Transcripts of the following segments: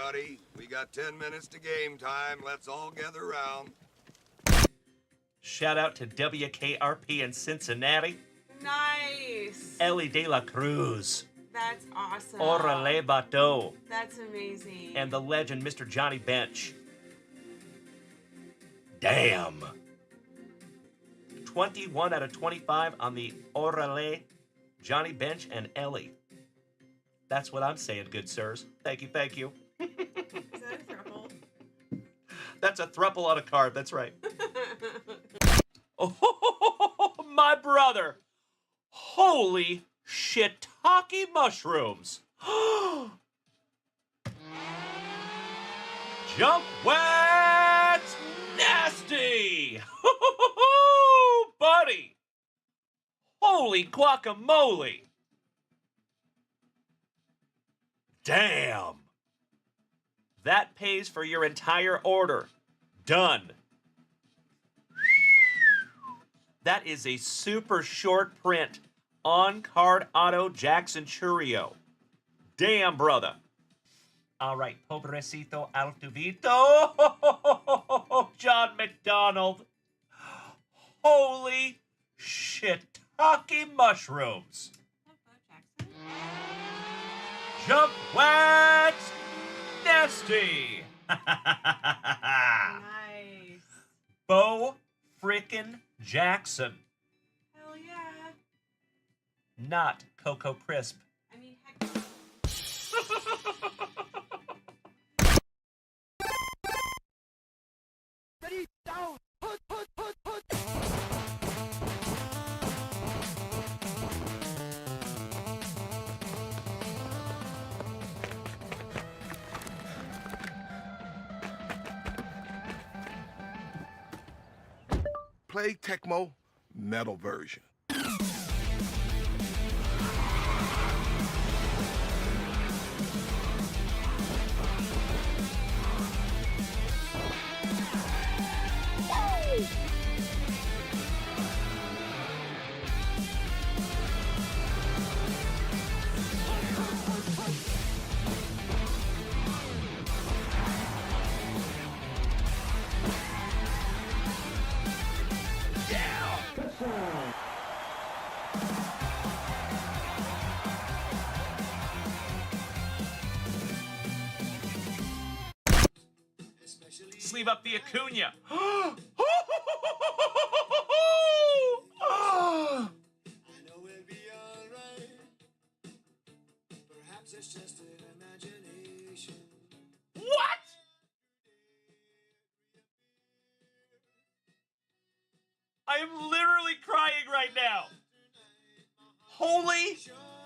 everybody. We got 10 minutes to game time. Let's all gather round. Shout out to WKRP in Cincinnati. Nice. Ellie De La Cruz. That's awesome. Orale Bateau. That's amazing. And the legend, Mr. Johnny Bench. Damn. 21 out of 25 on the Orale, Johnny Bench, and Ellie. That's what I'm saying, good sirs. Thank you, thank you. Is that a throuple? That's a throuple on a card, that's right. Oh, my brother. Holy shiitake mushrooms. JunkWaxVintage nasty. Buddy. Holy guacamole. Damn. That pays for your entire order. Done. That is a super short print on-card auto Jackson Churio. Damn, brother. All right, pobrecito Altuvito. John McDonald. Holy shiitake mushrooms. JunkWax nasty. Nice. Bo frickin' Jackson. Hell yeah. Not Cocoa Crisp. I mean, heck. Ready, down, put. Play Tecmo metal version. Sleeve up the Acuna. I know we'll be alright. Perhaps it's just an imagination. What? I am literally crying right now. Holy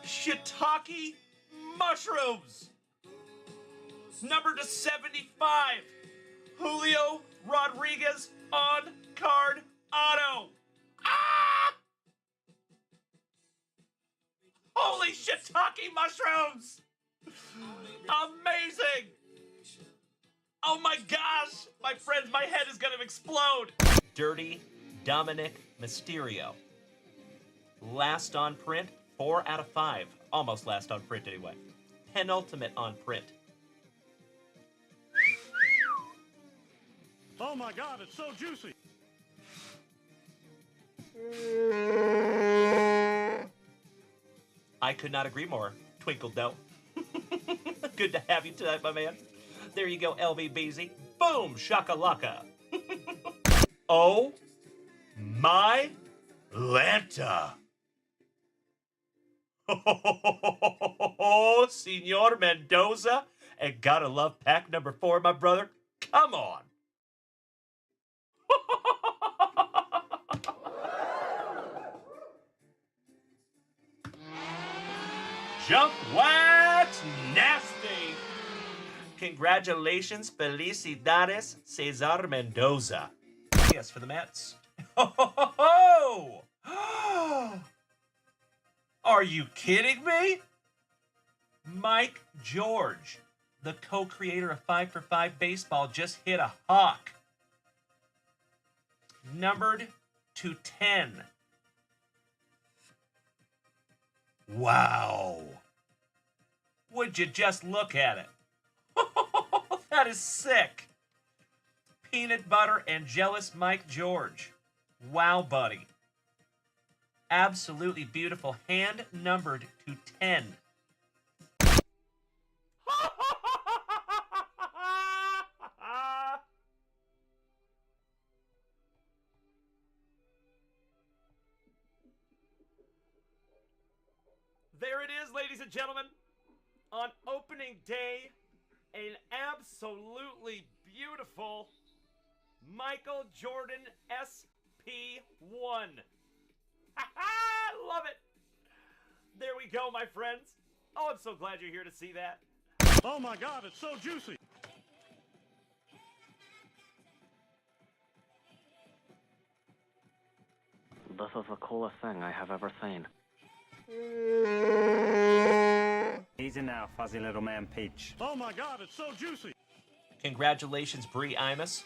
shiitake mushrooms. Number to 75. Julio Rodriguez on card auto. Ah! Holy shiitake mushrooms! Amazing! Oh my gosh! My friends, my head is gonna explode! Dirty Dominic Mysterio. Last on print, 4 out of 5. Almost last on print anyway. Penultimate on print. Oh my God, it's so juicy. I could not agree more, Twinkle Doe. Good to have you tonight, my man. There you go, LVBZ. Boom, shakalaka. Oh my Lanta. Oh, Senor Mendoza. And gotta love pack number 4, my brother. Come on. JunkWax nasty. Congratulations, felicidades, Cesar Mendoza. Yes, for the Mets. Oh! Are you kidding me? Mike George, the co-creator of 5 for 5 Baseball, just hit a hawk. Numbered to 10. Wow. Would you just look at it? That is sick. Peanut butter and jealous Mike George. Wow, buddy. Absolutely beautiful. Hand numbered to 10. There it is, ladies and gentlemen. On opening day, an absolutely beautiful Michael Jordan SP1. I love it. There we go, my friends. Oh, I'm so glad you're here to see that. Oh my God, it's so juicy. This is the coolest thing I have ever seen. Easy now, fuzzy little man Peach. Oh my God, it's so juicy. Congratulations, Bree Imus.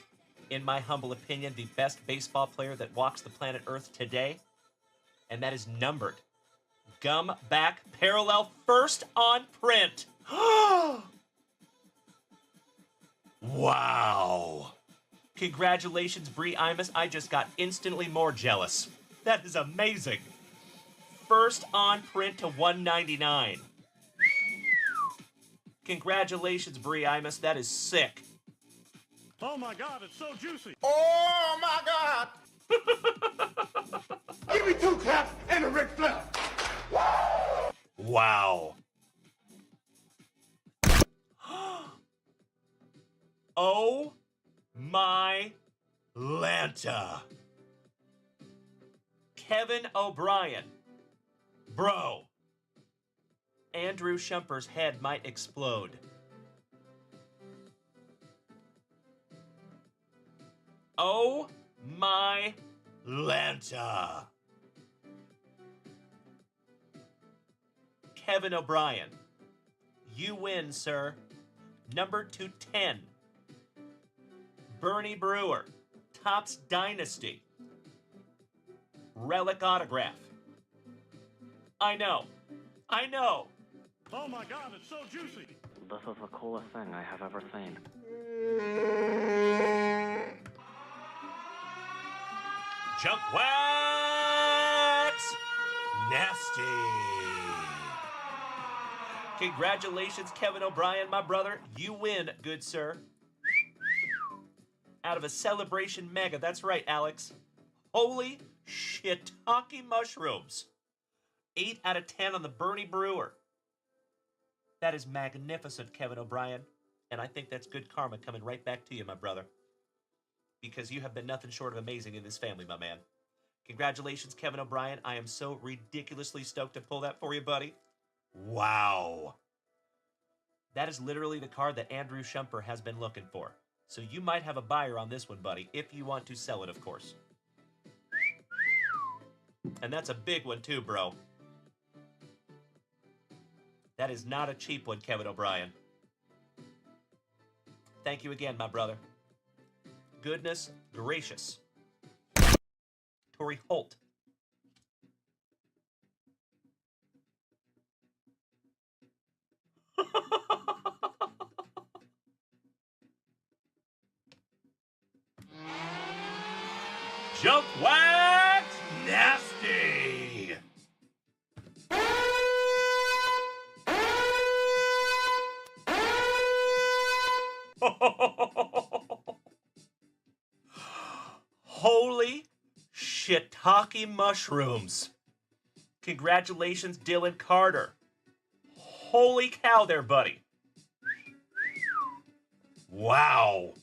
In my humble opinion, the best baseball player that walks the planet Earth today. And that is numbered. Gum back parallel first on print. Wow. Congratulations, Bree Imus. I just got instantly more jealous. That is amazing. First on print to 199. Congratulations, Bree Imus. That is sick. Oh my God, it's so juicy. Oh my God! Give me 2 claps and a Ric Flair. Wow. Oh my Lanta. Kevin O'Brien. Bro. Andrew Shumper's head might explode. Oh my Lanta. Kevin O'Brien. You win, sir. Number 210. Bernie Brewer. Topps Dynasty. Relic autograph. I know. I know. Oh my God, it's so juicy. This is the coolest thing I have ever seen. JunkWax Nasty. Congratulations, Kevin O'Brien, my brother. You win, good sir. Out of a Celebration Mega. That's right, Alex. Holy shiitake mushrooms. 8 out of 10 on the Bernie Brewer. That is magnificent, Kevin O'Brien. And I think that's good karma coming right back to you, my brother. Because you have been nothing short of amazing in this family, my man. Congratulations, Kevin O'Brien. I am so ridiculously stoked to pull that for you, buddy. Wow. That is literally the card that Andrew Shumper has been looking for. So you might have a buyer on this one, buddy, if you want to sell it, of course. And that's a big one too, bro. That is not a cheap one, Kevin O'Brien. Thank you again, my brother. Goodness gracious. Torrey Holt. JunkWax Nasty. Holy shiitake mushrooms. Congratulations, Dylan Carter. Holy cow there, buddy. Wow.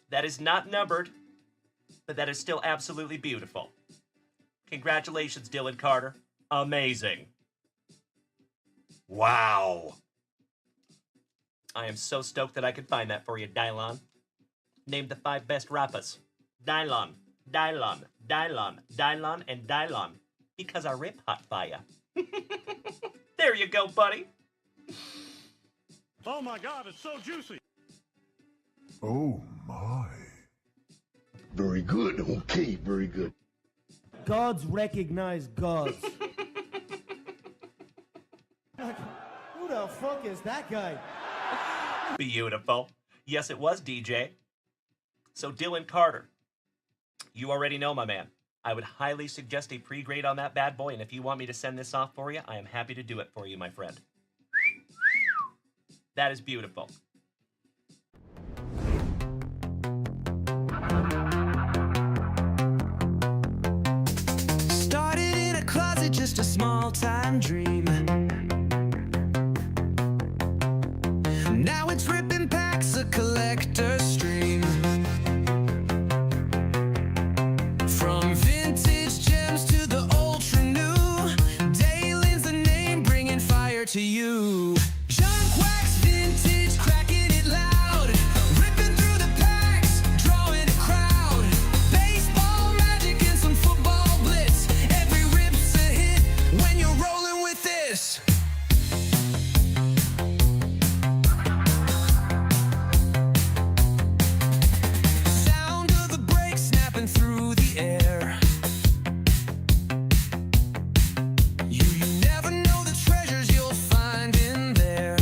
That is not numbered, but that is still absolutely beautiful. Congratulations, Dylan Carter. Amazing. Wow. I am so stoked that I could find that for you, Dylon. Name the 5 best rappers. Dylon, Dylon, Dylon, Dylon, and Dylon. Because I rip hot fire. There you go, buddy. Oh my God, it's so juicy. Oh my. Very good. Okay, very good. Gods recognize gods. Who the fuck is that guy? Beautiful. Yes, it was DJ. So Dylan Carter, you already know, my man. I would highly suggest a pre-grade on that bad boy, and if you want me to send this off for you, I am happy to do it for you, my friend. That is beautiful. Started in a closet, just a small-time dream. Now it's ripping packs, a collector's stream. From vintage gems to the ultra new, Dalen's the name, bringing fire to you. JunkWaxVintage, cracking it loud, ripping through the packs, drawing a crowd. Baseball magic and some football blitz, every rip's a hit when you're rolling with this. Sound of the brakes snapping through the air. You never know the treasures you'll find in there.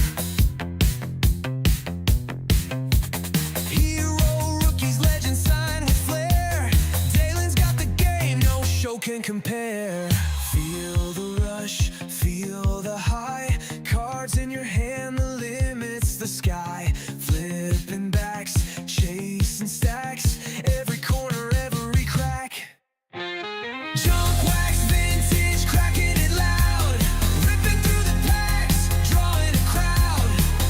Hero, rookies, legends sign with flair. Dalen's got the game, no show can compare. Feel the rush, feel the high. Cards in your hand, the limit's the sky. Flipping backs, chasing stacks. Every corner, every crack. JunkWaxVintage, cracking it loud, ripping through the packs, drawing a crowd.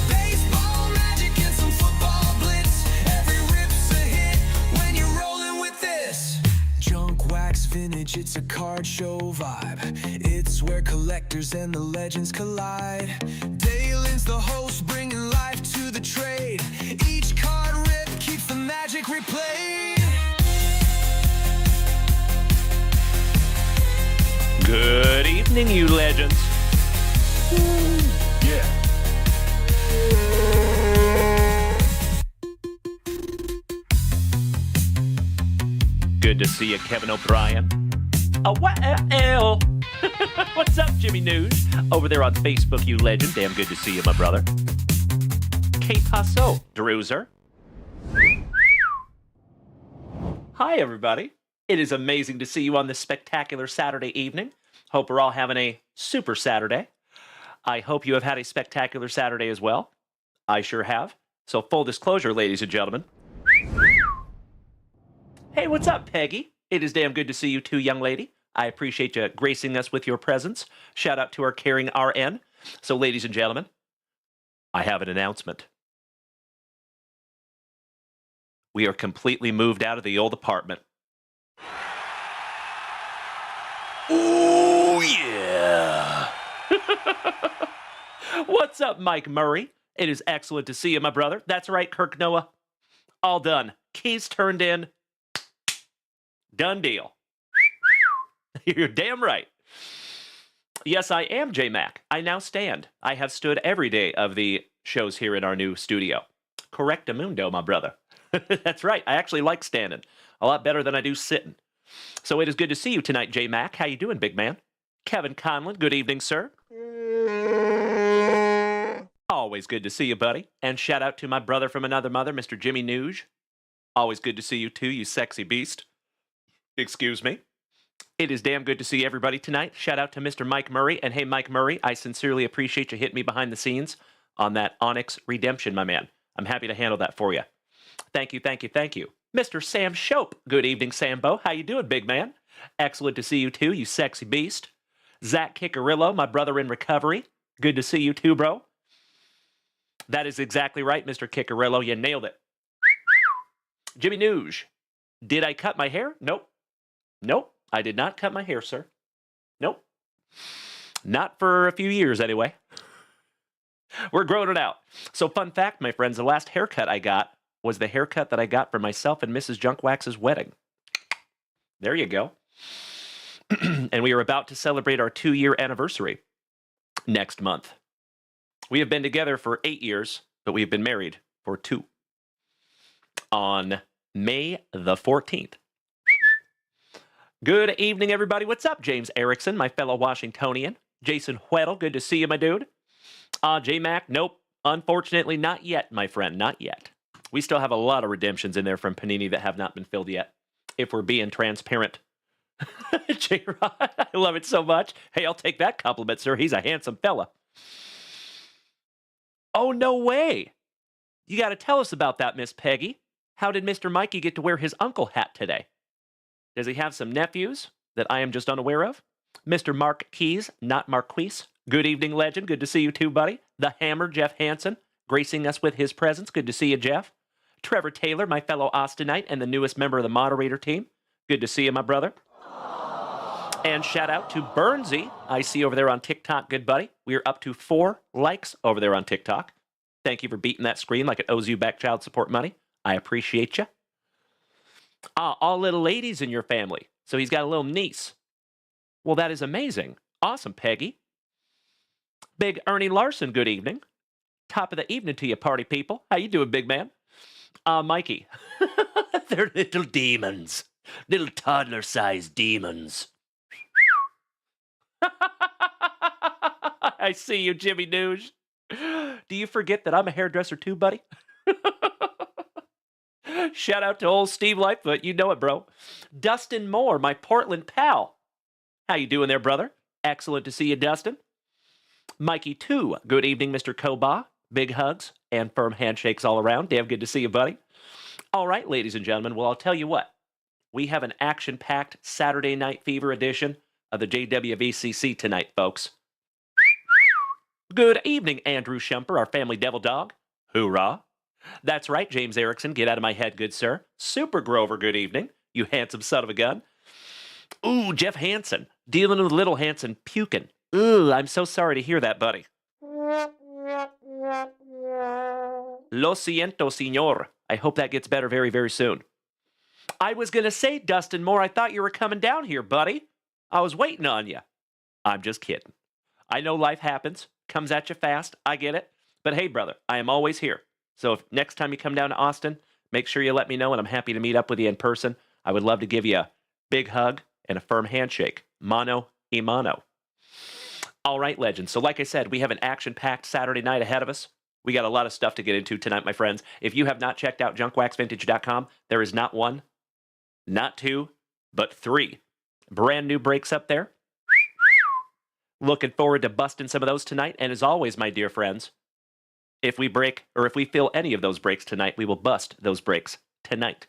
Baseball magic and some football blitz, every rip's a hit when you're rolling with this. JunkWaxVintage, it's a card show vibe. It's where collectors and the legends collide. Dalen's the host, bringing life to the trade. Each card rip keeps the magic replayed. Good evening, you legends. Yeah. Good to see you, Kevin O'Brien. Oh, well. What's up, Jimmy News? Over there on Facebook, you legend. Damn good to see you, my brother. Que paso, Druzer? Hi, everybody. It is amazing to see you on this spectacular Saturday evening. Hope we're all having a super Saturday. I hope you have had a spectacular Saturday as well. I sure have. So full disclosure, ladies and gentlemen. Hey, what's up, Peggy? It is damn good to see you too, young lady. I appreciate you gracing us with your presence. Shout out to our caring RN. So, ladies and gentlemen, I have an announcement. We are completely moved out of the old apartment. Oh, yeah. What's up, Mike Murray? It is excellent to see you, my brother. That's right, Kirk Noah. All done. Keys turned in. Done deal. You're damn right. Yes, I am J-Mac. I now stand. I have stood every day of the shows here in our new studio. Correctamundo, my brother. That's right. I actually like standing. A lot better than I do sitting. So it is good to see you tonight, J-Mac. How you doing, big man? Kevin Conlon, good evening, sir. Always good to see you, buddy. And shout out to my brother from another mother, Mr. Jimmy Nuge. Always good to see you, too, you sexy beast. Excuse me. It is damn good to see everybody tonight. Shout out to Mr. Mike Murray. And hey, Mike Murray, I sincerely appreciate you hitting me behind the scenes on that Onyx redemption, my man. I'm happy to handle that for you. Thank you, thank you, thank you. Mr. Sam Shope. Good evening, Sambo. How you doing, big man? Excellent to see you, too, you sexy beast. Zach Kickarillo, my brother in recovery. Good to see you, too, bro. That is exactly right, Mr. Kickarillo. You nailed it. Jimmy Nuge. Did I cut my hair? Nope. Nope. I did not cut my hair, sir. Nope. Not for a few years, anyway. We're growing it out. So, fun fact, my friends, the last haircut I got was the haircut that I got for myself and Mrs. Junkwax's wedding. There you go. And we are about to celebrate our 2-year anniversary next month. We have been together for 8 years, but we've been married for 2. On May the 14th. Good evening, everybody. What's up, James Erickson, my fellow Washingtonian? Jason Weddle, good to see you, my dude. J-Mac, nope. Unfortunately, not yet, my friend, not yet. We still have a lot of redemptions in there from Panini that have not been filled yet, if we're being transparent. J-Rod, I love it so much. Hey, I'll take that compliment, sir. He's a handsome fella. Oh, no way. You got to tell us about that, Miss Peggy. How did Mr. Mikey get to wear his uncle hat today? Does he have some nephews that I am just unaware of? Mr. Mark Keys, not Marquise. Good evening, legend. Good to see you too, buddy. The Hammer, Jeff Hansen, gracing us with his presence. Good to see you, Jeff. Trevor Taylor, my fellow Austinite and the newest member of the moderator team. Good to see you, my brother. And shout out to Burnsy. I see over there on TikTok, good buddy. We are up to 4 likes over there on TikTok. Thank you for beating that screen like it owes you back child support money. I appreciate you. All little ladies in your family. So he's got a little niece. Well, that is amazing. Awesome, Peggy. Big Ernie Larson, good evening. Top of the evening to you, party people. How you doing, big man? Mikey. They're little demons. Little toddler-sized demons. I see you, Jimmy Nooge. Do you forget that I'm a hairdresser too, buddy? Shout out to old Steve Lightfoot. You know it, bro. Dustin Moore, my Portland pal. How you doing there, brother? Excellent to see you, Dustin. Mikey 2, good evening, Mr. Koba. Big hugs and firm handshakes all around. Damn good to see you, buddy. All right, ladies and gentlemen, well, I'll tell you what. We have an action-packed Saturday Night Fever edition of the JWVCC tonight, folks. Good evening, Andrew Shumper, our family devil dog. Hoorah. That's right, James Erickson, get out of my head, good sir. Super Grover, good evening, you handsome son of a gun. Ooh, Jeff Hansen, dealing with little Hansen puking. Ooh, I'm so sorry to hear that, buddy. Lo siento, señor. I hope that gets better very, very soon. I was going to say, Dustin Moore, I thought you were coming down here, buddy. I was waiting on you. I'm just kidding. I know life happens, comes at you fast. I get it. But hey, brother, I am always here. So if next time you come down to Austin, make sure you let me know, and I'm happy to meet up with you in person. I would love to give you a big hug and a firm handshake. Mano y mano. All right, legends. So like I said, we have an action-packed Saturday night ahead of us. We got a lot of stuff to get into tonight, my friends. If you have not checked out JunkWaxVintage.com, there is not 1, not 2, but 3 brand new breaks up there. Looking forward to busting some of those tonight. And as always, my dear friends, if we break or if we fill any of those breaks tonight, we will bust those breaks tonight.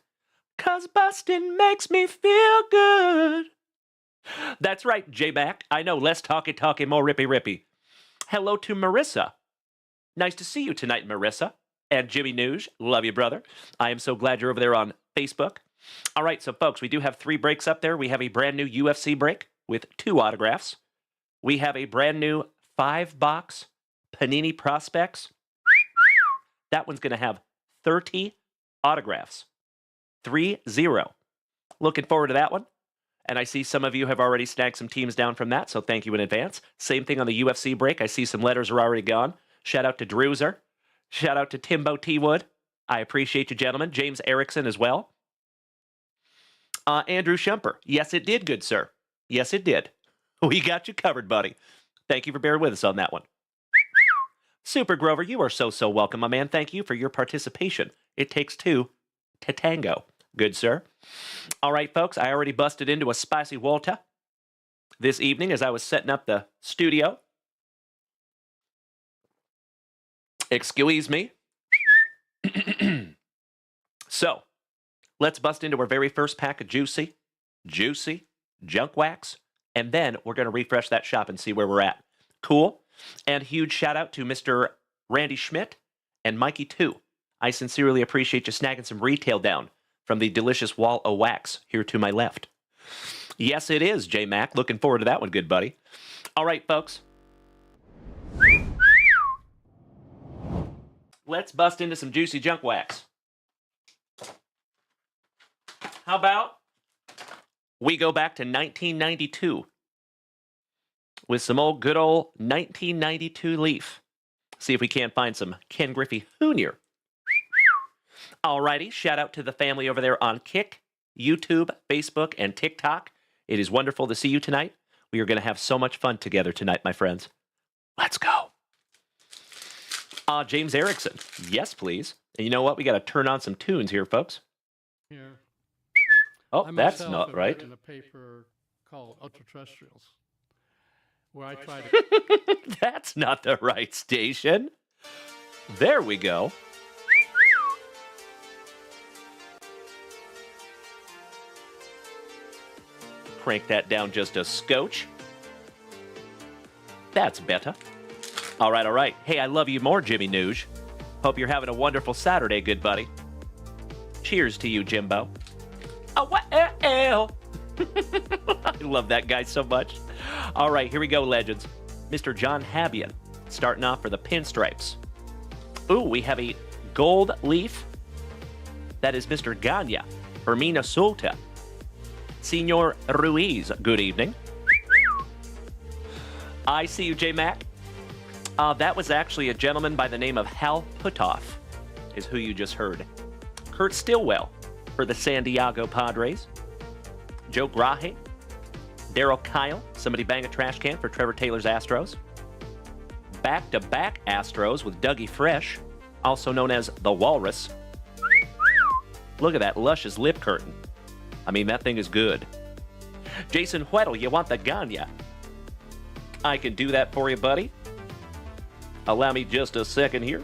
'Cause busting makes me feel good. That's right, J-Back. I know, less talky, more rippy. Hello to Marissa. Nice to see you tonight, Marissa. And Jimmy Nooge, love you, brother. I am so glad you're over there on Facebook. All right, so folks, we do have 3 breaks up there. We have a brand new UFC break with 2 autographs. We have a brand new 5-box Panini Prospects. That one's going to have 30 autographs. 3-0. Looking forward to that one. And I see some of you have already snagged some teams down from that, so thank you in advance. Same thing on the UFC break. I see some letters are already gone. Shout out to Drewzer. Shout out to Timbo T. Wood. I appreciate you, gentlemen. James Erickson as well. Andrew Shumper. Yes, it did, good sir. Yes, it did. We got you covered, buddy. Thank you for bearing with us on that one. Super Grover, you are so welcome, my man. Thank you for your participation. It takes 2 to tango. Good, sir. All right, folks, I already busted into a spicy Walter this evening as I was setting up the studio. Excuse me. So, let's bust into our very first pack of juicy junk wax, and then we're going to refresh that shop and see where we're at. Cool? And huge shout out to Mr. Randy Schmidt and Mikey 2. I sincerely appreciate you snagging some retail down from the delicious wall of wax here to my left. Yes, it is, J-Mac. Looking forward to that one, good buddy. All right, folks. Let's bust into some juicy junk wax. How about we go back to 1992 with some old good old 1992 Leaf. See if we can't find some Ken Griffey Jr. Alrighty, shout out to the family over there on Kick, YouTube, Facebook, and TikTok. It is wonderful to see you tonight. We are going to have so much fun together tonight, my friends. Let's go. James Erickson. Yes, please. And you know what? We got to turn on some tunes here, folks. Here. Oh, I that's myself not have right. written a paper called Ultraterrestrials, where I try to... That's not the right station. There we go. Crank that down just a scotch. That's better. All right. Hey, I love you more, Jimmy Nooge. Hope you're having a wonderful Saturday, good buddy. Cheers to you, Jimbo. Oh, well. I love that guy so much. All right, here we go, legends. Mr. John Habian, starting off for the Pinstripes. Ooh, we have a gold leaf. That is Mr. Ganya for Minnesota. Senor Ruiz, good evening. I see you, J-Mac. That was actually a gentleman by the name of Hal Putoff, is who you just heard. Kurt Stillwell for the San Diego Padres. Joe Grahe. Daryl Kyle, somebody bang a trash can for Trevor Taylor's Astros. Back-to-back Astros with Dougie Fresh, also known as the Walrus. Look at that luscious lip curtain. I mean, that thing is good. Jason Weddle, you want the Ganya? I can do that for you, buddy. Allow me just a second here.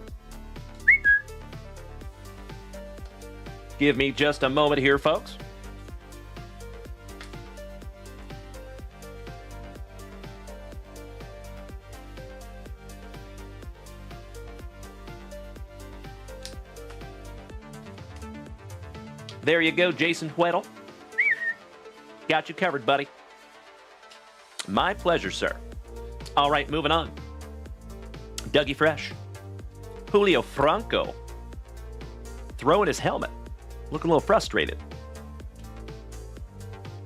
Give me just a moment here, folks. There you go, Jason Weddle. Got you covered, buddy. My pleasure, sir. All right, moving on. Dougie Fresh. Julio Franco. Throwing his helmet. Looking a little frustrated.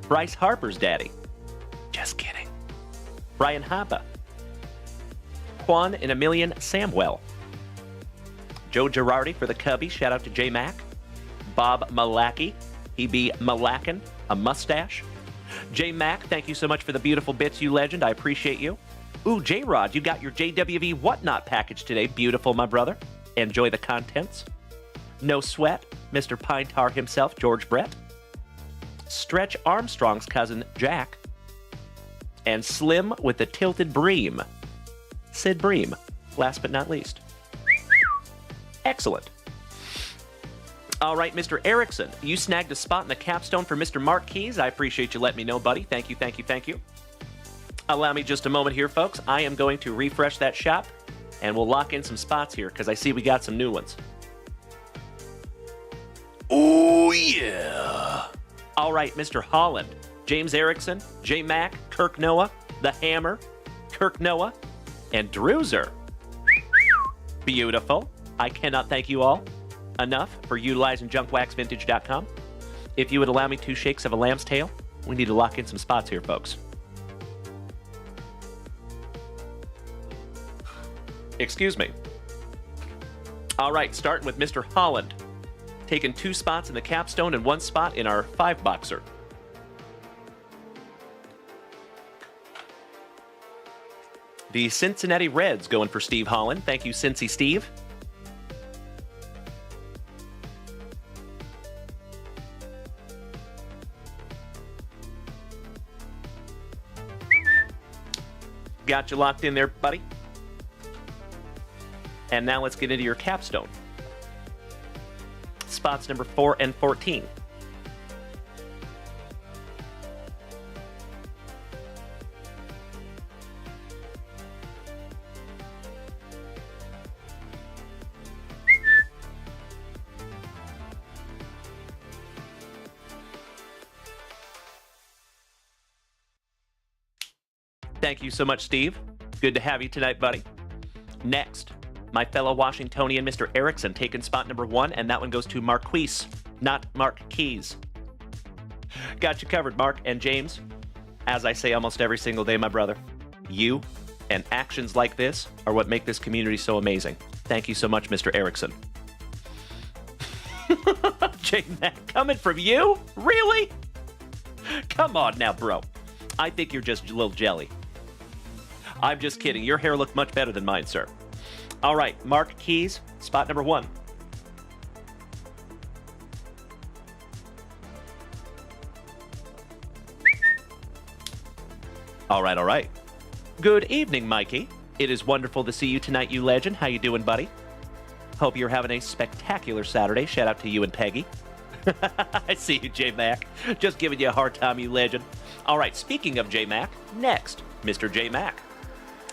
Bryce Harper's daddy. Just kidding. Brian Hapa. Juan and Emilian Samwell. Joe Girardi for the Cubbies. Shout out to J-Mac. Bob Malacki. He be Malackin, a mustache. J-Mac, thank you so much for the beautiful bits, you legend. I appreciate you. Ooh, J-Rod, you got your JWV Whatnot package today. Beautiful, my brother. Enjoy the contents. No sweat, Mr. Pine Tar himself, George Brett. Stretch Armstrong's cousin, Jack. And Slim with the tilted bream, Sid Bream, last but not least. Excellent. All right, Mr. Erickson, you snagged a spot in the capstone for Mr. Mark Keys. I appreciate you letting me know, buddy. Thank you, thank you, thank you. Allow me just a moment here, folks. I am going to refresh that shop, and we'll lock in some spots here, because I see we got some new ones. Oh, yeah. All right, Mr. Holland, James Erickson, J-Mac, Kirk Noah, The Hammer, Kirk Noah, and Druzer. Beautiful. I cannot thank you all enough for utilizing JunkWaxVintage.com. If you would allow me 2 shakes of a lamb's tail, we need to lock in some spots here, folks. Excuse me. All right, starting with Mr. Holland. Taking 2 spots in the capstone and 1 spot in our 5-boxer. The Cincinnati Reds going for Steve Holland. Thank you, Cincy Steve. Got you locked in there, buddy. And now let's get into your capstone. Spots number 4 and 14. Thank you so much, Steve. Good to have you tonight, buddy. Next, my fellow Washingtonian, Mr. Erickson, taking spot number 1, and that one goes to Marquise, not Mark Keys. Got you covered, Mark and James. As I say almost every single day, my brother, you and actions like this are what make this community so amazing. Thank you so much, Mr. Erickson. J-Mac, coming from you? Really? Come on now, bro. I think you're just a little jelly. I'm just kidding. Your hair looked much better than mine, sir. All right, Mark Keys, spot number 1. All right. Good evening, Mikey. It is wonderful to see you tonight, you legend. How you doing, buddy? Hope you're having a spectacular Saturday. Shout out to you and Peggy. I see you, J-Mac. Just giving you a hard time, you legend. All right, speaking of J-Mac, next, Mr. J-Mac.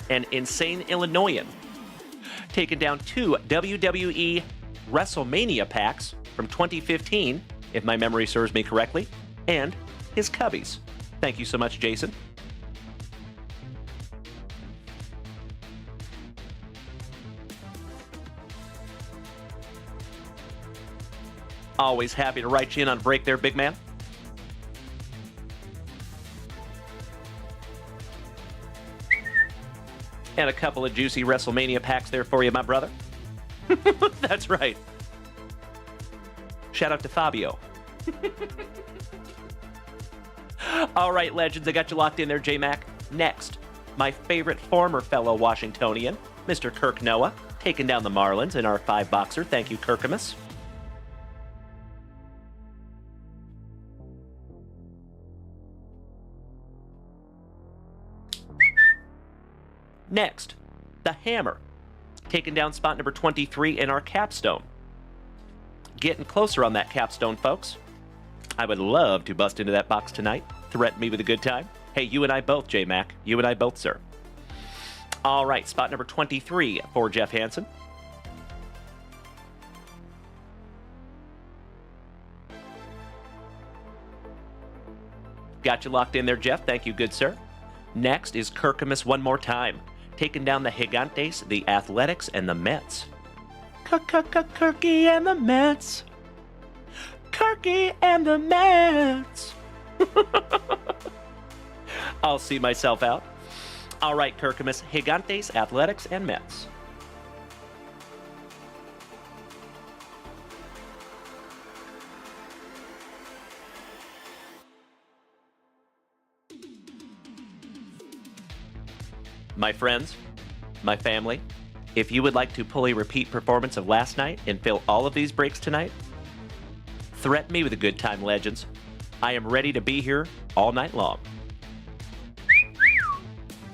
An insane Illinoisan. Taking down 2 WWE WrestleMania packs from 2015, if my memory serves me correctly, and his cubbies. Thank you so much, Jason. Always happy to write you in on a break there, big man. And a couple of juicy WrestleMania packs there for you, my brother. That's right. Shout out to Fabio. All right, legends, I got you locked in there, J-Mac. Next, my favorite former fellow Washingtonian, Mr. Kirk Noah, taking down the Marlins in our 5-boxer. Thank you, Kirkamus. Next, the Hammer, taking down spot number 23 in our capstone. Getting closer on that capstone, folks. I would love to bust into that box tonight. Threaten me with a good time. Hey, you and I both, J-Mac. You and I both, sir. All right, spot number 23 for Jeff Hansen. Got you locked in there, Jeff. Thank you, good sir. Next is Kirkamus one more time. Taking down the Gigantes, the Athletics, and the Mets. Kirky and the Mets. Kirky and the Mets. I'll see myself out. All right, Kirkamus, Gigantes, Athletics, and Mets. My friends, my family, if you would like to pull a repeat performance of last night and fill all of these breaks tonight, threaten me with a good time, legends. I am ready to be here all night long.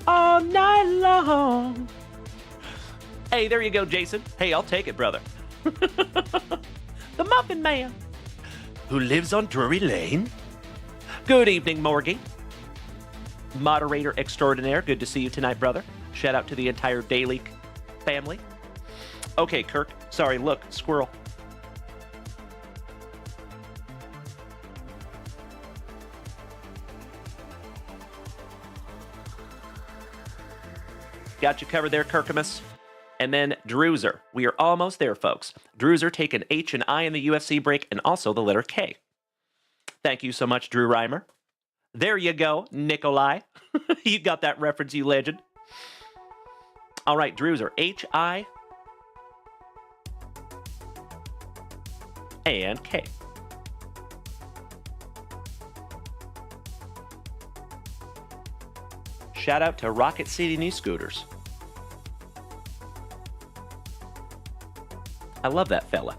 All night long. Hey, there you go, Jason. Hey, I'll take it, brother. The Muffin Man, who lives on Drury Lane. Good evening, Morgie. Moderator extraordinaire, good to see you tonight, brother. Shout out to the entire Daily family. Okay, Kirk. Sorry, look, squirrel. Got you covered there, Kirkamus. And then Druzer. We are almost there, folks. Druzer taking H and I in the UFC break and also the letter K. Thank you so much, Drew Reimer. There you go, Nikolai. You got that reference, you legend. All right, Druzer. H-I and K. Shout out to Rocket City New Scooters. I love that fella.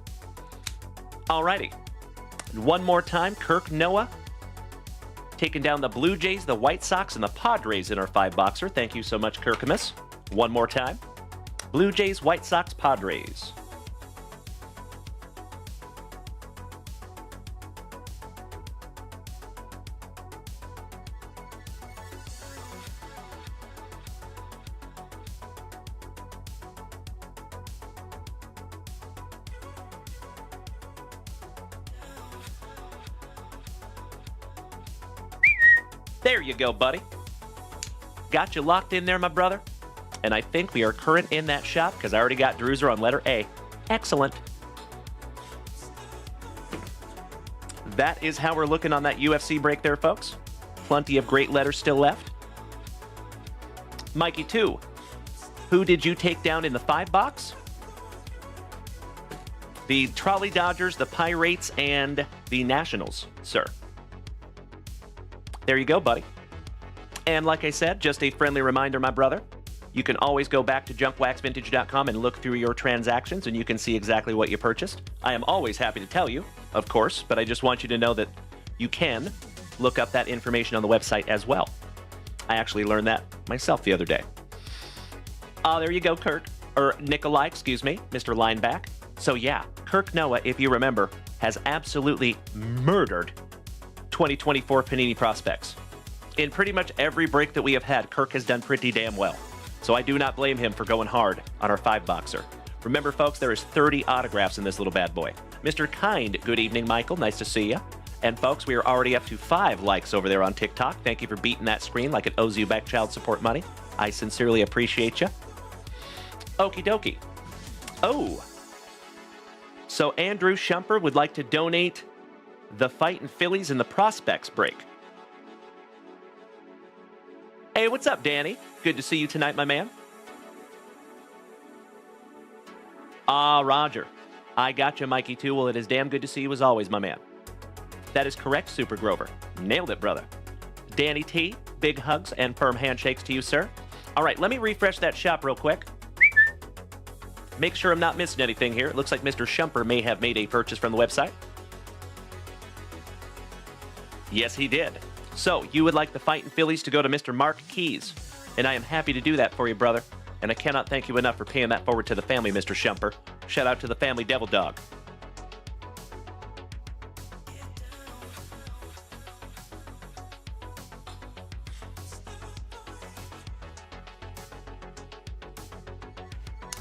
Alrighty. One more time, Kirk Noah. Taking down the Blue Jays, the White Sox, and the Padres in our 5-boxer. Thank you so much, Kirkamus. One more time. Blue Jays, White Sox, Padres. There you go, buddy. Got you locked in there, my brother. And I think we are current in that shop because I already got Druzer on letter A. Excellent. That is how we're looking on that UFC break there, folks. Plenty of great letters still left. Mikey 2, who did you take down in the 5-box? The Trolley Dodgers, the Pirates, and the Nationals, sir. There you go, buddy. And like I said, just a friendly reminder, my brother, You can always go back to JunkWaxVintage.com and look through your transactions, and you can see exactly what you purchased. I am always happy to tell you, of course, but I just want you to know that you can look up that information on the website as well. I actually learned that myself the other day. There you go, Kirk. Or Nikolai, excuse me, Mr. Lineback. So yeah, Kirk Noah, if you remember, has absolutely murdered 2024 Panini prospects. In pretty much every break that we have had, Kirk has done pretty damn well. So I do not blame him for going hard on our 5-boxer. Remember, folks, there is 30 autographs in this little bad boy. Mr. Kind, good evening, Michael. Nice to see you. And folks, we are already up to 5 likes over there on TikTok. Thank you for beating that screen like it owes you back child support money. I sincerely appreciate you. Okie dokie. Oh. So Andrew Shumper would like to donate the Fightin' Phillies in the prospects break. Hey, what's up, Danny? Good to see you tonight, my man. Roger. I got you, Mikey, too. Well, it is damn good to see you as always, my man. That is correct, Super Grover. Nailed it, brother. Danny T, big hugs and firm handshakes to you, sir. All right, let me refresh that shop real quick. Make sure I'm not missing anything here. It looks like Mr. Shumper may have made a purchase from the website. Yes, he did. So, you would like the Fightin' Phillies to go to Mr. Mark Keys. And I am happy to do that for you, brother. And I cannot thank you enough for paying that forward to the family, Mr. Shumper. Shout out to the family devil dog.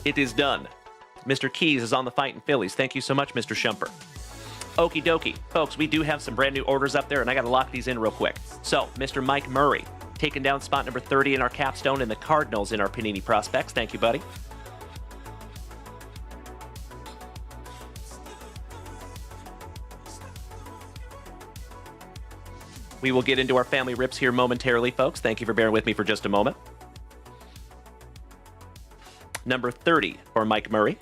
It is done. Mr. Keys is on the Fightin' Phillies. Thank you so much, Mr. Shumper. Okie dokie. Folks, we do have some brand new orders up there, and I got to lock these in real quick. So, Mr. Mike Murray, taking down spot number 30 in our capstone and the Cardinals in our Panini prospects. Thank you, buddy. We will get into our family rips here momentarily, folks. Thank you for bearing with me for just a moment. Number 30 for Mike Murray.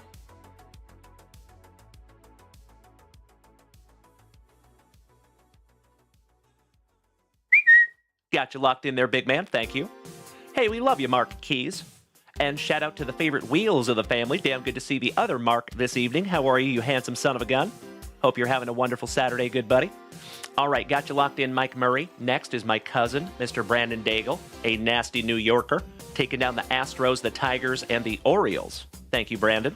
Got you locked in there, big man. Thank you. Hey, we love you, Mark Keys. And shout out to the favorite wheels of the family. Damn good to see the other Mark this evening. How are you, you handsome son of a gun? Hope you're having a wonderful Saturday, good buddy. All right, got you locked in, Mike Murray. Next is my cousin, Mr. Brandon Daigle, a nasty New Yorker, taking down the Astros, the Tigers, and the Orioles. Thank you, Brandon.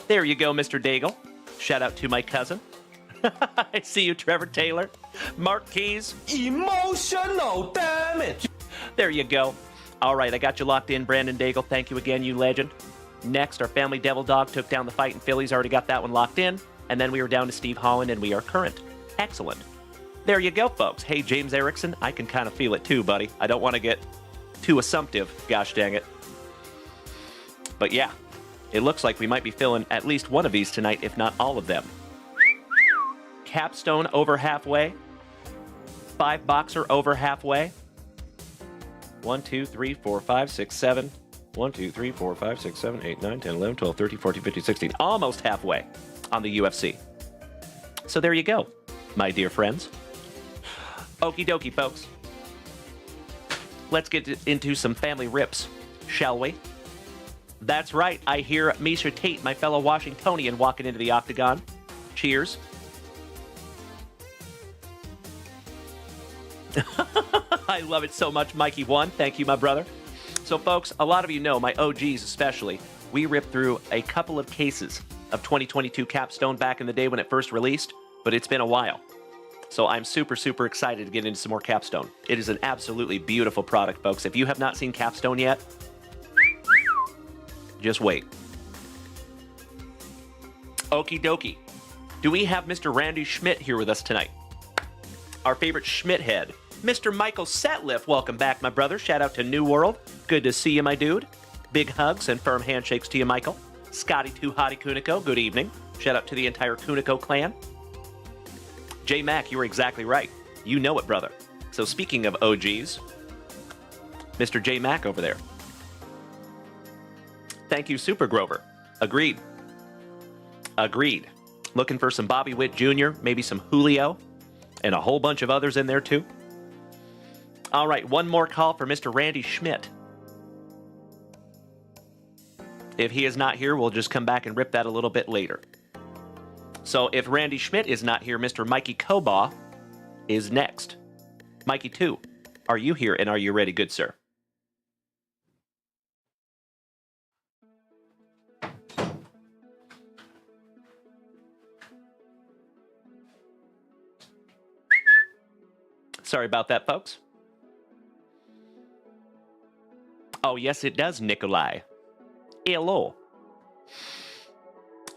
There you go, Mr. Daigle. Shout out to my cousin. I see you, Trevor Taylor. Mark Keys. Emotional damage. There you go. All right, I got you locked in, Brandon Daigle. Thank you again, you legend. Next, our family devil dog took down the Fightin' Phillies. Already got that one locked in. And then we were down to Steve Holland, and we are current. Excellent. There you go, folks. Hey, James Erickson, I can kind of feel it too, buddy. I don't want to get too assumptive, gosh dang it. But yeah. It looks like we might be filling at least one of these tonight, if not all of them. Capstone over halfway. 5-boxer over halfway. 1, 2, 3, 4, 5, 6, 7. 1, 2, 3, 4, 5, 6, 7, 8, 9, 10, 11, 12, 13, 14, 15, 16. Almost halfway on the UFC. So there you go, my dear friends. Okie dokie, folks. Let's get into some family rips, shall we? That's right, I hear Misha Tate, my fellow Washingtonian, walking into the octagon. Cheers. I love it so much, Mikey One. Thank you, my brother. So, folks, a lot of you know, my OGs especially, we ripped through a couple of cases of 2022 Capstone back in the day when it first released, but it's been a while. So I'm super, super excited to get into some more Capstone. It is an absolutely beautiful product, folks. If you have not seen Capstone yet, just wait. Okie dokie. Do we have Mr. Randy Schmidt here with us tonight? Our favorite Schmidt head. Mr. Michael Setliff, welcome back, my brother. Shout out to New World. Good to see you, my dude. Big hugs and firm handshakes to you, Michael. Scotty Too Hottie Kuniko, good evening. Shout out to the entire Kuniko clan. J Mac, you were exactly right. You know it, brother. So speaking of OGs, Mr. J Mac over there. Thank you, Super Grover. Agreed. Agreed. Looking for some Bobby Witt Jr., maybe some Julio, and a whole bunch of others in there too. All right, one more call for Mr. Randy Schmidt. If he is not here, we'll just come back and rip that a little bit later. So if Randy Schmidt is not here, Mr. Mikey Kobaugh is next. Mikey 2, are you here and are you ready, good sir? Sorry about that, folks. Oh, yes, it does, Nikolai. Hello.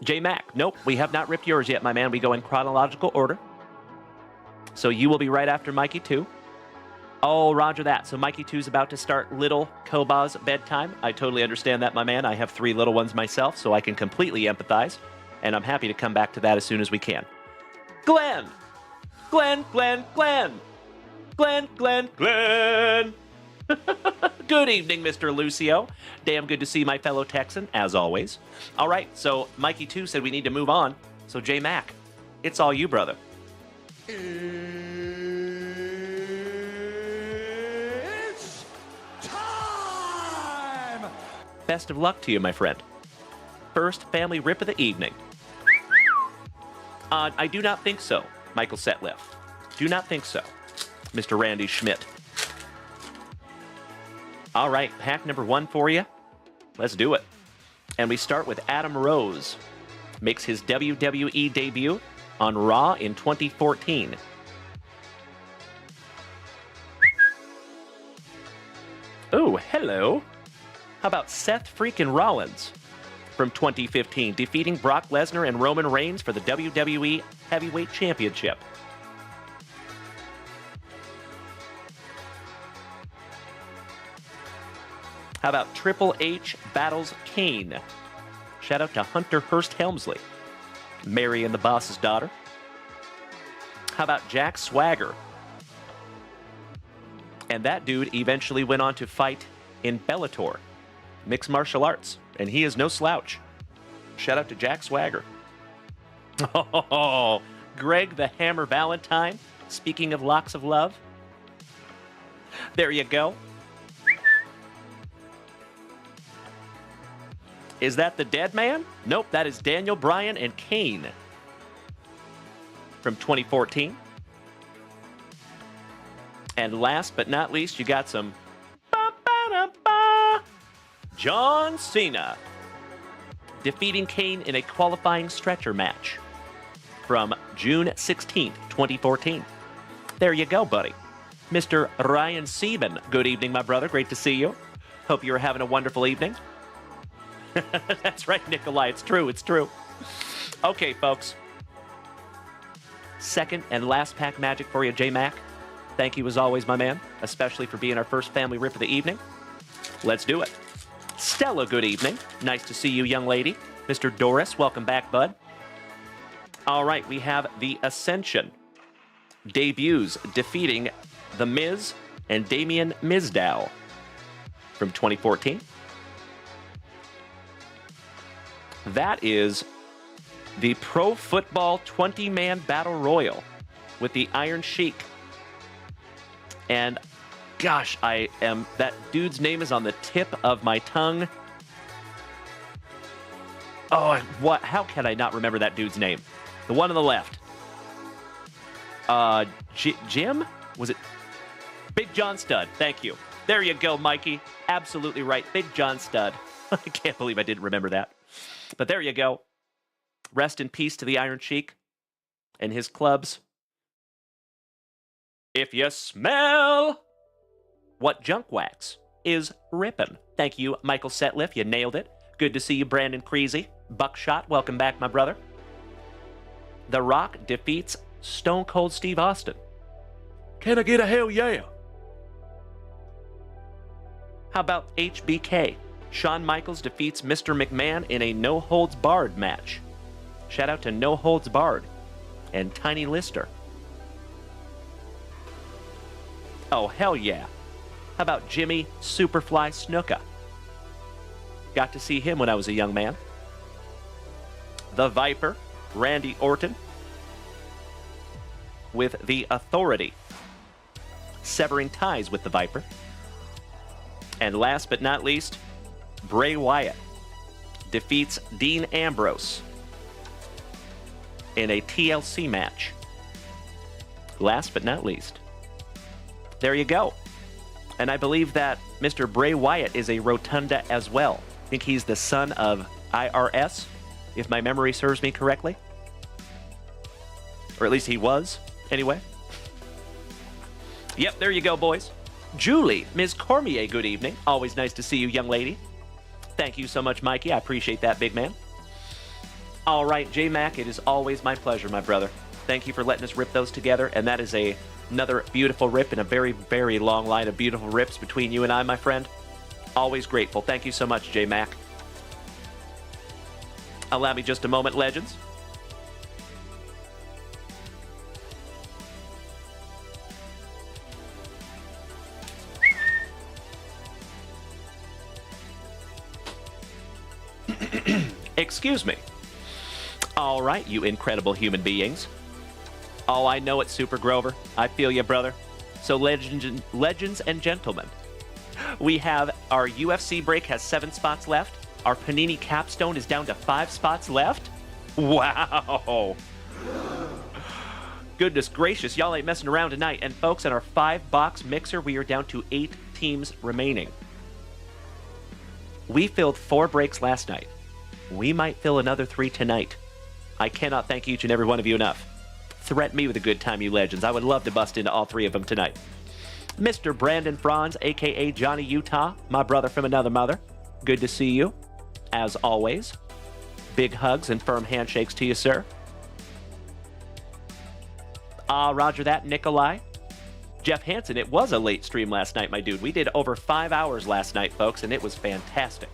J Mac, nope, we have not ripped yours yet, my man. We go in chronological order. So you will be right after Mikey 2. Oh, roger that. So Mikey 2 is about to start little Kobah's bedtime. I totally understand that, my man. I have 3 little ones myself, so I can completely empathize. And I'm happy to come back to that as soon as we can. Glenn! Glenn, Glenn, Glenn! Glenn, Glenn, Glenn! Good evening, Mr. Lucio. Damn good to see my fellow Texan, as always. All right, so Mikey 2 said we need to move on. So J Mac, it's all you, brother. It's time! Best of luck to you, my friend. First family rip of the evening. I do not think so, Michael Setliff. Do not think so, Mr. Randy Schmidt. All right, pack number 1 for you. Let's do it. And we start with Adam Rose. Makes his WWE debut on Raw in 2014. Oh, hello. How about Seth freaking Rollins from 2015, defeating Brock Lesnar and Roman Reigns for the WWE Heavyweight Championship? How about Triple H battles Kane? Shout out to Hunter Hearst Helmsley, Mary and the Boss's daughter. How about Jack Swagger? And that dude eventually went on to fight in Bellator, mixed martial arts, and he is no slouch. Shout out to Jack Swagger. Oh, Greg the Hammer Valentine, speaking of locks of love. There you go. Is that the dead man? Nope, that is Daniel Bryan and Kane from 2014. And last but not least, you got some John Cena defeating Kane in a qualifying stretcher match from June 16th, 2014. There you go, buddy. Mr. Ryan Sieben, good evening, my brother. Great to see you. Hope you're having a wonderful evening. That's right, Nikolai. It's true. It's true. Okay, folks. Second and last pack magic for you, J-Mac. Thank you as always, my man, especially for being our first family rip of the evening. Let's do it. Stella, good evening. Nice to see you, young lady. Mr. Doris, welcome back, bud. All right, we have the Ascension. Debuts defeating The Miz and Damian Mizdow from 2014. That is the Pro Football 20-man Battle Royal with the Iron Sheik. And gosh, that dude's name is on the tip of my tongue. Oh, what? How can I not remember that dude's name? The one on the left. Jim? Was it? Big John Studd. Thank you. There you go, Mikey. Absolutely right. Big John Studd. I can't believe I didn't remember that. But there you go. Rest in peace to the Iron Sheik and his clubs. If you smell what junk wax is ripping. Thank you, Michael Setliff. You nailed it. Good to see you, Brandon Creasy. Buckshot, welcome back, my brother. The Rock defeats Stone Cold Steve Austin. Can I get a hell yeah? How about HBK? Shawn Michaels defeats Mr. McMahon in a no-holds-barred match. Shout out to No Holds Barred and Tiny Lister. Oh, hell yeah. How about Jimmy Superfly Snuka? Got to see him when I was a young man. The Viper, Randy Orton, with the Authority, severing ties with the Viper. And last but not least, Bray Wyatt defeats Dean Ambrose in a TLC match. Last but not least. There you go. And I believe that Mr. Bray Wyatt is a Rotunda as well. I think he's the son of IRS, if my memory serves me correctly. Or at least he was, anyway. Yep, there you go, boys. Julie, Ms. Cormier, good evening. Always nice to see you, young lady. Thank you so much, Mikey. I appreciate that, big man. All right, J-Mac, it is always my pleasure, my brother. Thank you for letting us rip those together, and that is another beautiful rip in a very, very long line of beautiful rips between you and I, my friend. Always grateful. Thank you so much, J-Mac. Allow me just a moment, legends. Excuse me. All right, you incredible human beings. Oh, I know it, Super Grover. I feel you, brother. So, legends and gentlemen, we have our UFC break has 7 spots left. Our Panini Capstone is down to 5 spots left. Wow. Goodness gracious, y'all ain't messing around tonight. And folks, in our 5-box mixer, we are down to 8 teams remaining. We filled 4 breaks last night. We might fill another 3 tonight. I cannot thank each and every one of you enough. Threaten me with a good time, you legends. I would love to bust into all 3 of them tonight. Mr. Brandon Franz, a.k.a. Johnny Utah, my brother from another mother. Good to see you, as always. Big hugs and firm handshakes to you, sir. Roger that, Nikolai. Jeff Hansen, it was a late stream last night, my dude. We did over 5 hours last night, folks, and it was fantastic.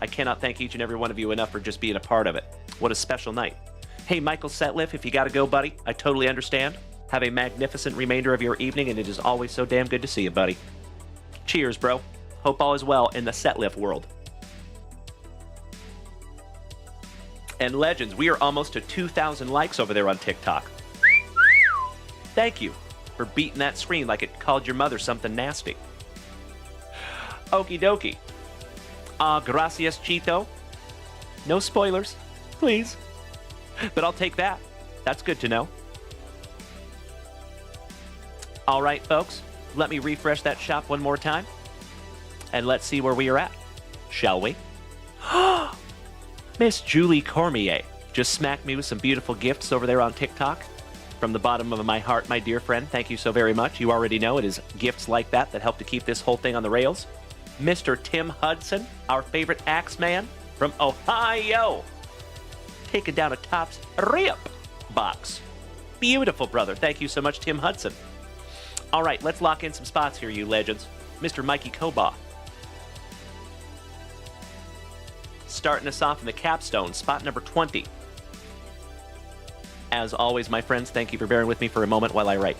I cannot thank each and every one of you enough for just being a part of it. What a special night. Hey, Michael Setliff, if you gotta go, buddy, I totally understand. Have a magnificent remainder of your evening, and it is always so damn good to see you, buddy. Cheers, bro. Hope all is well in the Setliff world. And legends, we are almost to 2,000 likes over there on TikTok. Thank you for beating that screen like it called your mother something nasty. Okie dokie. Gracias, Chito. No spoilers, please. But I'll take that. That's good to know. All right, folks. Let me refresh that shop one more time. And let's see where we are at. Shall we? Miss Julie Cormier just smacked me with some beautiful gifts over there on TikTok. From the bottom of my heart, my dear friend, thank you so very much. You already know it is gifts like that that help to keep this whole thing on the rails. Mr. Tim Hudson, our favorite Axeman from Ohio, taking down a Topps Rip box. Beautiful, brother. Thank you so much, Tim Hudson. All right, let's lock in some spots here, you legends. Mr. Mikey Koba. Starting us off in the capstone, spot number 20. As always, my friends, thank you for bearing with me for a moment while I write.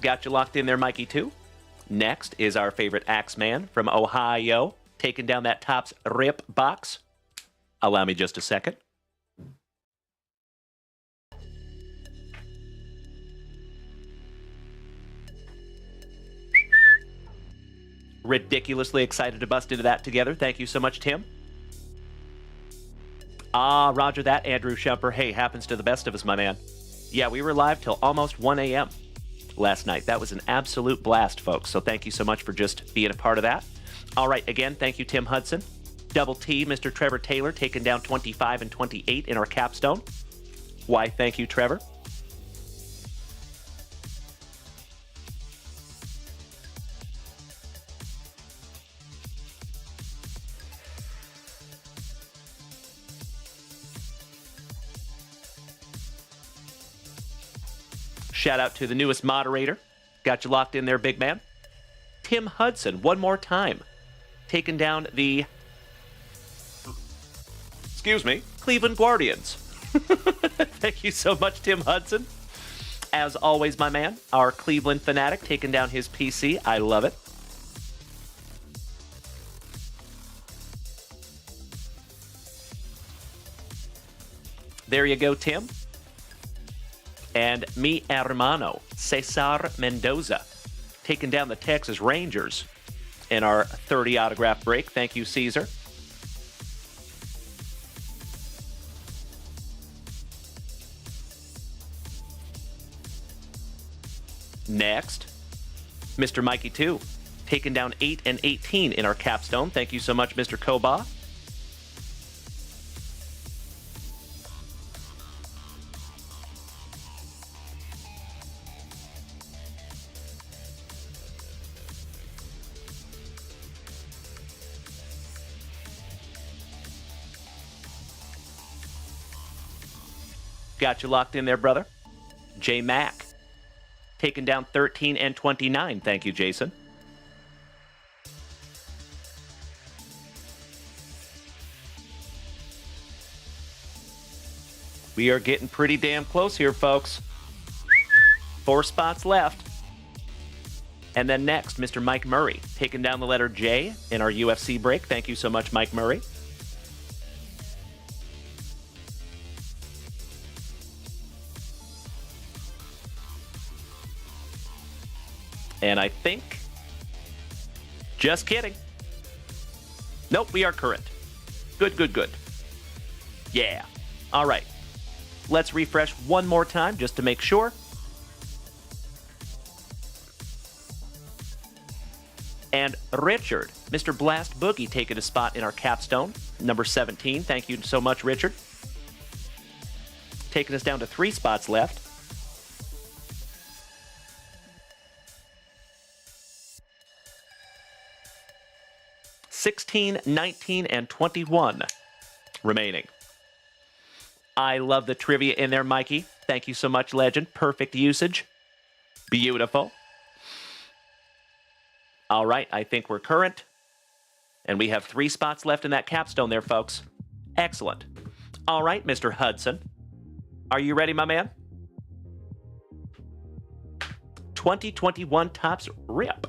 Got you locked in there, Mikey, too. Next is our favorite Axeman from Ohio, taking down that Topps Rip box. Allow me just a second. Ridiculously excited to bust into that together. Thank you so much, Tim. Roger that, Andrew Shumper. Hey, happens to the best of us, my man. Yeah, we were live till almost 1 a.m. last night. That was an absolute blast, folks. So thank you so much for just being a part of that. All right, again, thank you, Tim Hudson. Double T, Mr. Trevor Taylor, taking down 25 and 28 in our capstone. Why, thank you, Trevor. Shout out to the newest moderator. Got you locked in there, big man. Tim Hudson, one more time. Taking down the... Excuse me. Cleveland Guardians. Thank you so much, Tim Hudson. As always, my man, our Cleveland fanatic, taking down his PC. I love it. There you go, Tim. And mi hermano, Cesar Mendoza, taking down the Texas Rangers in our 30 autograph break. Thank you, Caesar. Next, Mr. Mikey 2, taking down 8 and 18 in our capstone. Thank you so much, Mr. Koba. Got you locked in there, brother. J Mac, taking down 13 and 29. Thank you, Jason. We are getting pretty damn close here, folks. 4 spots left. And then next, Mr. Mike Murray, taking down the letter J in our UFC break. Thank you so much, Mike Murray. And I think... Just kidding. Nope, we are current. Good, good, good. Yeah. All right. Let's refresh one more time just to make sure. And Richard, Mr. Blast Boogie, taking a spot in our capstone, number 17. Thank you so much, Richard. Taking us down to 3 spots left. $16, $19, and $21 remaining. I love the trivia in there, Mikey. Thank you so much, legend. Perfect usage. Beautiful. All right, I think we're current. And we have 3 spots left in that capstone there, folks. Excellent. All right, Mr. Hudson. Are you ready, my man? 2021 Topps Rip.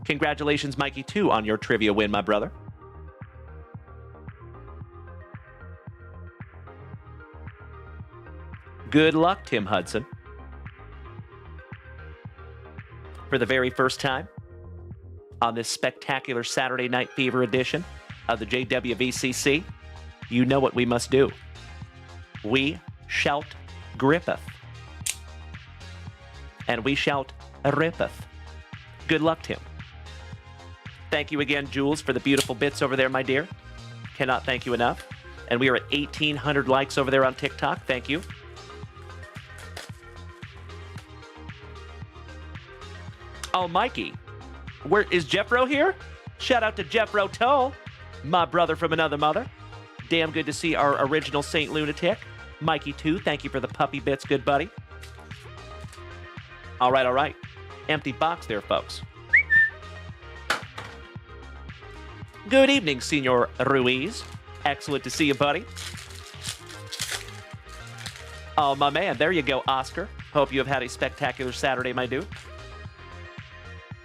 Congratulations, Mikey 2, on your trivia win, my brother. Good luck, Tim Hudson. For the very first time on this spectacular Saturday Night Fever edition of the JWVCC, you know what we must do. We shout Griffith. And we shout Rippeth. Good luck, Tim. Thank you again, Jules, for the beautiful bits over there, my dear. Cannot thank you enough. And we are at 1,800 likes over there on TikTok. Thank you. Oh, Mikey. Where is Jeffro here? Shout out to Jeffro Toll, my brother from another mother. Damn good to see our original Saint Lunatic. Mikey 2, thank you for the puppy bits, good buddy. All right, all right. Empty box there, folks. Good evening, Senor Ruiz. Excellent to see you, buddy. Oh, my man. There you go, Oscar. Hope you have had a spectacular Saturday, my dude.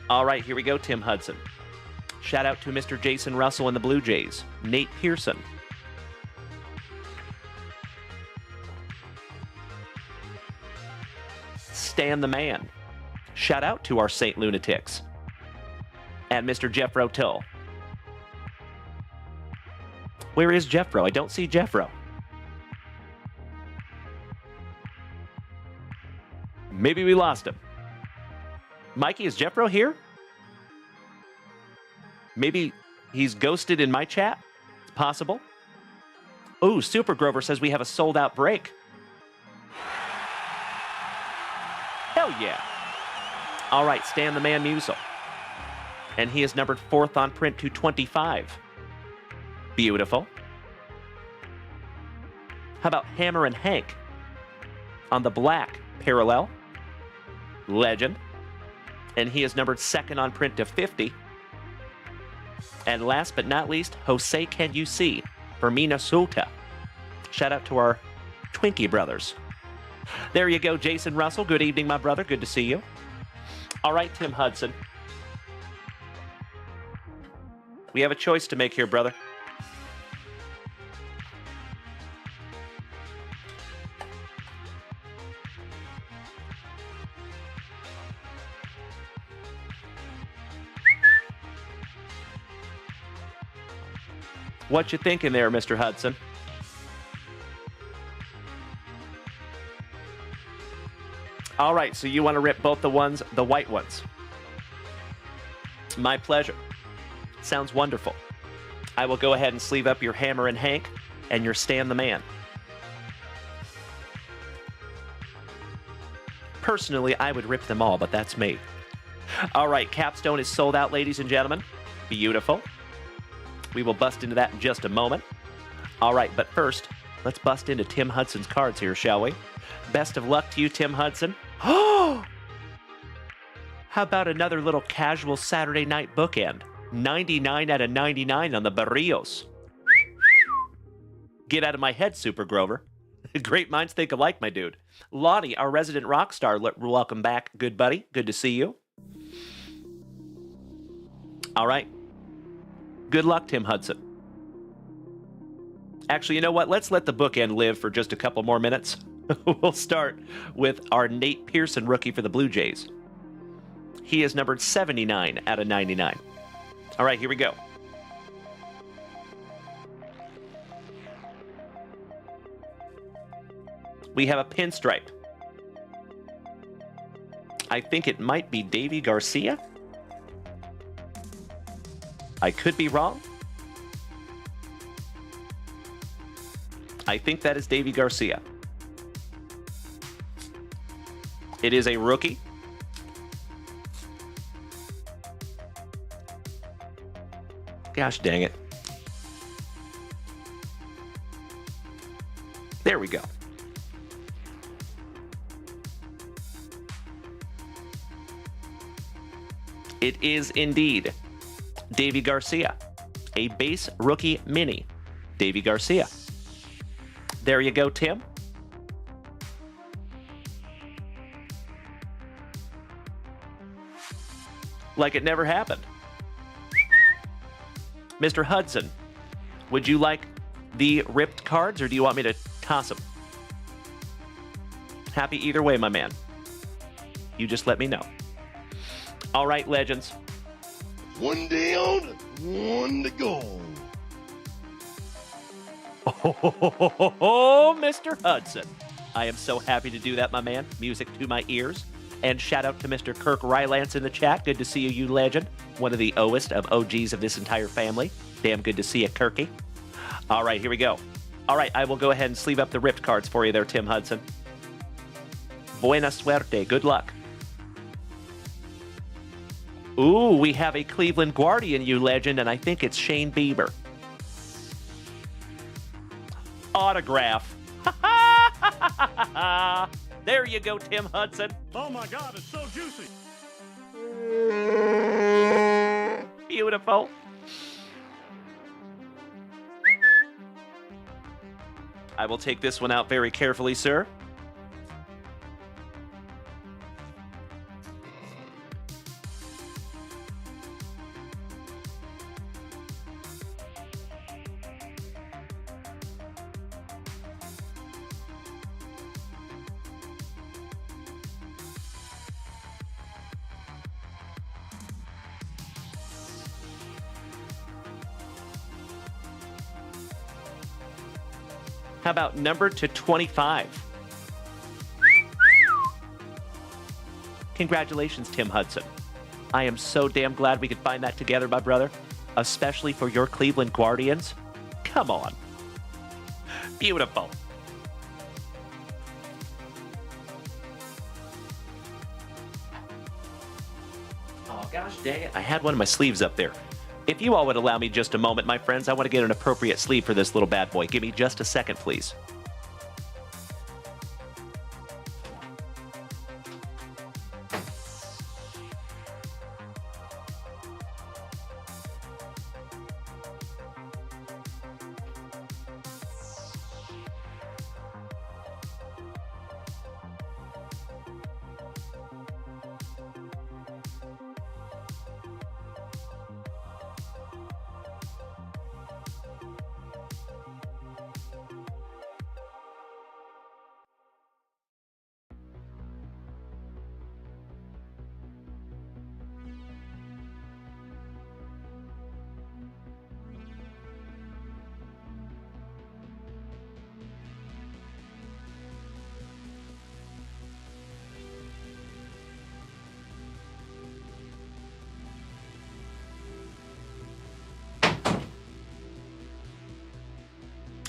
All right, here we go, Tim Hudson. Shout out to Mr. Jason Russell and the Blue Jays. Nate Pearson. Stan the Man. Shout out to our Saint Lunatics. And Mr. Jeff Rotel. Where is Jeffro? I don't see Jeffro. Maybe we lost him. Mikey, is Jeffro here? Maybe he's ghosted in my chat? It's possible. Ooh, Super Grover says we have a sold-out break. Hell yeah. All right, Stan the Man Musel. And he is numbered 4th on print to 25. Beautiful. How about Hammer and Hank? On the black, parallel, legend. And he is numbered second on print to 50. And last but not least, Jose Can You See for Minnesota. Shout out to our Twinkie brothers. There you go, Jason Russell. Good evening, my brother. Good to see you. All right, Tim Hudson. We have a choice to make here, brother. What you thinking there, Mr. Hudson? All right, so you want to rip both the white ones. My pleasure. Sounds wonderful. I will go ahead and sleeve up your Hammer and Hank and your Stan the Man. Personally, I would rip them all, but that's me. All right, Capstone is sold out, ladies and gentlemen. Beautiful. We will bust into that in just a moment. All right, but first, let's bust into Tim Hudson's cards here, shall we? Best of luck to you, Tim Hudson. Oh! How about another little casual Saturday night bookend? 99 out of 99 on the Barrios. Get out of my head, Super Grover. Great minds think alike, my dude. Lottie, our resident rock star, welcome back, good buddy. Good to see you. All right. Good luck, Tim Hudson. Actually, you know what? Let's let the bookend live for just a couple more minutes. We'll start with our Nate Pearson rookie for the Blue Jays. He is numbered 79 out of 99. All right, here we go. We have a pinstripe. I think it might be Davy Garcia. I could be wrong. I think that is Davy Garcia. It is a rookie. Gosh dang it. There we go. It is indeed Davy Garcia, a base rookie mini. Davy Garcia. There you go, Tim. Like it never happened. Mr. Hudson, would you like the ripped cards or do you want me to toss them? Happy either way, my man. You just let me know. All right, legends. One down, one to go. Oh, Mr. Hudson. I am so happy to do that, my man. Music to my ears. And shout out to Mr. Kirk Rylance in the chat. Good to see you, you legend. One of the oest of OGs of this entire family. Damn good to see you, Kirky. All right, here we go. All right, I will go ahead and sleeve up the ripped cards for you there, Tim Hudson. Buena suerte. Good luck. Ooh, we have a Cleveland Guardian, you legend, and I think it's Shane Bieber. Autograph. There you go, Tim Hudson. Oh my God, it's so juicy. Beautiful. I will take this one out very carefully, sir. How about number to 25? Congratulations, Tim Hudson. I am so damn glad we could find that together, my brother. Especially for your Cleveland Guardians. Come on. Beautiful. Oh, gosh dang it. I had one of my sleeves up there. If you all would allow me just a moment, my friends, I want to get an appropriate sleeve for this little bad boy. Give me just a second, please.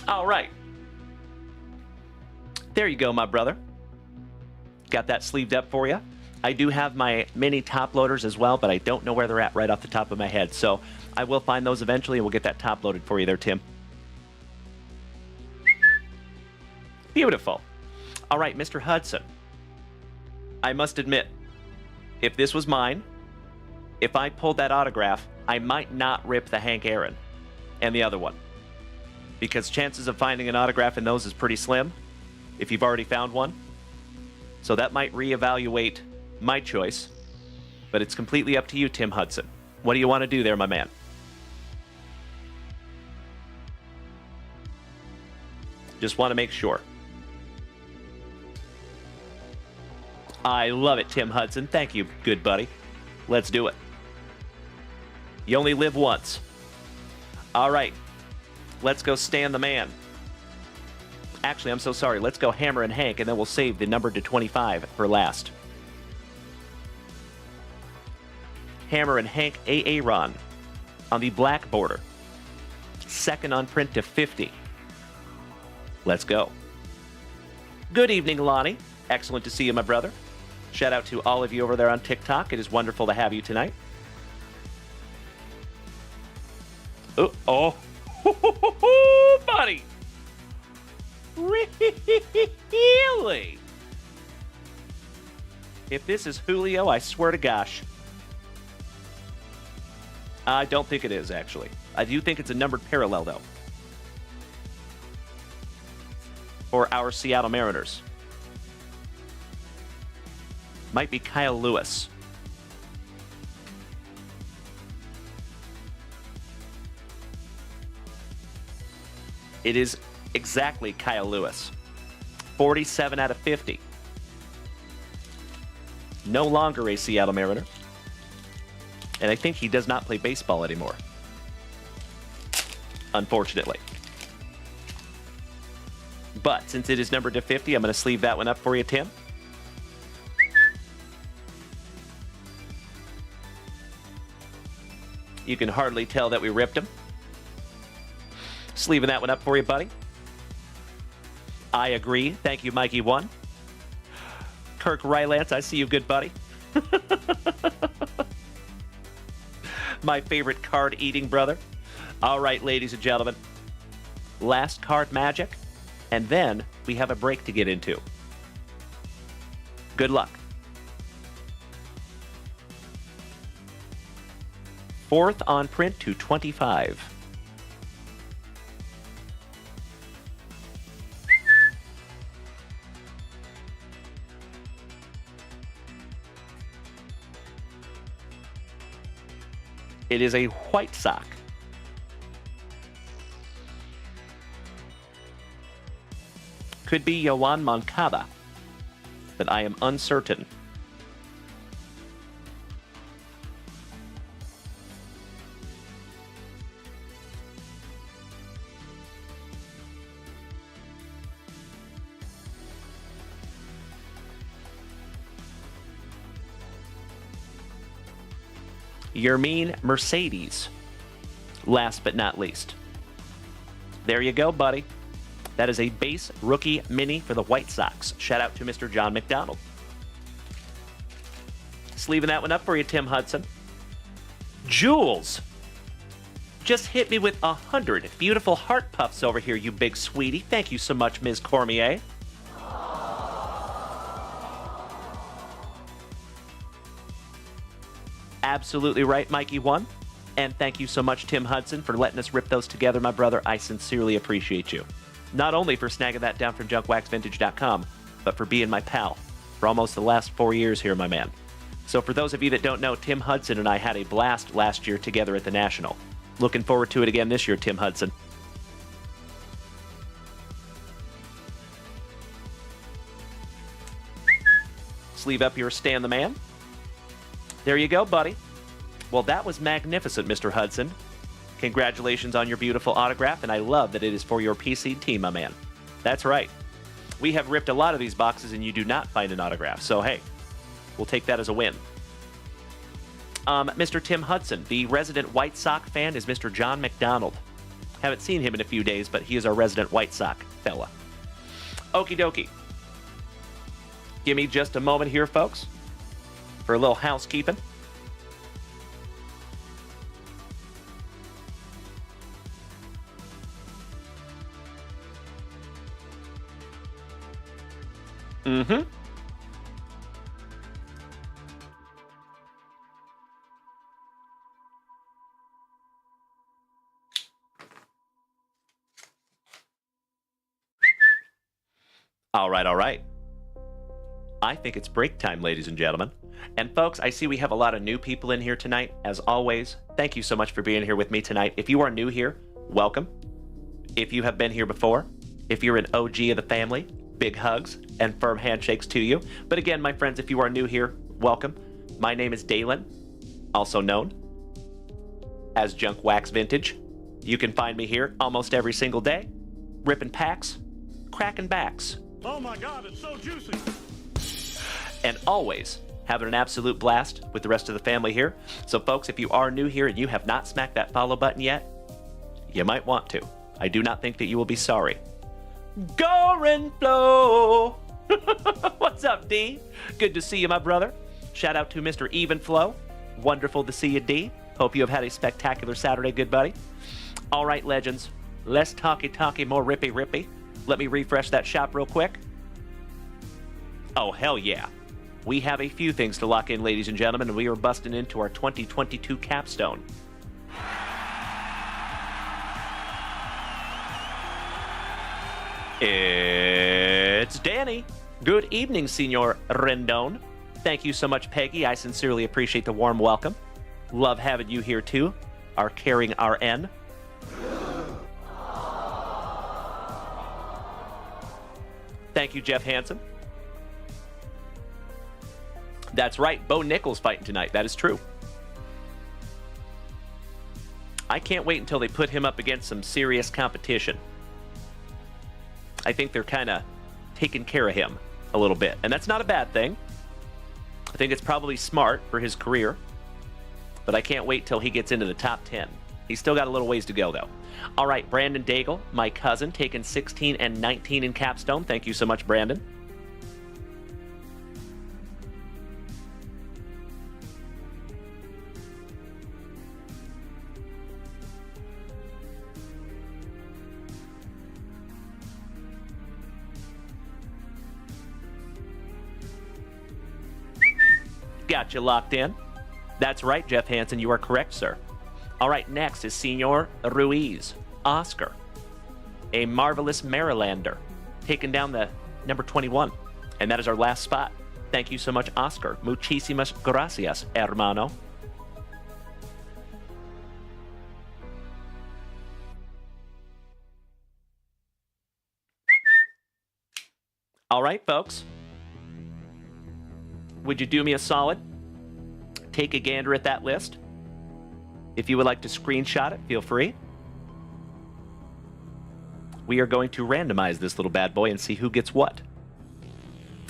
All right. There you go, my brother. Got that sleeved up for you. I do have my mini top loaders as well, but I don't know where they're at right off the top of my head. So I will find those eventually, and we'll get that top loaded for you there, Tim. Beautiful. All right, Mr. Hudson. I must admit, if this was mine, if I pulled that autograph, I might not rip the Hank Aaron and the other one, because chances of finding an autograph in those is pretty slim if you've already found one. So that might reevaluate my choice, but it's completely up to you, Tim Hudson. What do you want to do there, my man? Just want to make sure. I love it, Tim Hudson. Thank you, good buddy. Let's do it. You only live once. All right. Let's go Stan the Man. Actually, I'm so sorry. Let's go Hammer and Hank, and then we'll save the number to 25 for last. Hammer and Hank Aaron on the black border. Second on print to 50. Let's go. Good evening, Lonnie. Excellent to see you, my brother. Shout out to all of you over there on TikTok. It is wonderful to have you tonight. Oh, buddy. Really? If this is Julio, I swear to gosh. I don't think it is, actually. I do think it's a numbered parallel, though, for our Seattle Mariners. Might be Kyle Lewis. It is exactly Kyle Lewis. 47 out of 50. No longer a Seattle Mariner. And I think he does not play baseball anymore, unfortunately. But since it is numbered to 50, I'm going to sleeve that one up for you, Tim. You can hardly tell that we ripped him. Sleeving that one up for you, buddy. I agree. Thank you, Mikey1. Kirk Rylance, I see you, good buddy. My favorite card-eating brother. All right, ladies and gentlemen. Last card magic, and then we have a break to get into. Good luck. Fourth on print to 25. It is a White Sox. Could be Yoan Moncada, but I am uncertain. Yermin Mercedes, last but not least. There you go, buddy. That is a base rookie mini for the White Sox. Shout out to Mr. John McDonald. Sleeving that one up for you, Tim Hudson. Jules just hit me with 100 beautiful heart puffs over here, you big sweetie. Thank you so much, Ms. Cormier. Absolutely right, Mikey1. And thank you so much, Tim Hudson, for letting us rip those together, my brother. I sincerely appreciate you. Not only for snagging that down from JunkWaxVintage.com, but for being my pal for almost the last 4 years here, my man. So for those of you that don't know, Tim Hudson and I had a blast last year together at the National. Looking forward to it again this year, Tim Hudson. Sleeve up your Stan the Man. There you go, buddy. Well, that was magnificent, Mr. Hudson. Congratulations on your beautiful autograph, and I love that it is for your PC team, my man. That's right. We have ripped a lot of these boxes, and you do not find an autograph. So, hey, we'll take that as a win. Mr. Tim Hudson, the resident White Sox fan is Mr. John McDonald. Haven't seen him in a few days, but he is our resident White Sox fella. Okie dokie. Give me just a moment here, folks, for a little housekeeping. Mm-hmm. All right, all right. I think it's break time, ladies and gentlemen. And folks, I see we have a lot of new people in here tonight. As always, thank you so much for being here with me tonight. If you are new here, welcome. If you have been here before, if you're an OG of the family, big hugs and firm handshakes to you. But again, my friends, if you are new here, welcome. My name is Dalen, also known as JunkWaxVintage. You can find me here almost every single day, ripping packs, cracking backs. Oh my God, it's so juicy. And always having an absolute blast with the rest of the family here. So folks, if you are new here and you have not smacked that follow button yet, you might want to. I do not think that you will be sorry. Gorin Flow! What's up, D? Good to see you, my brother. Shout out to Mr. Even Flow. Wonderful to see you, D. Hope you have had a spectacular Saturday, good buddy. All right, legends. Less talky, more rippy. Let me refresh that shop real quick. Oh, hell yeah. We have a few things to lock in, ladies and gentlemen, and we are busting into our 2022 capstone. It's Danny. Good evening, Senor Rendon. Thank you so much, Peggy. I sincerely appreciate the warm welcome. Love having you here, too. Our caring RN. Thank you, Jeff Hansen. That's right, Bo Nichols fighting tonight. That is true. I can't wait until they put him up against some serious competition. I think they're kind of taking care of him a little bit, and that's not a bad thing. I think it's probably smart for his career, but I can't wait till he gets into the top 10. He's still got a little ways to go, though. All right, Brandon Daigle, my cousin, taking 16 and 19 in capstone. Thank you so much, Brandon. Got you locked in. That's right, Jeff Hansen, you are correct, sir. All right, next is Senor Ruiz, Oscar, a marvelous Marylander, taking down the number 21. And that is our last spot. Thank you so much, Oscar. Muchísimas gracias, hermano. All right, folks. Would you do me a solid? Take a gander at that list. If you would like to screenshot it, feel free. We are going to randomize this little bad boy and see who gets what.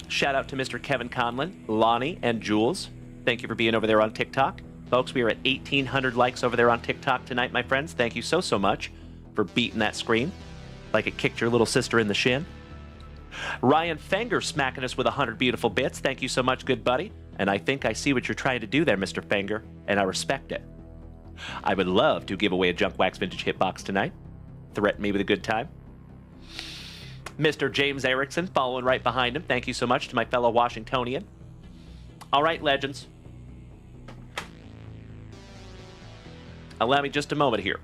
Shout out to Mr. Kevin Conlon, Lonnie, and Jules. Thank you for being over there on TikTok. Folks, we are at 1,800 likes over there on TikTok tonight, my friends. Thank you so much for beating that screen like it kicked your little sister in the shin. Ryan Fenger smacking us with 100 beautiful bits. Thank you so much, good buddy. And I think I see what you're trying to do there, Mr. Fenger, and I respect it. I would love to give away a JunkWaxVintage hitbox tonight. Threaten me with a good time. Mr. James Erickson following right behind him. Thank you so much to my fellow Washingtonian. All right, legends. Allow me just a moment here.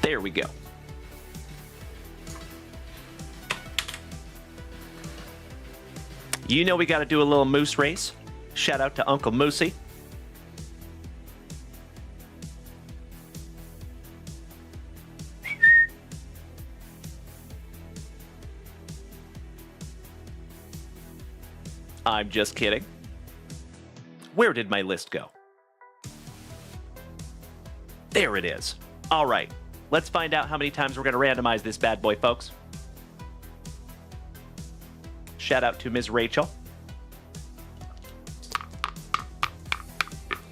There we go. You know we got to do a little moose race. Shout out to Uncle Moosey. I'm just kidding. Where did my list go? There it is. All right, let's find out how many times we're going to randomize this bad boy, folks. Shout out to Ms. Rachel.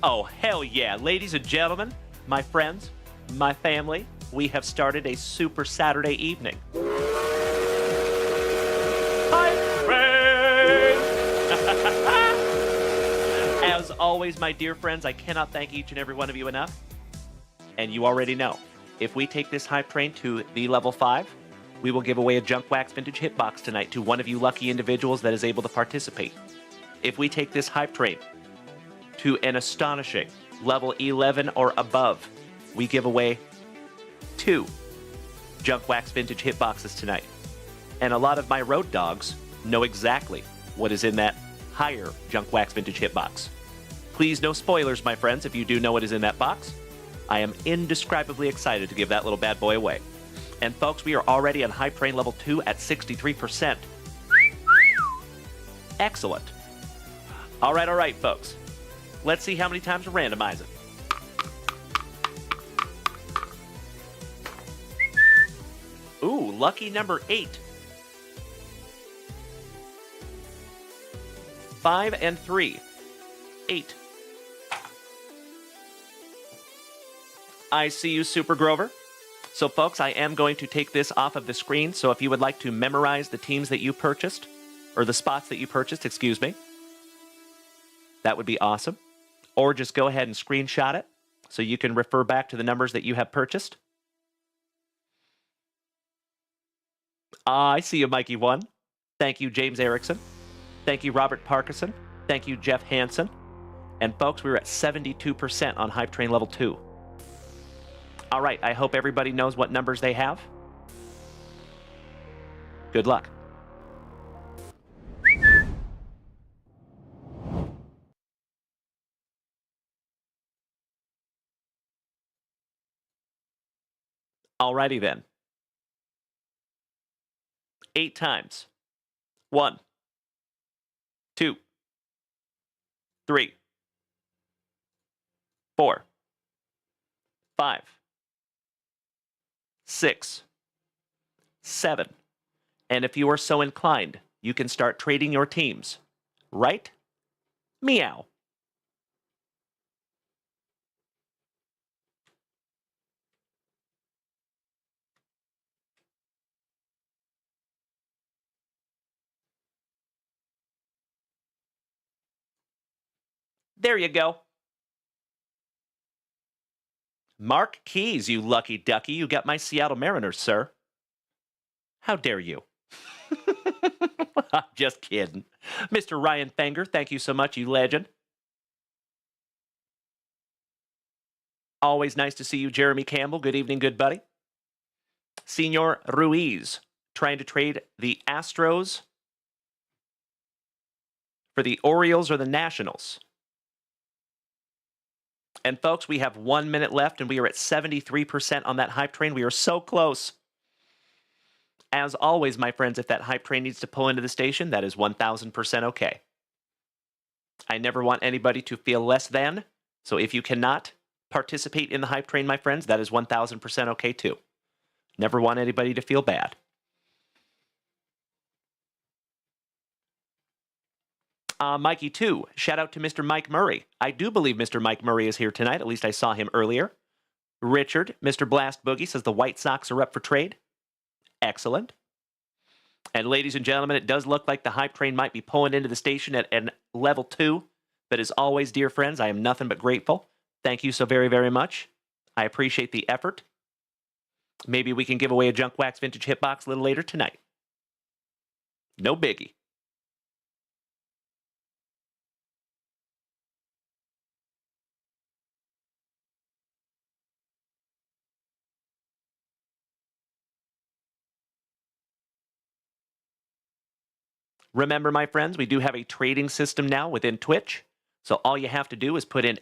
Oh, hell yeah. Ladies and gentlemen, my friends, my family, we have started a super Saturday evening. Hi, friends! As always, my dear friends, I cannot thank each and every one of you enough. And you already know, if we take this hype train to the level 5, we will give away a JunkWaxVintage hitbox tonight to one of you lucky individuals that is able to participate. If we take this hype train to an astonishing level 11 or above, we give away 2 JunkWaxVintage hitboxes tonight. And a lot of my road dogs know exactly what is in that higher JunkWaxVintage hitbox. Please, no spoilers, my friends, if you do know what is in that box. I am indescribably excited to give that little bad boy away. And folks, we are already on hype train level 2 at 63%. Excellent. All right, folks. Let's see how many times we're randomizing. Ooh, lucky number 8. 5 and 3. 8. I see you, Super Grover. So, folks, I am going to take this off of the screen. So if you would like to memorize the teams that you purchased, or the spots that you purchased, excuse me, that would be awesome. Or just go ahead and screenshot it so you can refer back to the numbers that you have purchased. I see you, Mikey 1. Thank you, James Erickson. Thank you, Robert Parkinson. Thank you, Jeff Hansen. And folks, we're at 72% on Hype Train Level 2. All right, I hope everybody knows what numbers they have. Good luck. Alrighty then. 8 times. 1, 2, 3, 4, 5, 6, 7. And if you are so inclined, you can start trading your teams. Right? Meow. There you go. Mark Keys, you lucky ducky. You got my Seattle Mariners, sir. How dare you? I'm just kidding. Mr. Ryan Fenger, thank you so much, you legend. Always nice to see you, Jeremy Campbell. Good evening, good buddy. Senor Ruiz, trying to trade the Astros for the Orioles or the Nationals. And folks, we have 1 minute left, and we are at 73% on that hype train. We are so close. As always, my friends, if that hype train needs to pull into the station, that is 1,000% okay. I never want anybody to feel less than, so if you cannot participate in the hype train, my friends, that is 1,000% okay too. Never want anybody to feel bad. Mikey 2, shout out to Mr. Mike Murray. I do believe Mr. Mike Murray is here tonight. At least I saw him earlier. Richard, Mr. Blast Boogie, says the White Sox are up for trade. Excellent. And ladies and gentlemen, it does look like the hype train might be pulling into the station at level 2. But as always, dear friends, I am nothing but grateful. Thank you so very, very much. I appreciate the effort. Maybe we can give away a JunkWaxVintage hitbox a little later tonight. No biggie. Remember, my friends, we do have a trading system now within Twitch. So all you have to do is put in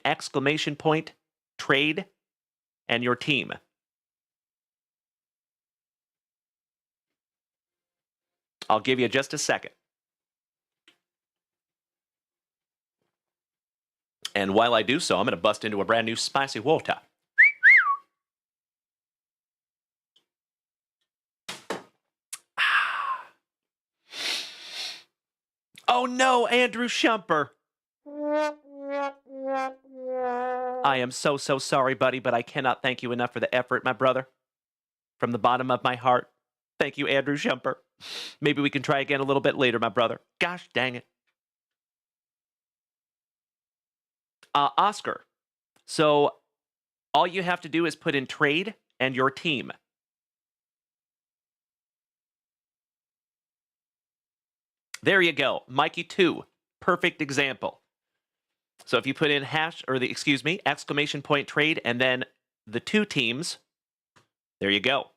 !trade and your team. I'll give you just a second. And while I do so, I'm going to bust into a brand new spicy water. Oh no, Andrew Shumper. I am so sorry, buddy, but I cannot thank you enough for the effort, my brother. From the bottom of my heart. Thank you, Andrew Shumper. Maybe we can try again a little bit later, my brother. Gosh dang it. Oscar. So all you have to do is put in trade and your team. There you go. Mikey 2. Perfect example. So if you put in !trade and then the 2 teams, there you go.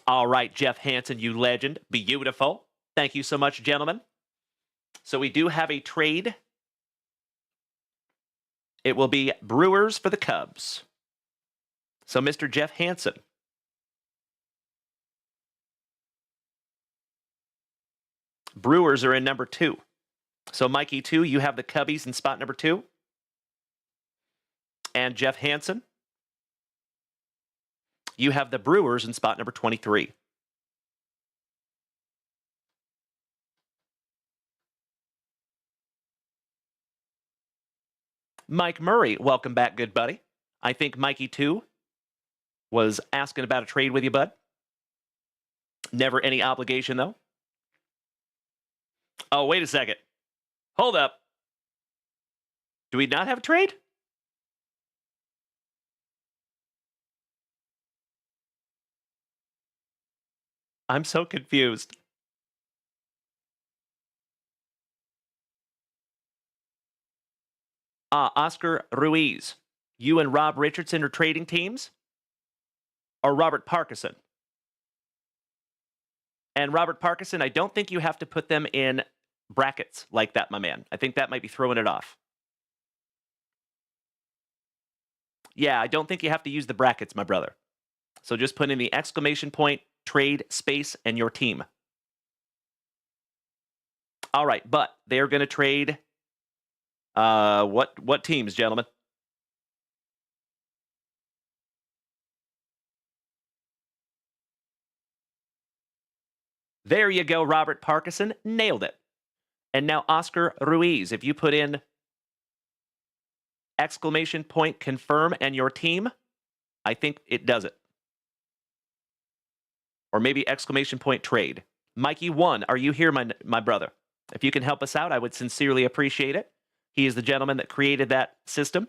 All right, Jeff Hansen, you legend. Beautiful. Thank you so much, gentlemen. So we do have a trade. It will be Brewers for the Cubs. So Mr. Jeff Hansen. Brewers are in number 2. So Mikey 2, you have the Cubbies in spot number 2. And Jeff Hansen, you have the Brewers in spot number 23. Mike Murray, welcome back, good buddy. I think Mikey 2 was asking about a trade with you, bud. Never any obligation, though. Oh, wait a second. Hold up. Do we not have a trade? I'm so confused. Oscar Ruiz. You and Rob Richardson are trading teams? Or Robert Parkinson? And Robert Parkinson, I don't think you have to put them in brackets like that, my man. I think that might be throwing it off. Yeah, I don't think you have to use the brackets, my brother. So just put in the ! trade, space, and your team. All right, but they're going to trade what teams, gentlemen? There you go, Robert Parkinson. Nailed it. And now Oscar Ruiz, if you put in ! confirm and your team, I think it does it. Or maybe ! trade. Mikey 1, are you here, my brother? If you can help us out, I would sincerely appreciate it. He is the gentleman that created that system.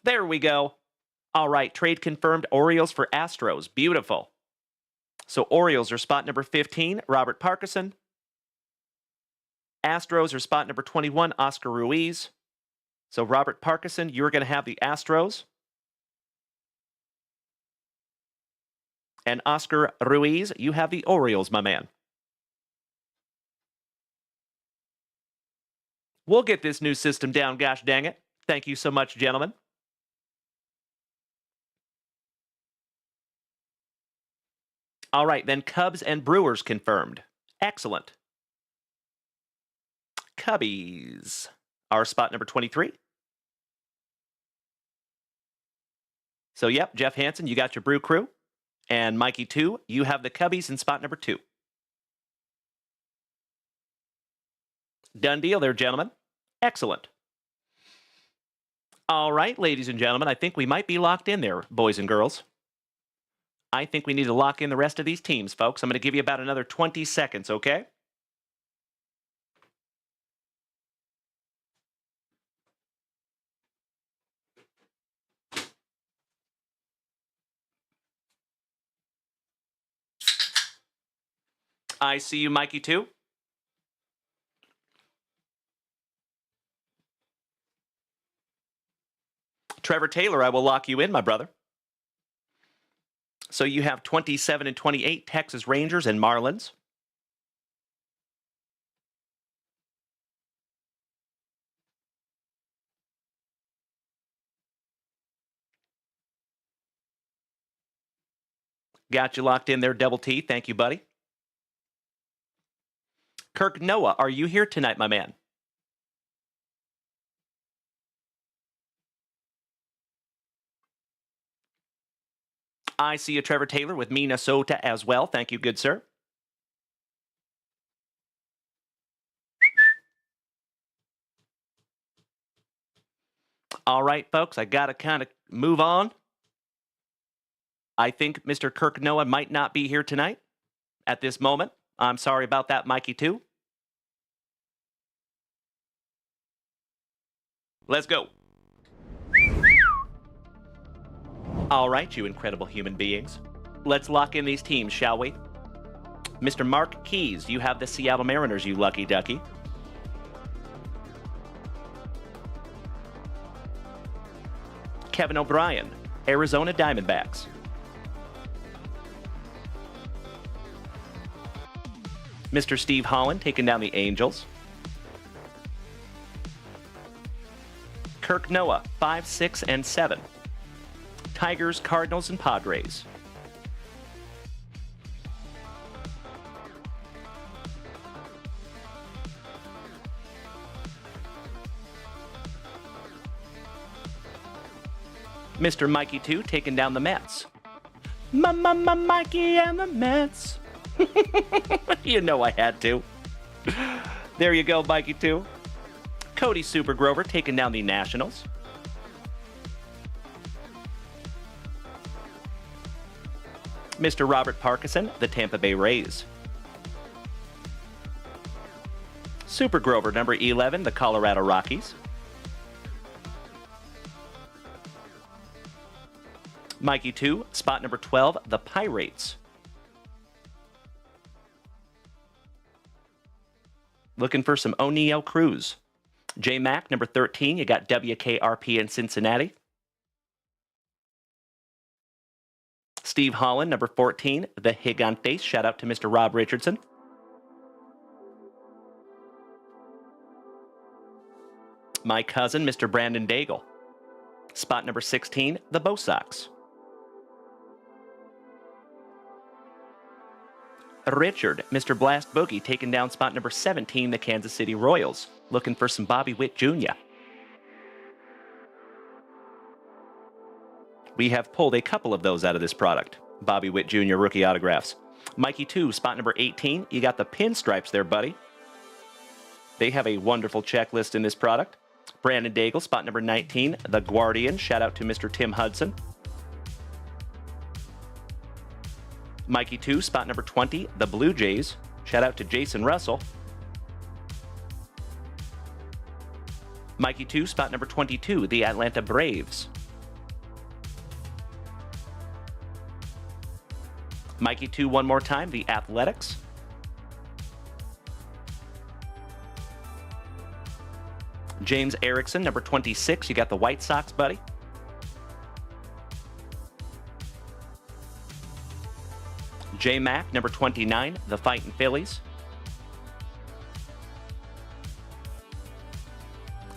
There we go. All right, trade confirmed. Orioles for Astros. Beautiful. So Orioles are spot number 15, Robert Parkinson. Astros are spot number 21, Oscar Ruiz. So Robert Parkinson, you're going to have the Astros. And Oscar Ruiz, you have the Orioles, my man. We'll get this new system down, gosh dang it. Thank you so much, gentlemen. All right, then Cubs and Brewers confirmed. Excellent. Cubbies are spot number 23. So, yep, Jeff Hansen, you got your Brew Crew. And Mikey 2, you have the Cubbies in spot number 2. Done deal there, gentlemen. Excellent. All right, ladies and gentlemen, I think we might be locked in there, boys and girls. I think we need to lock in the rest of these teams, folks. I'm going to give you about another 20 seconds, okay? I see you, Mikey 2. Trevor Taylor, I will lock you in, my brother. So you have 27 and 28, Texas Rangers and Marlins. Got you locked in there, Double T. Thank you, buddy. Kirk Noah, are you here tonight, my man? I see you, Trevor Taylor, with Minnesota as well. Thank you, good sir. All right, folks, I got to kind of move on. I think Mr. Kirk Noah might not be here tonight at this moment. I'm sorry about that, Mikey, too. Let's go. All right, you incredible human beings. Let's lock in these teams, shall we? Mr. Mark Keys, you have the Seattle Mariners, you lucky ducky. Kevin O'Brien, Arizona Diamondbacks. Mr. Steve Holland taking down the Angels. Kirk Noah, 5, 6, and 7. Tigers, Cardinals, and Padres. Mr. Mikey 2 taking down the Mets. Mikey and the Mets. You know I had to. There you go, Mikey 2. Cody Super Grover taking down the Nationals. Mr. Robert Parkinson, the Tampa Bay Rays. Super Grover, number 11, the Colorado Rockies. Mikey 2, spot number 12, the Pirates. Looking for some O'Neill Cruz. J Mac, number 13, you got WKRP in Cincinnati. Steve Holland, number 14, the Gigantes. Shout out to Mr. Rob Richardson. My cousin, Mr. Brandon Daigle. Spot number 16, the Bo Sox. Richard, Mr. Blast Boogie, taking down spot number 17, the Kansas City Royals. Looking for some Bobby Witt Jr. We have pulled a couple of those out of this product. Bobby Witt Jr. rookie autographs. Mikey 2, spot number 18. You got the pinstripes there, buddy. They have a wonderful checklist in this product. Brandon Daigle, spot number 19. The Guardian. Shout out to Mr. Tim Hudson. Mikey 2, spot number 20. The Blue Jays. Shout out to Jason Russell. Mikey 2, spot number 22. The Atlanta Braves. Mikey 2, one more time, the Athletics. James Erickson, number 26, you got the White Sox, buddy. J Mac, number 29, the Fightin' Phillies.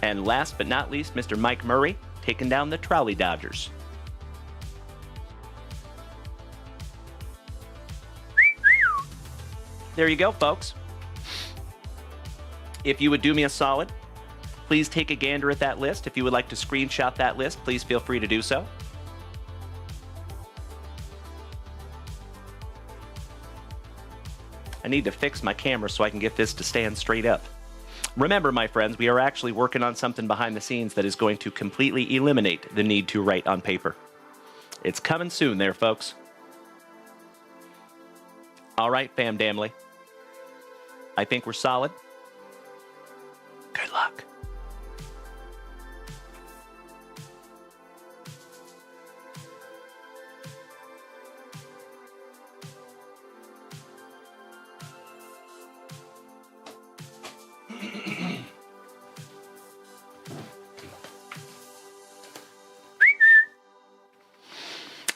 And last but not least, Mr. Mike Murray, taking down the Trolley Dodgers. There you go, folks. If you would do me a solid, please take a gander at that list. If you would like to screenshot that list, please feel free to do so. I need to fix my camera so I can get this to stand straight up. Remember, my friends, we are actually working on something behind the scenes that is going to completely eliminate the need to write on paper. It's coming soon there, folks. All right, fam damly. I think we're solid. Good luck.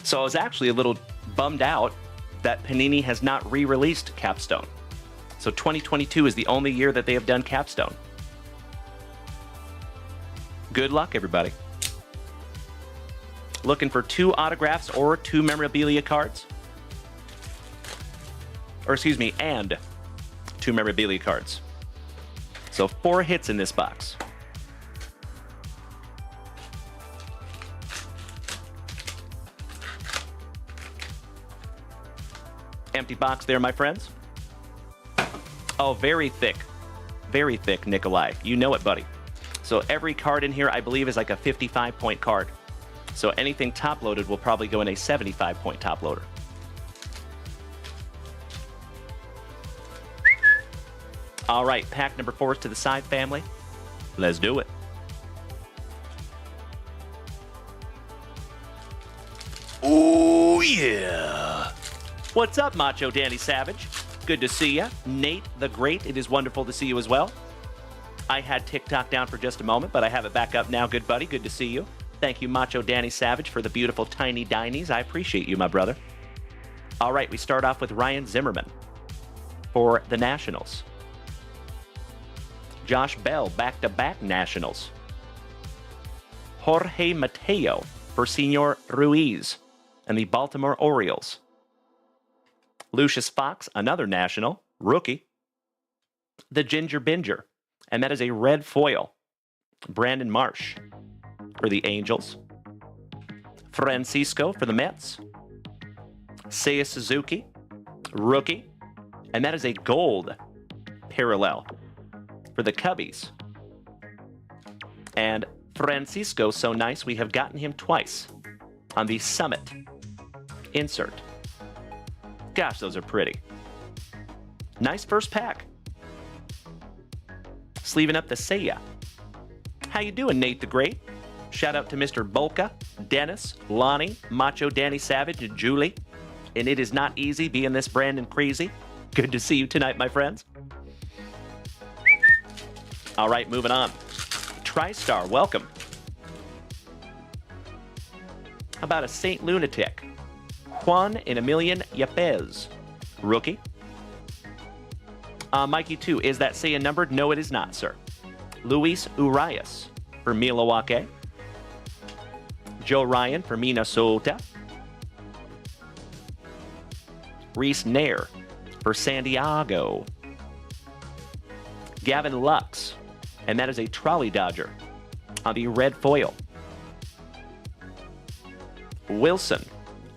So I was actually a little bummed out that Panini has not re-released Capstone. So 2022 is the only year that they have done Capstone. Good luck, everybody. Looking for 2 autographs or 2 memorabilia cards? and 2 memorabilia cards. So 4 hits in this box. Empty box there, my friends. Oh, very thick. Very thick, Nikolai. You know it, buddy. So every card in here, I believe, is like a 55-point card. So anything top-loaded will probably go in a 75-point top-loader. All right, pack number 4 is to the side, family. Let's do it. Oh, yeah. What's up, Macho Danny Savage? Good to see you. Nate the Great, it is wonderful to see you as well. I had TikTok down for just a moment, but I have it back up now, good buddy. Good to see you. Thank you, Macho Danny Savage, for the beautiful tiny dinies. I appreciate you, my brother. All right, we start off with Ryan Zimmerman for the Nationals. Josh Bell, back-to-back Nationals. Jorge Mateo for Senor Ruiz and the Baltimore Orioles. Lucius Fox, another National, rookie. The Ginger Binger, and that is a red foil. Brandon Marsh for the Angels. Francisco for the Mets. Seiya Suzuki, rookie, and that is a gold parallel for the Cubbies. And Francisco, so nice, we have gotten him twice on the Summit insert. Gosh, those are pretty. Nice first pack. Sleeving up the Seiya. How you doing, Nate the Great? Shout out to Mr. Bolka, Dennis, Lonnie, Macho Danny Savage, and Julie. And it is not easy being this Brandon crazy. Good to see you tonight, my friends. All right, moving on. TriStar, welcome. How about a Saint Lunatic? Juan and Emilian Yepez, rookie. Mikey 2, is that Seiya numbered? No, it is not, sir. Luis Urias for Milwaukee. Joe Ryan for Minnesota. Reese Nair for San Diego. Gavin Lux, and that is a Trolley Dodger on the red foil. Wilson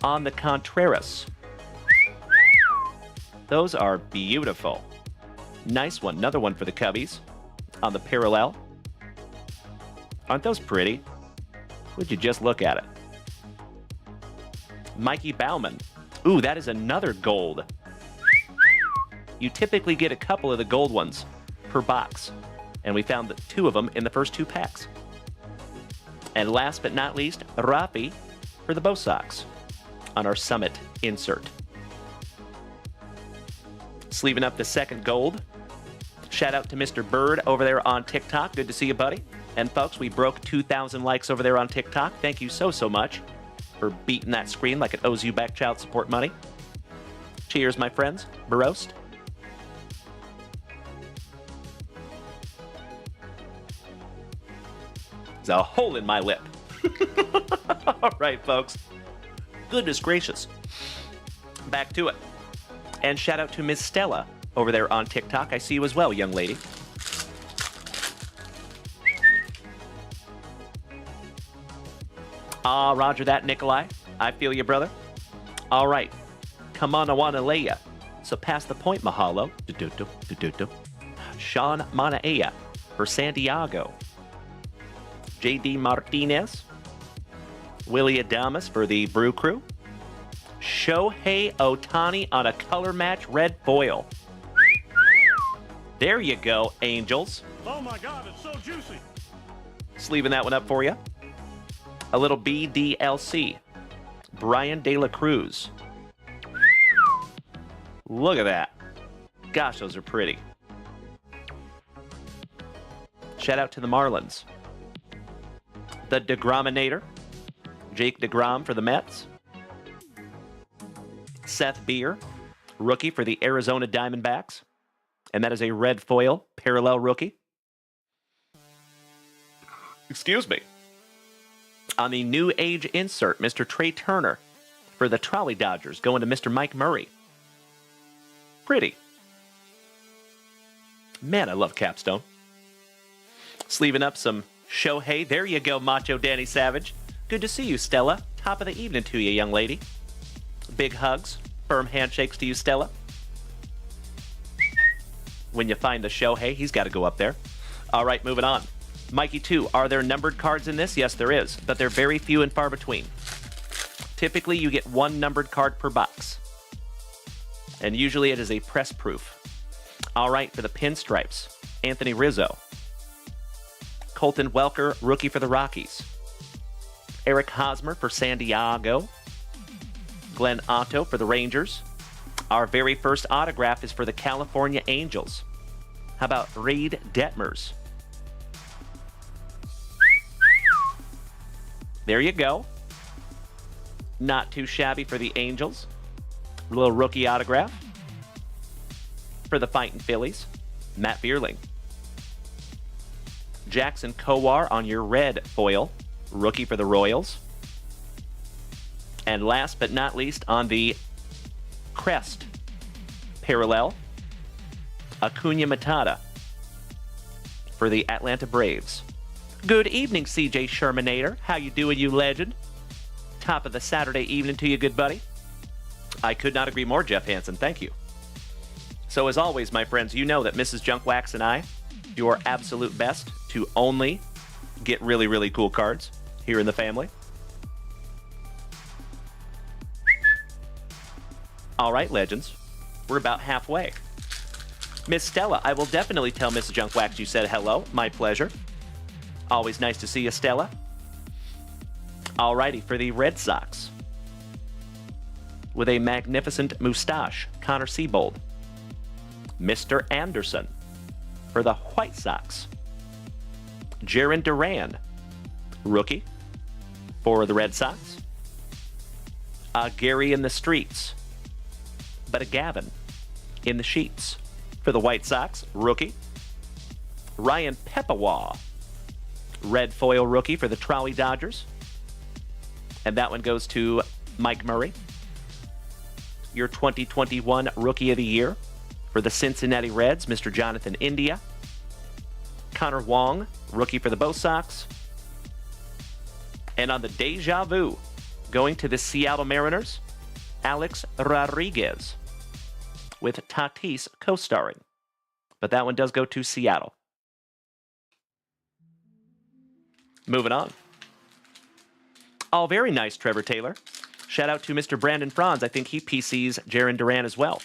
on the Contreras. Those are beautiful. Nice one. Another one for the Cubbies on the parallel. Aren't those pretty? Would you just look at it? Mikey Bauman. Ooh, that is another gold. You typically get a couple of the gold ones per box, and we found 2 of them in the first 2 packs. And last but not least, Rafi for the Bo Sox on our Summit insert. Sleeving up the second gold. Shout out to Mr. Bird over there on TikTok. Good to see you, buddy. And folks, we broke 2,000 likes over there on TikTok. Thank you so much for beating that screen like it owes you back child support money. Cheers, my friends. Barost. There's a hole in my lip. All right, folks. Goodness gracious. Back to it. And shout out to Miss Stella over there on TikTok. I see you as well, young lady. Roger that, Nikolai. I feel you, brother. All right. Come on, I want to lay ya. So pass the point, mahalo. Sean Manaea for San Diego. J.D. Martinez. Willie Adamas for the Brew Crew. Shohei Ohtani on a color match red foil. There you go, Angels. Oh my God, it's so juicy. Sleeving that one up for you. A little BDLC. Brian De La Cruz. Look at that. Gosh, those are pretty. Shout out to the Marlins. The DeGrominator. Jake DeGrom for the Mets. Seth Beer, rookie for the Arizona Diamondbacks. And that is a red foil parallel rookie. Excuse me. On the New Age insert, Mr. Trey Turner for the Trolley Dodgers, going to Mr. Mike Murray. pretty. Man, I love Capstone. Sleeving up some Shohei. There you go, Macho Danny Savage. Good to see you, Stella. Top of the evening to you, young lady. Big hugs, firm handshakes to you, Stella. When you find the Shohei, he's got to go up there. All right, moving on. Mikey 2, are there numbered cards in this? Yes, there is, but they're very few and far between. Typically, you get one numbered card per box. And usually it is a press proof. All right, for the pinstripes, Anthony Rizzo. Colton Welker, rookie for the Rockies. Eric Hosmer for San Diego. Glenn Otto for the Rangers. Our very first autograph is for the California Angels. How about Reed Detmers? There you go. Not too shabby for the Angels. A little rookie autograph. For the Fightin' Phillies, Matt Bierling. Jackson Kowar on your red foil, rookie for the Royals. And last but not least, on the crest parallel, Acuna Matata for the Atlanta Braves. Good evening, CJ Shermanator. How you doing, you legend? Top of the Saturday evening to you, good buddy. I could not agree more, Jeff Hansen. Thank you. So as always, my friends, you know that Mrs. Junkwax and I do our absolute best to only get really, really cool cards here in the family. All right, legends. We're about halfway. Miss Stella, I will definitely tell Mrs. Junkwax you said hello. My pleasure. Always nice to see you, Stella. All righty, for the Red Sox. With a magnificent moustache, Connor Siebold. Mr. Anderson for the White Sox. Jaron Duran, rookie for the Red Sox. Gary in the streets, but a Gavin in the sheets for the White Sox, rookie. Ryan Pepawa, red foil rookie for the Trolley Dodgers. And that one goes to Mike Murray. Your 2021 Rookie of the Year for the Cincinnati Reds, Mr. Jonathan India. Connor Wong, rookie for the Bo Sox. And on the Deja Vu, going to the Seattle Mariners, Alex Rodriguez with Tatis co-starring. But that one does go to Seattle. Moving on. Oh, very nice, Trevor Taylor. Shout out to Mr. Brandon Franz. I think he PCs Jaron Duran as well.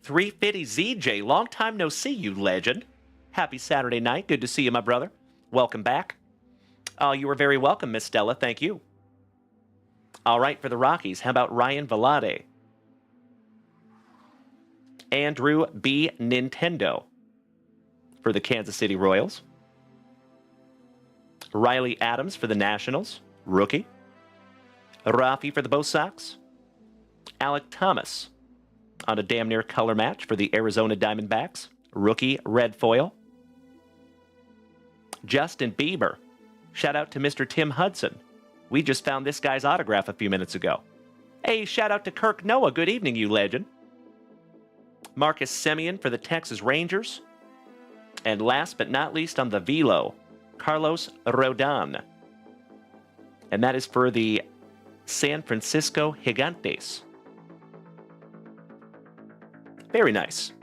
350 ZJ, long time no see, you legend. Happy Saturday night. Good to see you, my brother. Welcome back. Oh, you were very welcome, Miss Stella. Thank you. All right, for the Rockies, how about Ryan Velade? Andrew B. Nintendo for the Kansas City Royals. Riley Adams for the Nationals, rookie. Rafi for the Bo Sox. Alec Thomas on a damn near color match for the Arizona Diamondbacks, rookie red foil. Justin Bieber. Shout out to Mr. Tim Hudson. We just found this guy's autograph a few minutes ago. Hey, shout out to Kirk Noah. Good evening, you legend. Marcus Semien for the Texas Rangers. And last but not least on the Velo, Carlos Rodon. And that is for the San Francisco Gigantes. Very nice.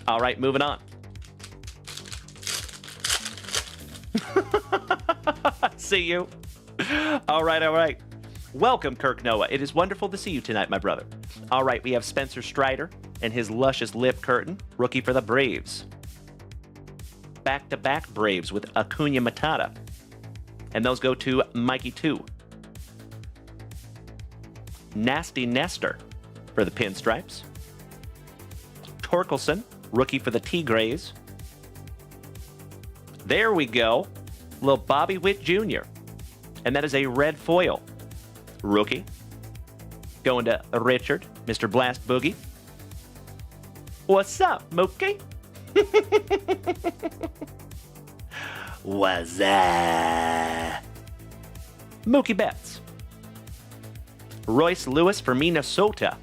All right, moving on. See you. All right. Welcome, Kirk Noah. It is wonderful to see you tonight, my brother. All right, we have Spencer Strider and his luscious lip curtain, rookie for the Braves. Back-to-back Braves with Acuna Matata. And those go to Mikey 2. Nasty Nestor for the Pinstripes. Torkelson, rookie for the Tigres. There we go. Little Bobby Witt Jr. And that is a red foil. Rookie. Going to Richard, Mr. Blast Boogie. What's up, Mookie? What's that? Mookie Betts. Royce Lewis for Minnesota.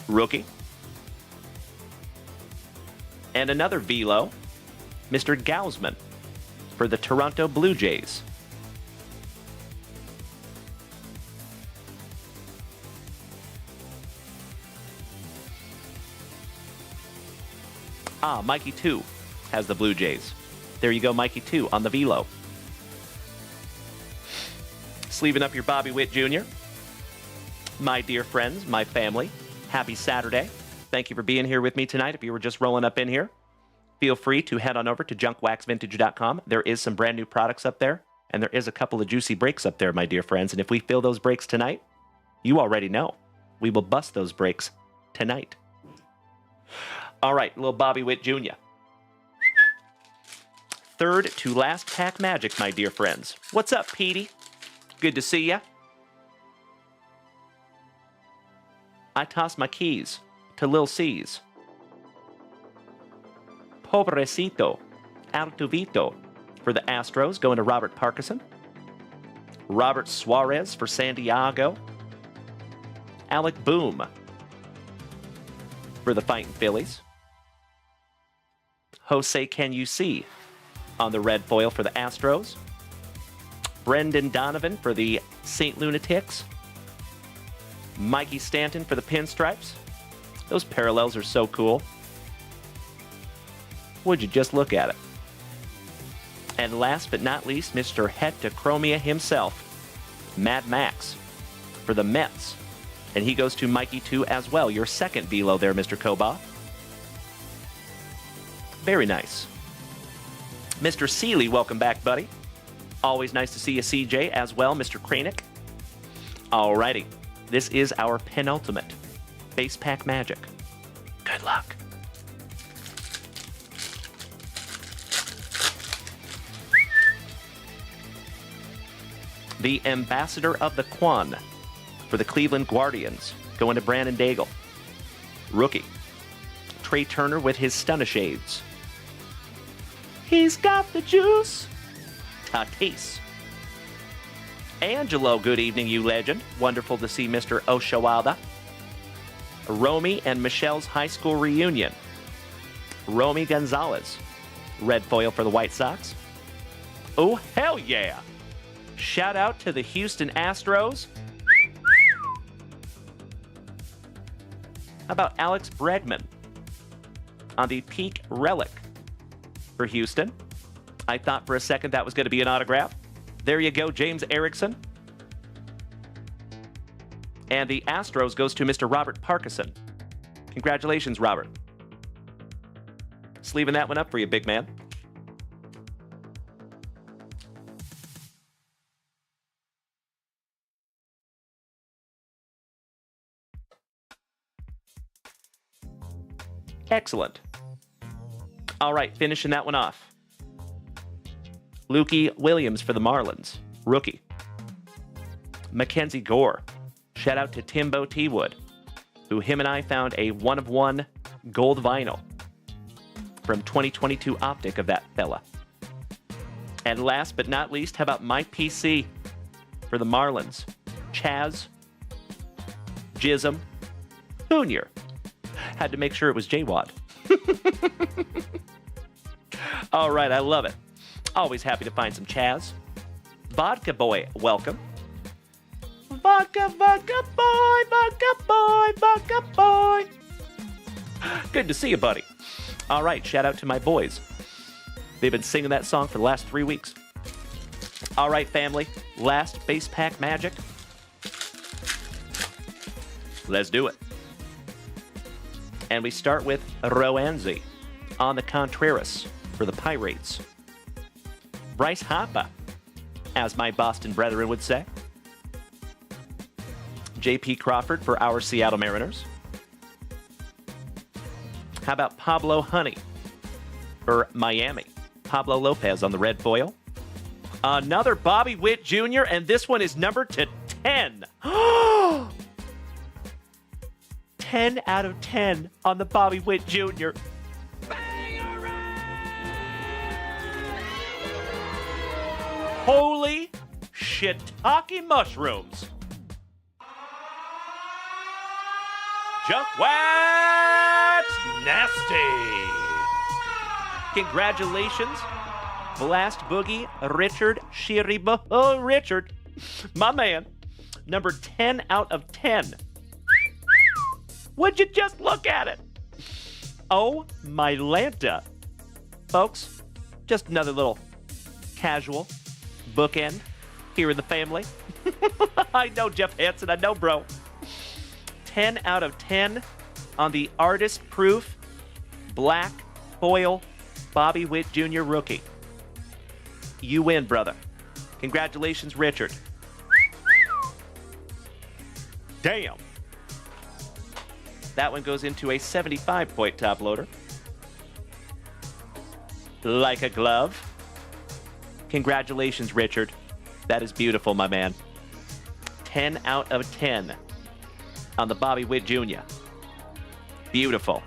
Rookie. And another velo, Mr. Gausman for the Toronto Blue Jays. Mikey 2 has the Blue Jays. There you go, Mikey 2 on the velo. Sleeving up your Bobby Witt Jr. My dear friends, my family, happy Saturday. Thank you for being here with me tonight. If you were just rolling up in here, feel free to head on over to JunkWaxVintage.com. There is some brand new products up there, and there is a couple of juicy breaks up there, my dear friends. And if we fill those breaks tonight, you already know. We will bust those breaks tonight. All right, little Bobby Witt Jr. Third to last pack magic, my dear friends. What's up, Petey? Good to see ya. I toss my keys to Lil C's. Pobrecito, Artuvito for the Astros, going to Robert Parkinson. Robert Suarez for San Diego. Alec Boom for the Fighting Phillies. Jose Can You See on the red foil for the Astros. Brendan Donovan for the St. Lunatics. Mikey Stanton for the Pinstripes. Those parallels are so cool. Would you just look at it? And last but not least, Mr. Heterochromia himself, Mad Max for the Mets. And he goes to Mikey 2 as well. Your second velo there, Mr. Koba. Very nice. Mr. Seeley, welcome back, buddy. Always nice to see you, CJ, as well, Mr. Kranick. Alrighty. This is our penultimate base pack magic. Good luck. The Ambassador of the Quan for the Cleveland Guardians, going to Brandon Daigle. Rookie. Trey Turner with his Stunna-Shades. He's got the juice. Tatis. Angelo, good evening, you legend. Wonderful to see Mr. Oshawada. Romy and Michelle's high school reunion. Romy Gonzalez. Red foil for the White Sox. Oh, hell yeah. Shout out to the Houston Astros. How about Alex Bregman on the Peak Relic for Houston? I thought for a second that was going to be an autograph. There you go, James Erickson. And the Astros goes to Mr. Robert Parkinson. Congratulations, Robert. Sleeving that one up for you, big man. Excellent. All right, finishing that one off. Lukey Williams for the Marlins, rookie. Mackenzie Gore. Shout out to Timbo T-Wood, who him and I found a 1-of-1 gold vinyl from 2022 Optic of that fella. And last but not least, how about Mike PC for the Marlins? Chaz, Jism, Junior. Had to make sure it was J-Wad. All right, I love it. Always happy to find some Chaz. Vodka Boy, welcome. Vodka, vodka boy, vodka boy, vodka boy. Good to see you, buddy. All right, shout out to my boys. They've been singing that song for the last 3 weeks. All right, family, last base pack magic. Let's do it. And we start with Roanzi on the Contreras for the Pirates. Bryce Harper, as my Boston brethren would say. J.P. Crawford for our Seattle Mariners. How about Pablo Honey for Miami? Pablo Lopez on the red foil. Another Bobby Witt Jr., and this one is numbered to 10. 10 out of 10 on the Bobby Witt Jr. Holy shiitake mushrooms. JunkWax Nasty. Congratulations, Blast Boogie, Richard Shiriba. Oh, Richard, my man. Number 10 out of 10. Would you just look at it? Oh, my Lanta. Folks, just another little casual bookend here in the family. I know, Jeff Hansen, I know, bro. 10 out of 10 on the artist proof black foil Bobby Witt Jr. rookie. You win, brother. Congratulations, Richard. Damn. That one goes into a 75-point top loader. Like a glove. Congratulations, Richard. That is beautiful, my man. 10 out of 10 on the Bobby Witt Jr. Beautiful.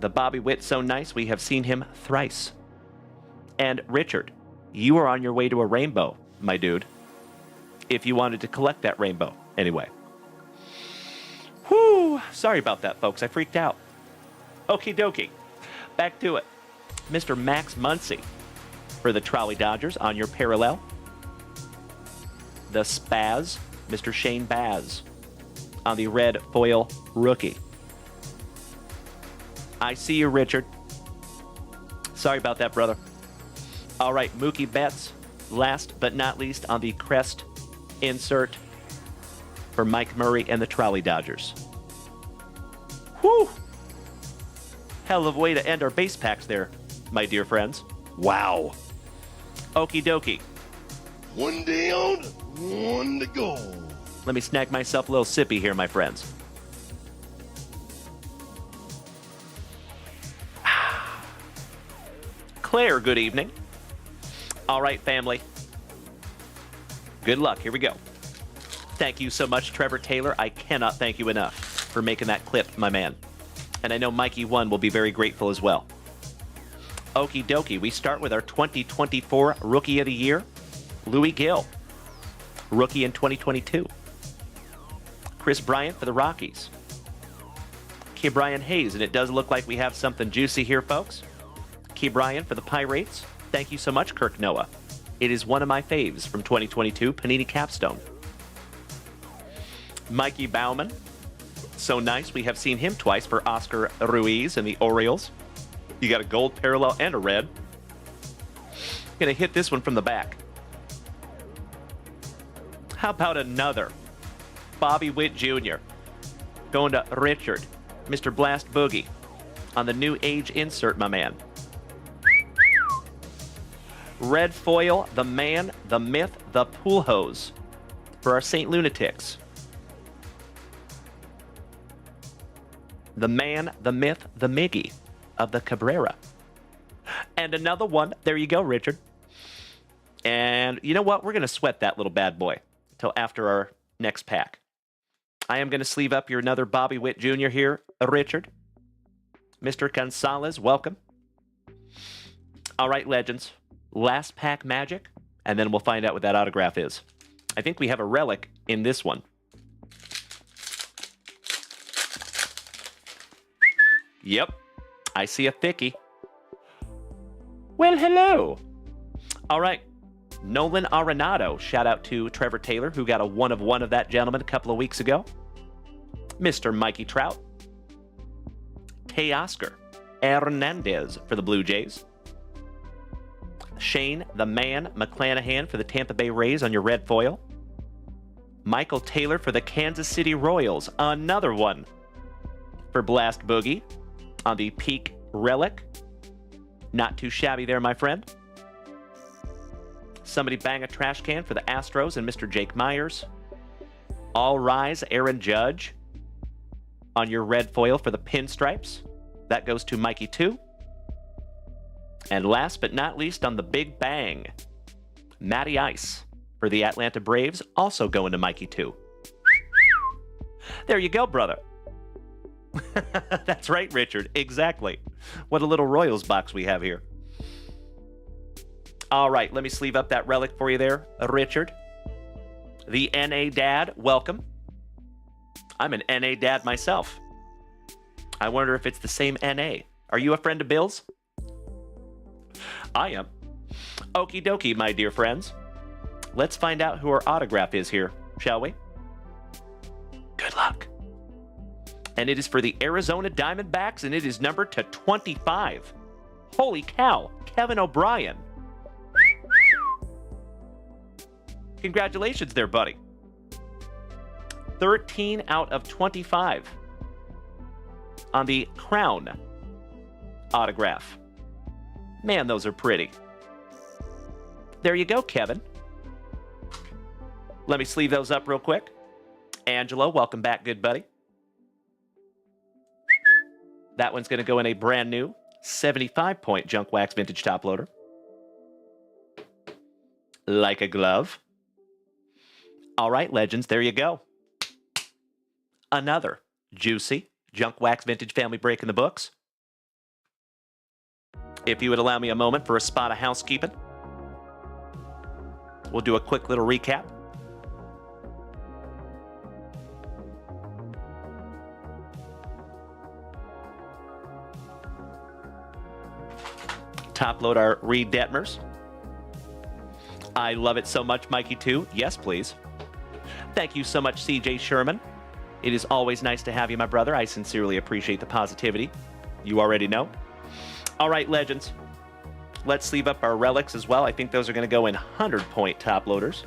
The Bobby Witt so nice, we have seen him thrice. And Richard, you are on your way to a rainbow, my dude. If you wanted to collect that rainbow, anyway. Whew, sorry about that, folks. I freaked out. Okie dokie. Back to it. Mr. Max Muncy for the Trolley Dodgers on your parallel. The Spaz, Mr. Shane Baz on the red foil rookie. I see you, Richard. Sorry about that, brother. All right, Mookie Betts, last but not least on the crest insert for Mike Murray and the Trolley Dodgers. Whew! Hell of a way to end our base packs there, my dear friends. Wow. Okie dokie. One down, one to go. Let me snag myself a little sippy here, my friends. Claire, good evening. All right, family. Good luck. Here we go. Thank you so much, Trevor Taylor. I cannot thank you enough for making that clip, my man. And I know Mikey1 will be very grateful as well. Okie dokie. We start with our 2024 Rookie of the Year, Louis Gill. Rookie in 2022. Chris Bryant for the Rockies. Ke'Bryan Hayes, and it does look like we have something juicy here, folks. Ke'Bryan for the Pirates. Thank you so much, Kirk Noah. It is one of my faves from 2022, Panini Capstone. Mikey Bauman. So nice. We have seen him twice for Oscar Ruiz and the Orioles. You got a gold parallel and a red. Gonna hit this one from the back. How about another? Bobby Witt Jr. Going to Richard, Mr. Blast Boogie, on the new age insert, my man. Red foil, the man, the myth, the pool hose for our St. Lunatics. The man, the myth, the Miggy of the Cabrera. And another one. There you go, Richard. And you know what? We're going to sweat that little bad boy till after our next pack. I am going to sleeve up your another Bobby Witt Jr. here, Richard. Mr. Gonzalez, welcome. All right, legends. Last pack magic, and then we'll find out what that autograph is. I think we have a relic in this one. Yep, I see a thickie. Well, hello. All right, Nolan Arenado. Shout out to Trevor Taylor, who got a one of that gentleman a couple of weeks ago. Mr. Mikey Trout. Teoscar Hernandez for the Blue Jays. Shane, the man, McClanahan for the Tampa Bay Rays on your red foil. Michael Taylor for the Kansas City Royals. Another one for Blast Boogie on the Peak Relic. Not too shabby there, my friend. Somebody bang a trash can for the Astros and Mr. Jake Myers. All rise, Aaron Judge on your red foil for the Pinstripes. That goes to Mikey 2. And last but not least on the Big Bang, Matty Ice for the Atlanta Braves, also going to Mikey 2. There you go, brother. That's right, Richard. Exactly. What a little Royals box we have here. All right, let me sleeve up that relic for you there, Richard. The NA Dad, welcome. I'm an NA Dad myself. I wonder if it's the same NA. Are you a friend of Bill's? I am. Okie dokie, my dear friends. Let's find out who our autograph is here, shall we? Good luck. And it is for the Arizona Diamondbacks, and it is numbered to 25. Holy cow, Kevin O'Brien. Congratulations there, buddy. 13 out of 25 on the Crown autograph. Man, those are pretty. There you go, Kevin. Let me sleeve those up real quick. Angelo, welcome back, good buddy. That one's going to go in a brand new 75-point Junk Wax Vintage top loader. Like a glove. All right, legends, there you go. Another juicy Junk Wax Vintage family break in the books. If you would allow me a moment for a spot of housekeeping, we'll do a quick little recap. Top load our Reed Detmers. I love it so much, Mikey, too. Yes, please. Thank you so much, CJ Sherman. It is always nice to have you, my brother. I sincerely appreciate the positivity. You already know. All right, legends. Let's sleeve up our relics as well. I think those are going to go in 100-point top loaders.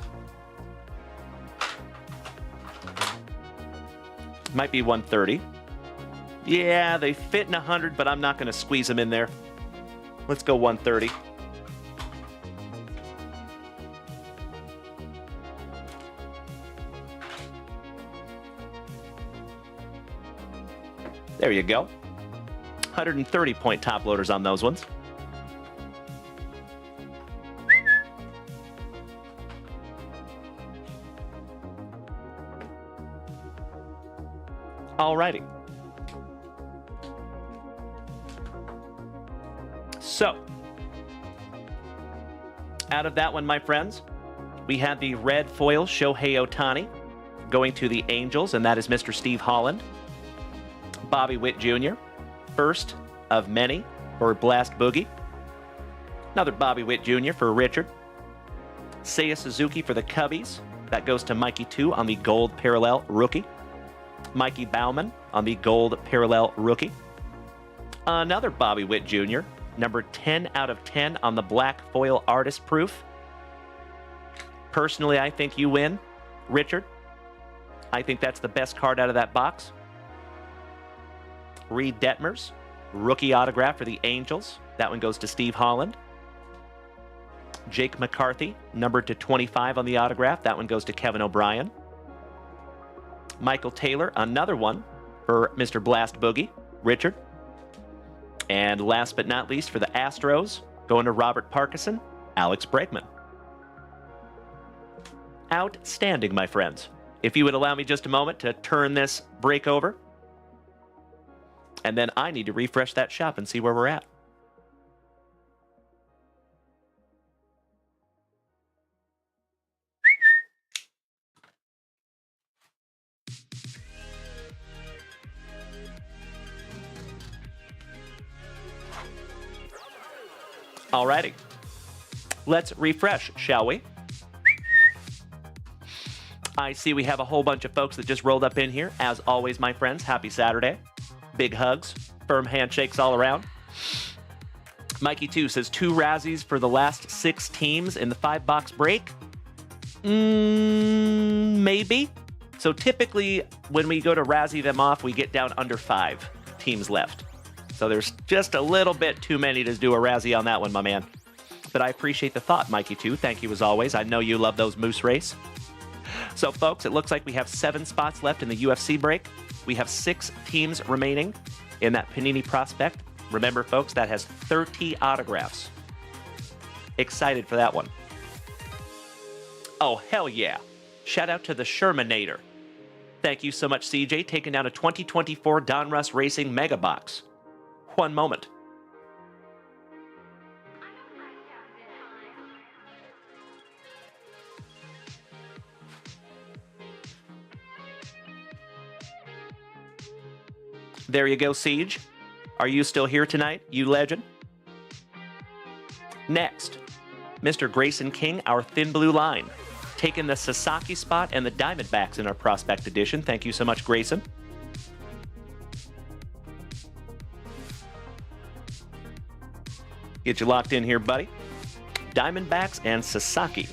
Might be 130. Yeah, they fit in 100, but I'm not going to squeeze them in there. Let's go 130. There you go. 130-point top loaders on those ones. Alrighty. So, out of that one, my friends, we had the red foil Shohei Ohtani going to the Angels, and that is Mr. Steve Holland. Bobby Witt Jr., first of many for Blast Boogie. Another Bobby Witt Jr. for Richard. Seiya Suzuki for the Cubbies. That goes to Mikey 2 on the gold parallel rookie. Mikey Bauman on the gold parallel rookie. Another Bobby Witt Jr., number 10 out of 10 on the black foil artist proof. Personally, I think you win, Richard. I think that's the best card out of that box. Reed Detmers, rookie autograph for the Angels. That one goes to Steve Holland. Jake McCarthy, numbered to 25 on the autograph. That one goes to Kevin O'Brien. Michael Taylor, another one for Mr. Blast Boogie, Richard. And last but not least, for the Astros, going to Robert Parkinson, Alex Bregman. Outstanding, my friends. If you would allow me just a moment to turn this break over, and then I need to refresh that shop and see where we're at. Alrighty. Let's refresh, shall we? I see we have a whole bunch of folks that just rolled up in here. As always, my friends, happy Saturday. Big hugs, firm handshakes all around. Mikey 2 says 2 Razzies for the last 6 teams in the 5-box break. Maybe. So typically, when we go to Razzie them off, we get down under 5 teams left. So there's just a little bit too many to do a Razzie on that one, my man. But I appreciate the thought, Mikey 2. Thank you as always. I know you love those Moose Race. So, folks, it looks like we have 7 spots left in the UFC break. We have 6 teams remaining in that Panini Prospect. Remember, folks, that has 30 autographs. Excited for that one. Oh, hell yeah. Shout out to the Shermanator. Thank you so much, CJ, taking down a 2024 Donruss Racing Mega Box. One moment. There you go, Siege. Are you still here tonight, you legend? Next, Mr. Grayson King, our thin blue line, taking the Sasaki spot and the Diamondbacks in our Prospect Edition. Thank you so much, Grayson. Get you locked in here, buddy. Diamondbacks and Sasaki.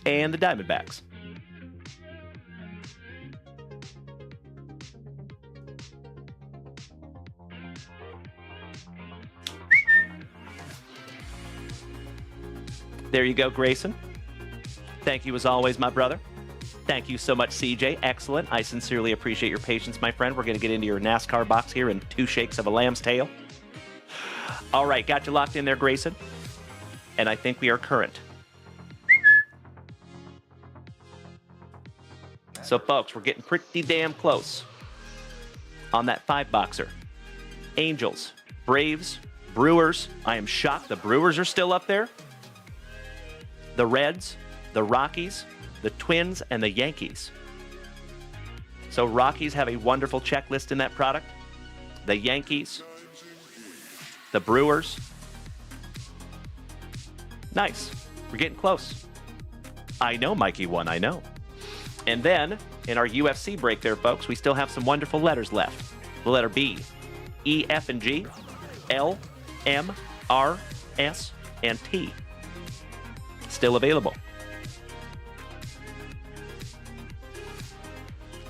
And the Diamondbacks. There you go, Grayson. Thank you as always, my brother. Thank you so much, CJ. Excellent. I sincerely appreciate your patience, my friend. We're going to get into your NASCAR box here in 2 shakes of a lamb's tail. All right, got you locked in there, Grayson. And I think we are current. So, folks, we're getting pretty damn close on that 5-boxer. Angels, Braves, Brewers. I am shocked the Brewers are still up there. The Reds, the Rockies, the Twins, and the Yankees. So Rockies have a wonderful checklist in that product. The Yankees, the Brewers. Nice. We're getting close. I know, Mikey won, I know. And then, in our UFC break there, folks, we still have some wonderful letters left. The letter B, E, F, and G, L, M, R, S, and T. Still available.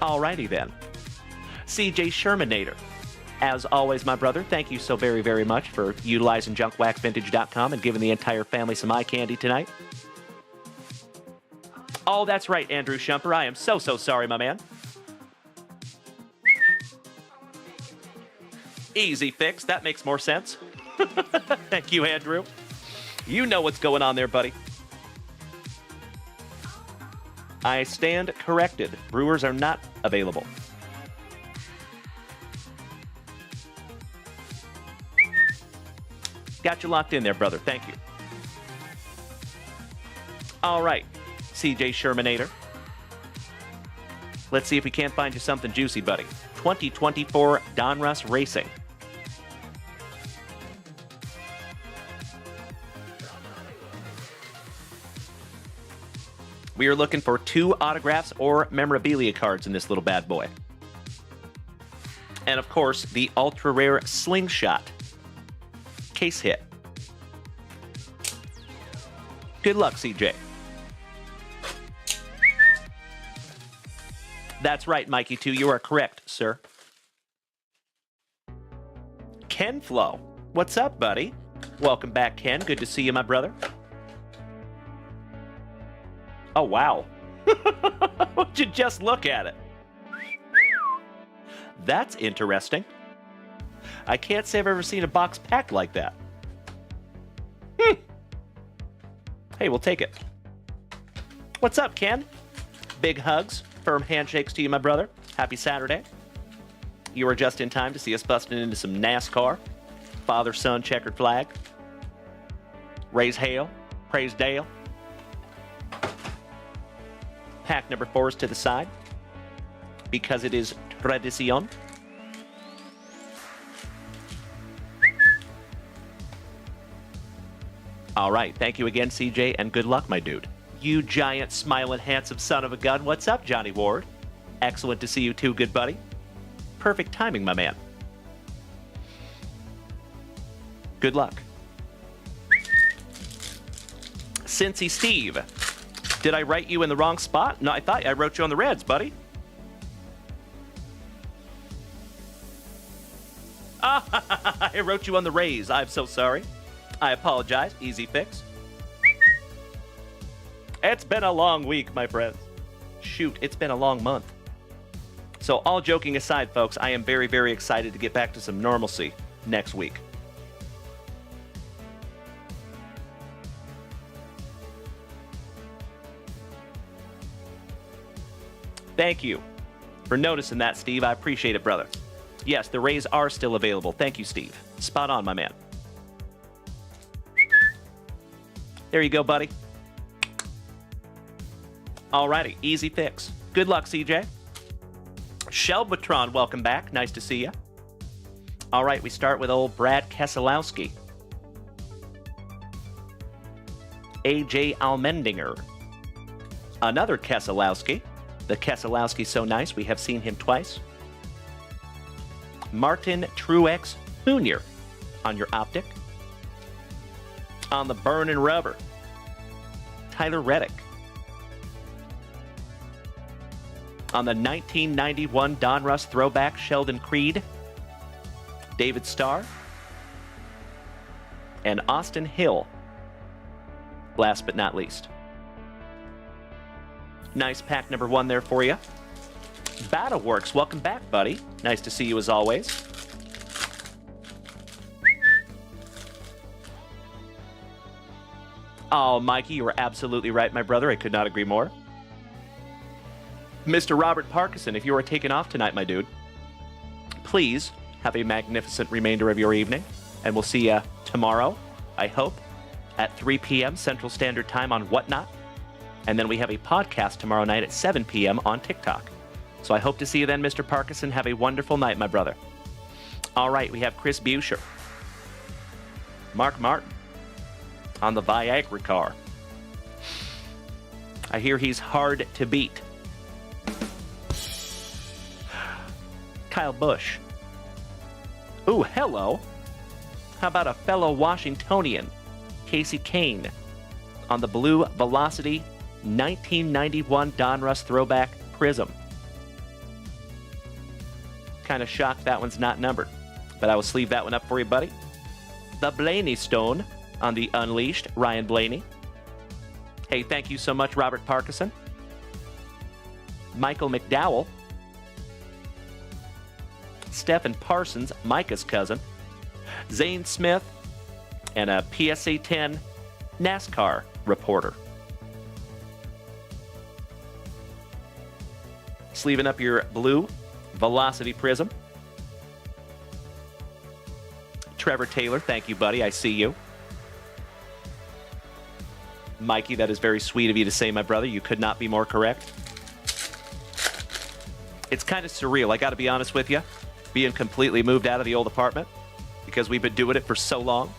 Alrighty then. CJ Shermanator. As always, my brother, thank you so very, very much for utilizing JunkWaxVintage.com and giving the entire family some eye candy tonight. Oh, that's right, Andrew Shumper. I am so sorry, my man. Easy fix. That makes more sense. Thank you, Andrew. You know what's going on there, buddy. I stand corrected. Brewers are not available. Got you locked in there, brother. Thank you. All right. CJ Shermanator. Let's see if we can't find you something juicy, buddy. 2024 Donruss Racing. We are looking for 2 autographs or memorabilia cards in this little bad boy. And of course, the ultra rare slingshot case hit. Good luck, CJ. That's right, Mikey 2. You are correct, sir. Ken Flo. What's up, buddy? Welcome back, Ken. Good to see you, my brother. Oh, wow. Would you just look at it? That's interesting. I can't say I've ever seen a box packed like that. Hey, we'll take it. What's up, Ken? Big hugs. Firm handshakes to you, my brother. Happy Saturday. You are just in time to see us busting into some NASCAR. Father-son checkered flag. Raise hail. Praise Dale. Pack number 4 is to the side because it is tradición. All right. Thank you again, CJ, and good luck, my dude. You giant, smiling, handsome son of a gun. What's up, Johnny Ward? Excellent to see you too, good buddy. Perfect timing, my man. Good luck. Cincy Steve. Did I write you in the wrong spot? No, I thought I wrote you on the Reds, buddy. I wrote you on the Rays. I'm so sorry. I apologize. Easy fix. It's been a long week, my friends. Shoot, it's been a long month. So all joking aside, folks, I am very, very excited to get back to some normalcy next week. Thank you for noticing that, Steve. I appreciate it, brother. Yes, the Rays are still available. Thank you, Steve. Spot on, my man. There you go, buddy. Alrighty, easy fix. Good luck, CJ. Shelbatron, welcome back. Nice to see you. All right, we start with old Brad Keselowski. AJ Allmendinger. Another Keselowski. The Keselowski so nice, we have seen him twice. Martin Truex Jr. on your optic. On the burn and rubber, Tyler Reddick. On the 1991 Donruss throwback, Sheldon Creed, David Starr, and Austin Hill, last but not least. Nice pack number 1 there for you. Battleworks, welcome back, buddy. Nice to see you as always. Oh, Mikey, you were absolutely right, my brother. I could not agree more. Mr. Robert Parkinson, if you are taking off tonight, my dude, please have a magnificent remainder of your evening, and we'll see you tomorrow, I hope, at 3 p.m. Central Standard Time on Whatnot. And then we have a podcast tomorrow night at 7 p.m. on TikTok. So I hope to see you then, Mr. Parkinson. Have a wonderful night, my brother. All right, we have Chris Buescher. Mark Martin on the Viagra car. I hear he's hard to beat. Kyle Busch. Ooh, hello. How about a fellow Washingtonian, Casey Kane, on the blue Velocity 1991 Donruss throwback Prism. Kind of shocked that one's not numbered, but I will sleeve that one up for you, buddy. The Blaney Stone on the Unleashed, Ryan Blaney. Hey, thank you so much, Robert Parkinson. Michael McDowell. Stephen Parsons, Micah's cousin. Zane Smith, and a PSA 10 NASCAR reporter. Sleeving up your blue Velocity Prism. Trevor Taylor, thank you, buddy. I see you. Mikey, that is very sweet of you to say, my brother. You could not be more correct. It's kind of surreal, I got to be honest with you, being completely moved out of the old apartment because we've been doing it for so long.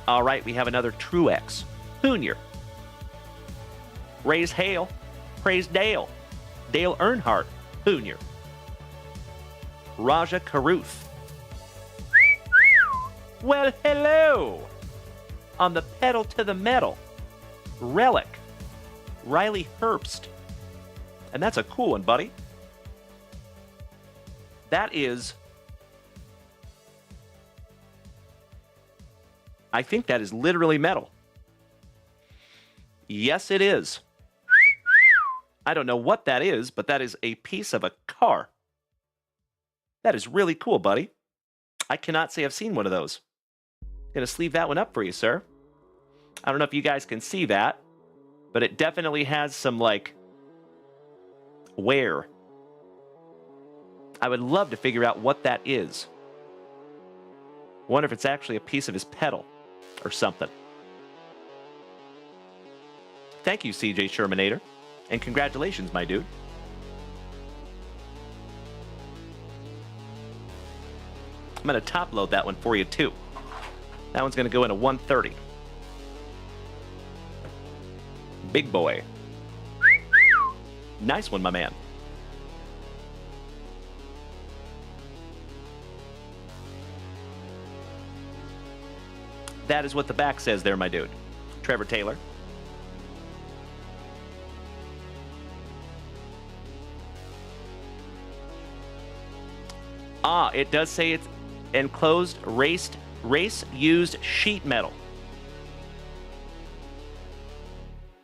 All right, we have another Truex Jr. Raise hail, praise Dale. Dale Earnhardt Jr. Raja Caruth. Well, hello. On the pedal to the metal, Relic, Riley Herbst. And that's a cool one, buddy. That is, I think that is literally metal. Yes, it is. I don't know what that is, but that is a piece of a car. That is really cool, buddy. I cannot say I've seen one of those. Gonna sleeve that one up for you, sir. I don't know if you guys can see that, but it definitely has some, like, wear. I would love to figure out what that is. Wonder if it's actually a piece of his pedal or something. Thank you, CJ Shermanator, and congratulations, my dude. I'm going to top load that one for you, too. That one's going to go into 130. Big boy. Nice one, my man. That is what the back says there, my dude. Trevor Taylor. Ah, it does say enclosed race-used sheet metal.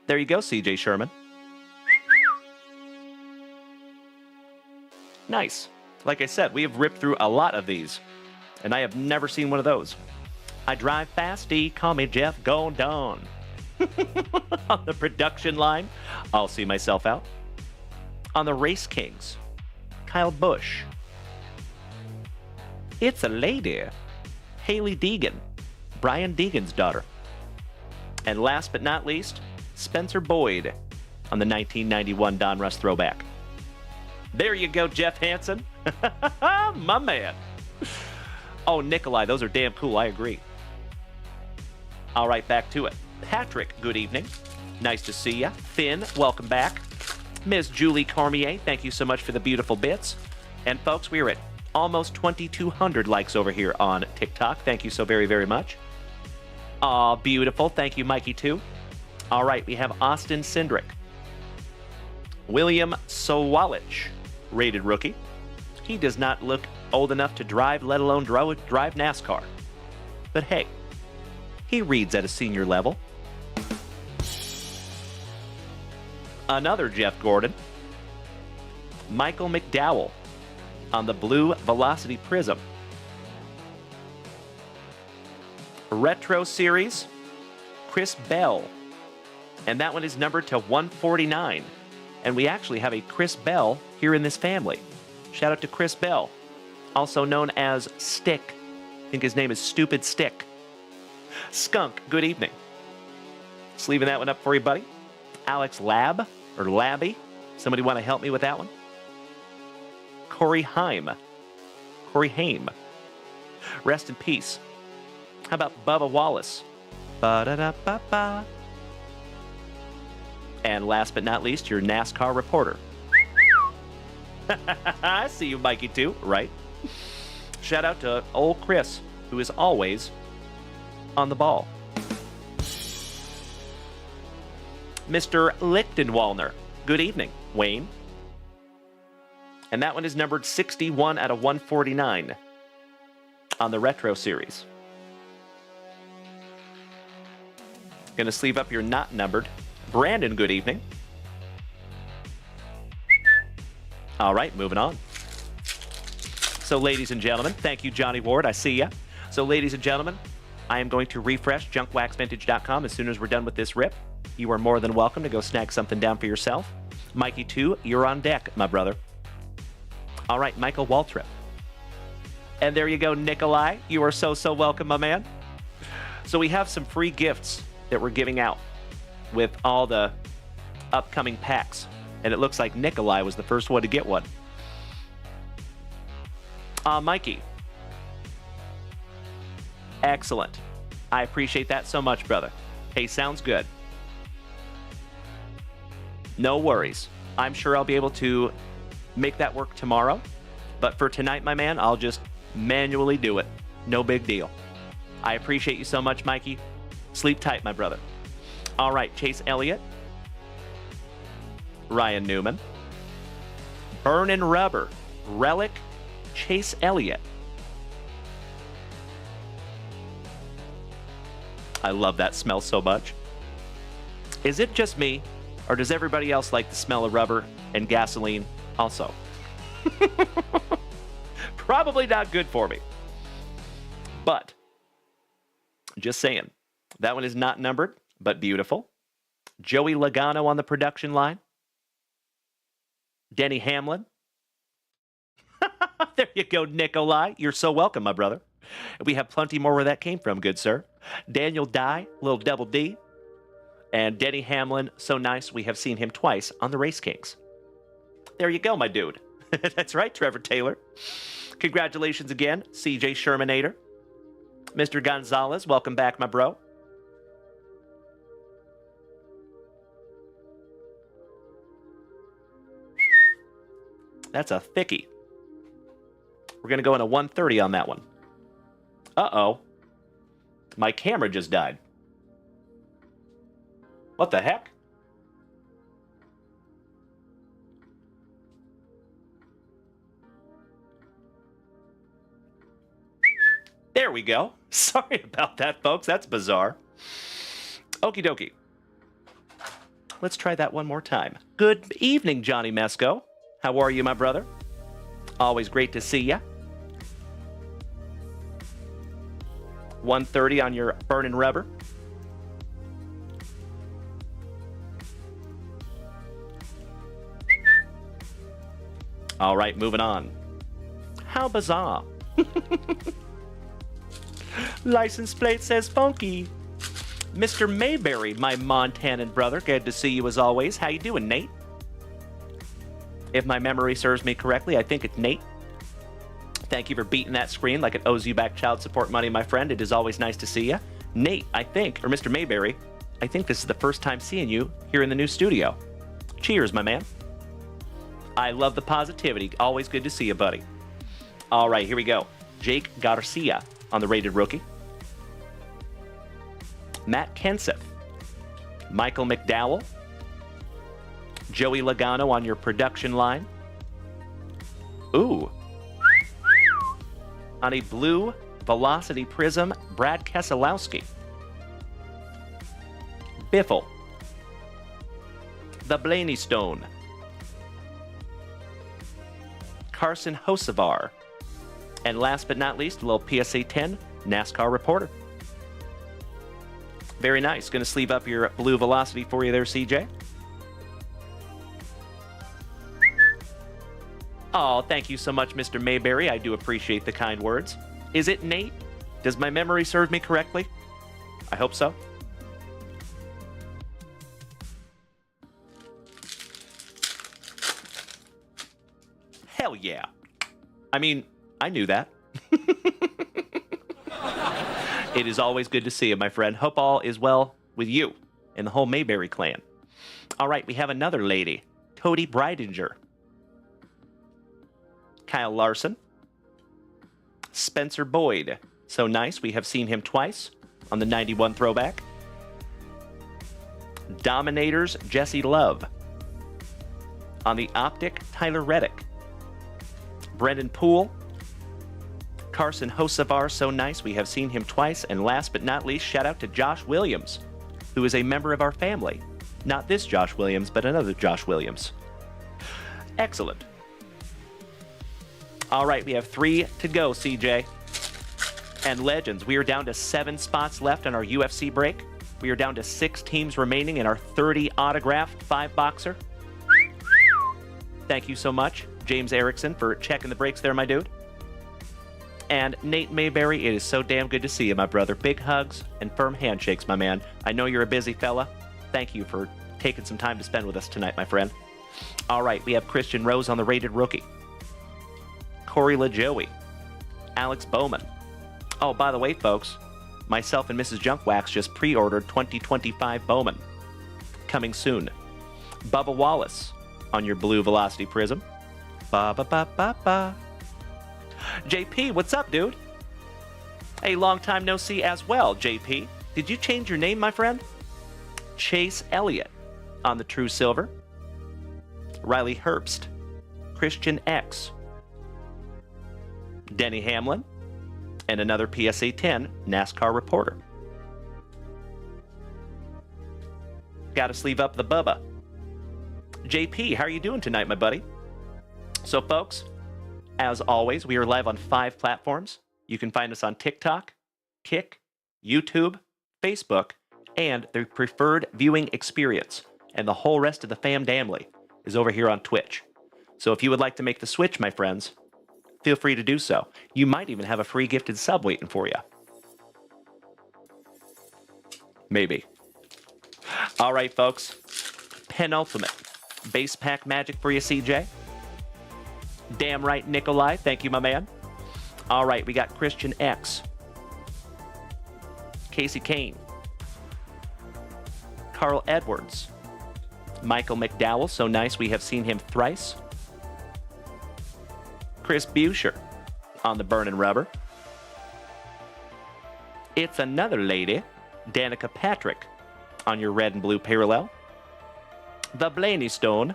There you go, CJ Sherman. Nice. Like I said, we have ripped through a lot of these, and I have never seen one of those. I drive fasty, call me Jeff Gondon. On the production line, I'll see myself out. On the Race Kings, Kyle Busch. It's a lady, Haley Deegan, Brian Deegan's daughter. And last but not least, Spencer Boyd on the 1991 Don Russ throwback. There you go, Jeff Hansen. My man. Oh, Nikolai, those are damn cool. I agree. All right, back to it. Patrick, good evening. Nice to see ya. Finn, welcome back. Ms. Julie Cormier, thank you so much for the beautiful bits. And folks, we are at almost 2,200 likes over here on TikTok. Thank you so very, very much. Aw, beautiful. Thank you, Mikey, too. All right, we have Austin Cindric. William Sowalich, rated rookie. He does not look old enough to drive, let alone drive NASCAR. But hey, he reads at a senior level. Another Jeff Gordon. Michael McDowell on the blue Velocity Prism. Retro Series, Chris Bell. And that one is numbered to 149. And we actually have a Chris Bell here in this family. Shout out to Chris Bell, also known as Stick. I think his name is Stupid Stick. Skunk, good evening. Just leaving that one up for you, buddy. Alex Lab, or Labby. Somebody want to help me with that one? Corey Haim. Rest in peace. How about Bubba Wallace? Ba-da-da-ba-ba. And last but not least, your NASCAR reporter. I see you, Mikey, too, right? Shout out to old Chris, who is always on the ball. Mr. Lichtenwalner, good evening, Wayne. And that one is numbered 61 out of 149 on the Retro Series. Gonna sleeve up your not numbered. Brandon, good evening. All right, moving on. So, ladies and gentlemen, thank you, Johnny Ward. I see ya. So, ladies and gentlemen, I am going to refresh JunkWaxVintage.com as soon as we're done with this rip. You are more than welcome to go snag something down for yourself. Mikey, too, you're on deck, my brother. All right, Michael Waltrip. And there you go, Nikolai. You are so, so welcome, my man. So we have some free gifts that we're giving out with all the upcoming packs. And it looks like Nikolai was the first one to get one. Mikey. Excellent. I appreciate that so much, brother. Hey, sounds good. No worries. I'm sure I'll be able to make that work tomorrow. But for tonight, my man, I'll just manually do it. No big deal. I appreciate you so much, Mikey. Sleep tight, my brother. All right, Chase Elliott. Ryan Newman. Burnin' Rubber. Relic. Chase Elliott. I love that smell so much. Is it just me, or does everybody else like the smell of rubber and gasoline also? Probably not good for me. But, just saying, that one is not numbered, but beautiful. Joey Logano on the production line. Denny Hamlin. There you go, Nikolai. You're so welcome, my brother. We have plenty more where that came from, good sir. Daniel Dye, little double D. And Denny Hamlin, so nice, we have seen him twice on the Race Kings. There you go, my dude. That's right, Trevor Taylor. Congratulations again, CJ Shermanator. Mr. Gonzalez, welcome back, my bro. That's a thickie. We're going to go in a 130 on that one. Uh-oh. My camera just died. What the heck? There we go. Sorry about that, folks. That's bizarre. Okie dokie. Let's try that one more time. Good evening, Johnny Mesco. How are you, my brother? Always great to see ya. 1:30 on your burning rubber. All right, moving on. How bizarre. License plate says funky. Mr. Mayberry, my Montanan brother, good to see you as always. How you doing, Nate? If my memory serves me correctly, I think it's Nate. Thank you for beating that screen like it owes you back child support money, my friend. It is always nice to see you. Nate, I think, or Mr. Mayberry, I think this is the first time seeing you here in the new studio. Cheers, my man. I love the positivity. Always good to see you, buddy. All right, here we go. Jake Garcia on the rated rookie. Matt Kenseth. Michael McDowell. Joey Logano on your production line. Ooh. On a blue Velocity Prism, Brad Keselowski. Biffle. The Blaney Stone. Carson Hocevar. And last but not least, a little PSA 10 NASCAR reporter. Very nice. Going to sleeve up your blue Velocity for you there, CJ. Oh, thank you so much, Mr. Mayberry. I do appreciate the kind words. Is it Nate? Does my memory serve me correctly? I hope so. Hell yeah. I mean, I knew that. It is always good to see you, my friend. Hope all is well with you and the whole Mayberry clan. All right, we have another lady, Cody Breidinger. Kyle Larson. Spencer Boyd. So nice, we have seen him twice on the 91 throwback. Dominators, Jesse Love. On the Optic, Tyler Reddick. Brendan Poole. Carson Hocevar, so nice, we have seen him twice. And last but not least, shout out to Josh Williams, who is a member of our family. Not this Josh Williams, but another Josh Williams. Excellent. All right, we have 3 to go, CJ. And Legends, we are down to 7 spots left on our UFC break. We are down to 6 teams remaining in our 30 autographed 5-boxer. Thank you so much, James Erickson, for checking the breaks there, my dude. And Nate Mayberry, it is so damn good to see you, my brother. Big hugs and firm handshakes, my man. I know you're a busy fella. Thank you for taking some time to spend with us tonight, my friend. All right, we have Christian Rose on the rated rookie. Corey LaJoey. Alex Bowman. Oh, by the way, folks, myself and Mrs. Junkwax just pre-ordered 2025 Bowman. Coming soon. Bubba Wallace on your blue Velocity Prism. Ba-ba-ba-ba-ba. JP, what's up, dude? Hey, long time no see as well, JP. Did you change your name, my friend? Chase Elliott on the True Silver. Riley Herbst. Christian X. Denny Hamlin. And another PSA 10 NASCAR reporter. Gotta sleeve up the Bubba. JP, how are you doing tonight, my buddy? So, folks, as always, we are live on 5 platforms. You can find us on TikTok, Kick, YouTube, Facebook, and the preferred viewing experience. And the whole rest of the fam damly is over here on Twitch. So if you would like to make the switch, my friends, feel free to do so. You might even have a free gifted sub waiting for you. Maybe. All right, folks. Penultimate base pack magic for you, CJ. Damn right, Nikolai. Thank you, my man. All right, we got Christian X. Casey Kane. Carl Edwards. Michael McDowell. So nice, we have seen him thrice. Chris Buescher on the burning rubber. It's another lady, Danica Patrick, on your red and blue parallel. The Blaney Stone.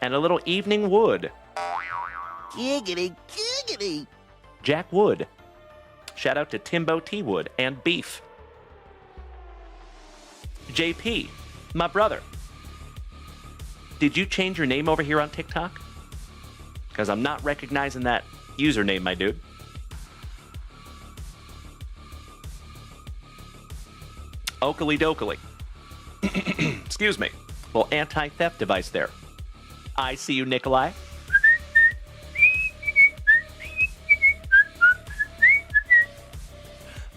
And a little Evening Wood. Giggity, giggity. Jack Wood. Shout out to Timbo T. Wood and Beef. JP, my brother. Did you change your name over here on TikTok? Because I'm not recognizing that username, my dude. Oakley dokley. Excuse me. Little anti-theft device there. I see you, Nikolai.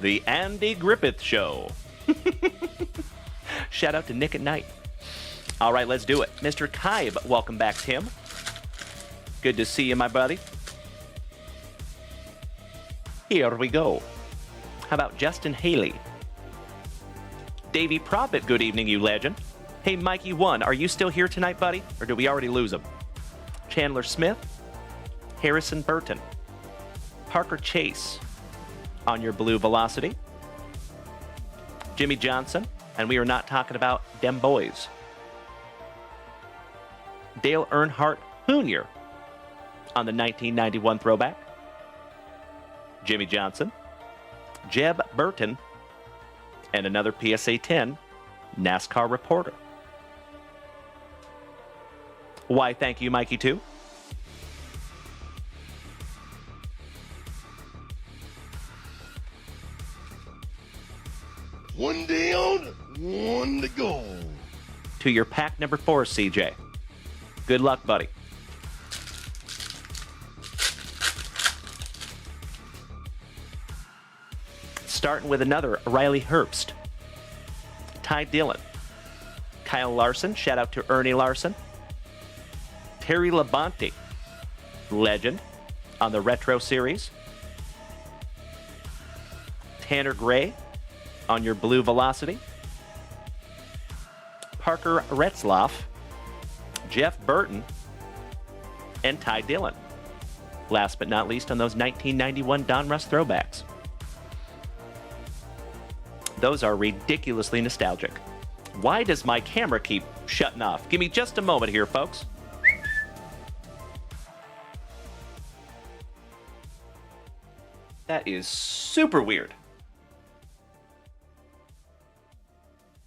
The Andy Griffith Show. Shout out to Nick at Night. All right, let's do it. Mr. Kaib, welcome back, Tim. Good to see you, my buddy. Here we go. How about Justin Haley? Davey Prophet, good evening, you legend. Hey, Mikey1, are you still here tonight, buddy? Or did we already lose him? Chandler Smith. Harrison Burton. Parker Chase on your blue velocity. Jimmy Johnson. And we are not talking about dem boys. Dale Earnhardt Jr. on the 1991 throwback. Jimmy Johnson. Jeb Burton. And another PSA 10 NASCAR reporter. Why, thank you, Mikey, too. One day on, one to go. To your pack number 4, CJ. Good luck, buddy. Starting with another Riley Herbst. Ty Dillon. Kyle Larson. Shout out to Ernie Larson. Terry Labonte. Legend on the Retro Series. Tanner Gray on your blue velocity. Parker Retzloff. Jeff Burton. And Ty Dillon. Last but not least on those 1991 Donruss throwbacks. Those are ridiculously nostalgic. Why does my camera keep shutting off? Give me just a moment here, folks. That is super weird.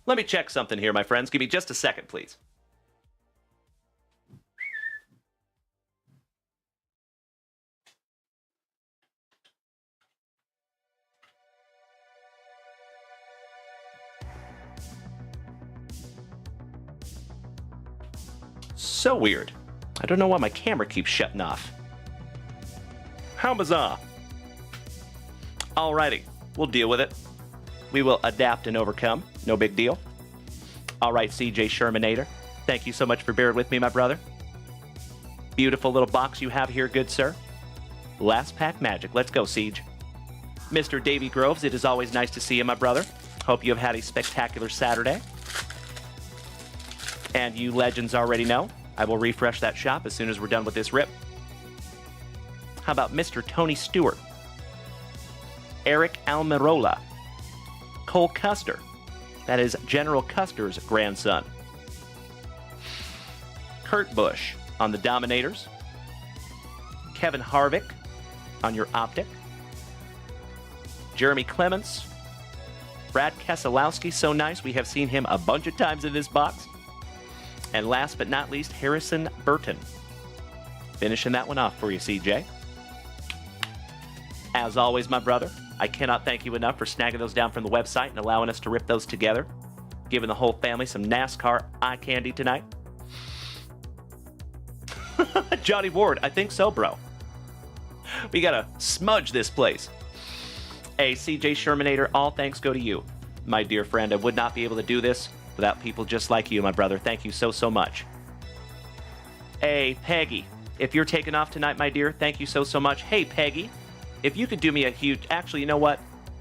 Let me check something here, my friends. Give me just a second, please. So weird. I don't know why my camera keeps shutting off. How bizarre. Alrighty, we'll deal with it. We will adapt and overcome. No big deal. Alright, CJ Shermanator. Thank you so much for bearing with me, my brother. Beautiful little box you have here, good sir. Last pack magic. Let's go, Siege. Mr. Davey Groves, it is always nice to see you, my brother. Hope you have had a spectacular Saturday. And you legends already know, I will refresh that shop as soon as we're done with this rip. How about Mr. Tony Stewart? Eric Almirola. Cole Custer. That is General Custer's grandson. Kurt Busch on the Dominators. Kevin Harvick on your Optic. Jeremy Clements. Brad Keselowski, so nice. We have seen him a bunch of times in this box. And last but not least, Harrison Burton. Finishing that one off for you, CJ. As always, my brother, I cannot thank you enough for snagging those down from the website and allowing us to rip those together. Giving the whole family some NASCAR eye candy tonight. Johnny Ward, I think so, bro. We gotta smudge this place. Hey, CJ Shermanator, all thanks go to you. My dear friend, I would not be able to do this without people just like you, my brother. Thank you so, so much. Hey, Peggy, if you're taking off tonight, my dear, thank you so, so much. Hey, Peggy, if you could do me a huge... Actually, you know what?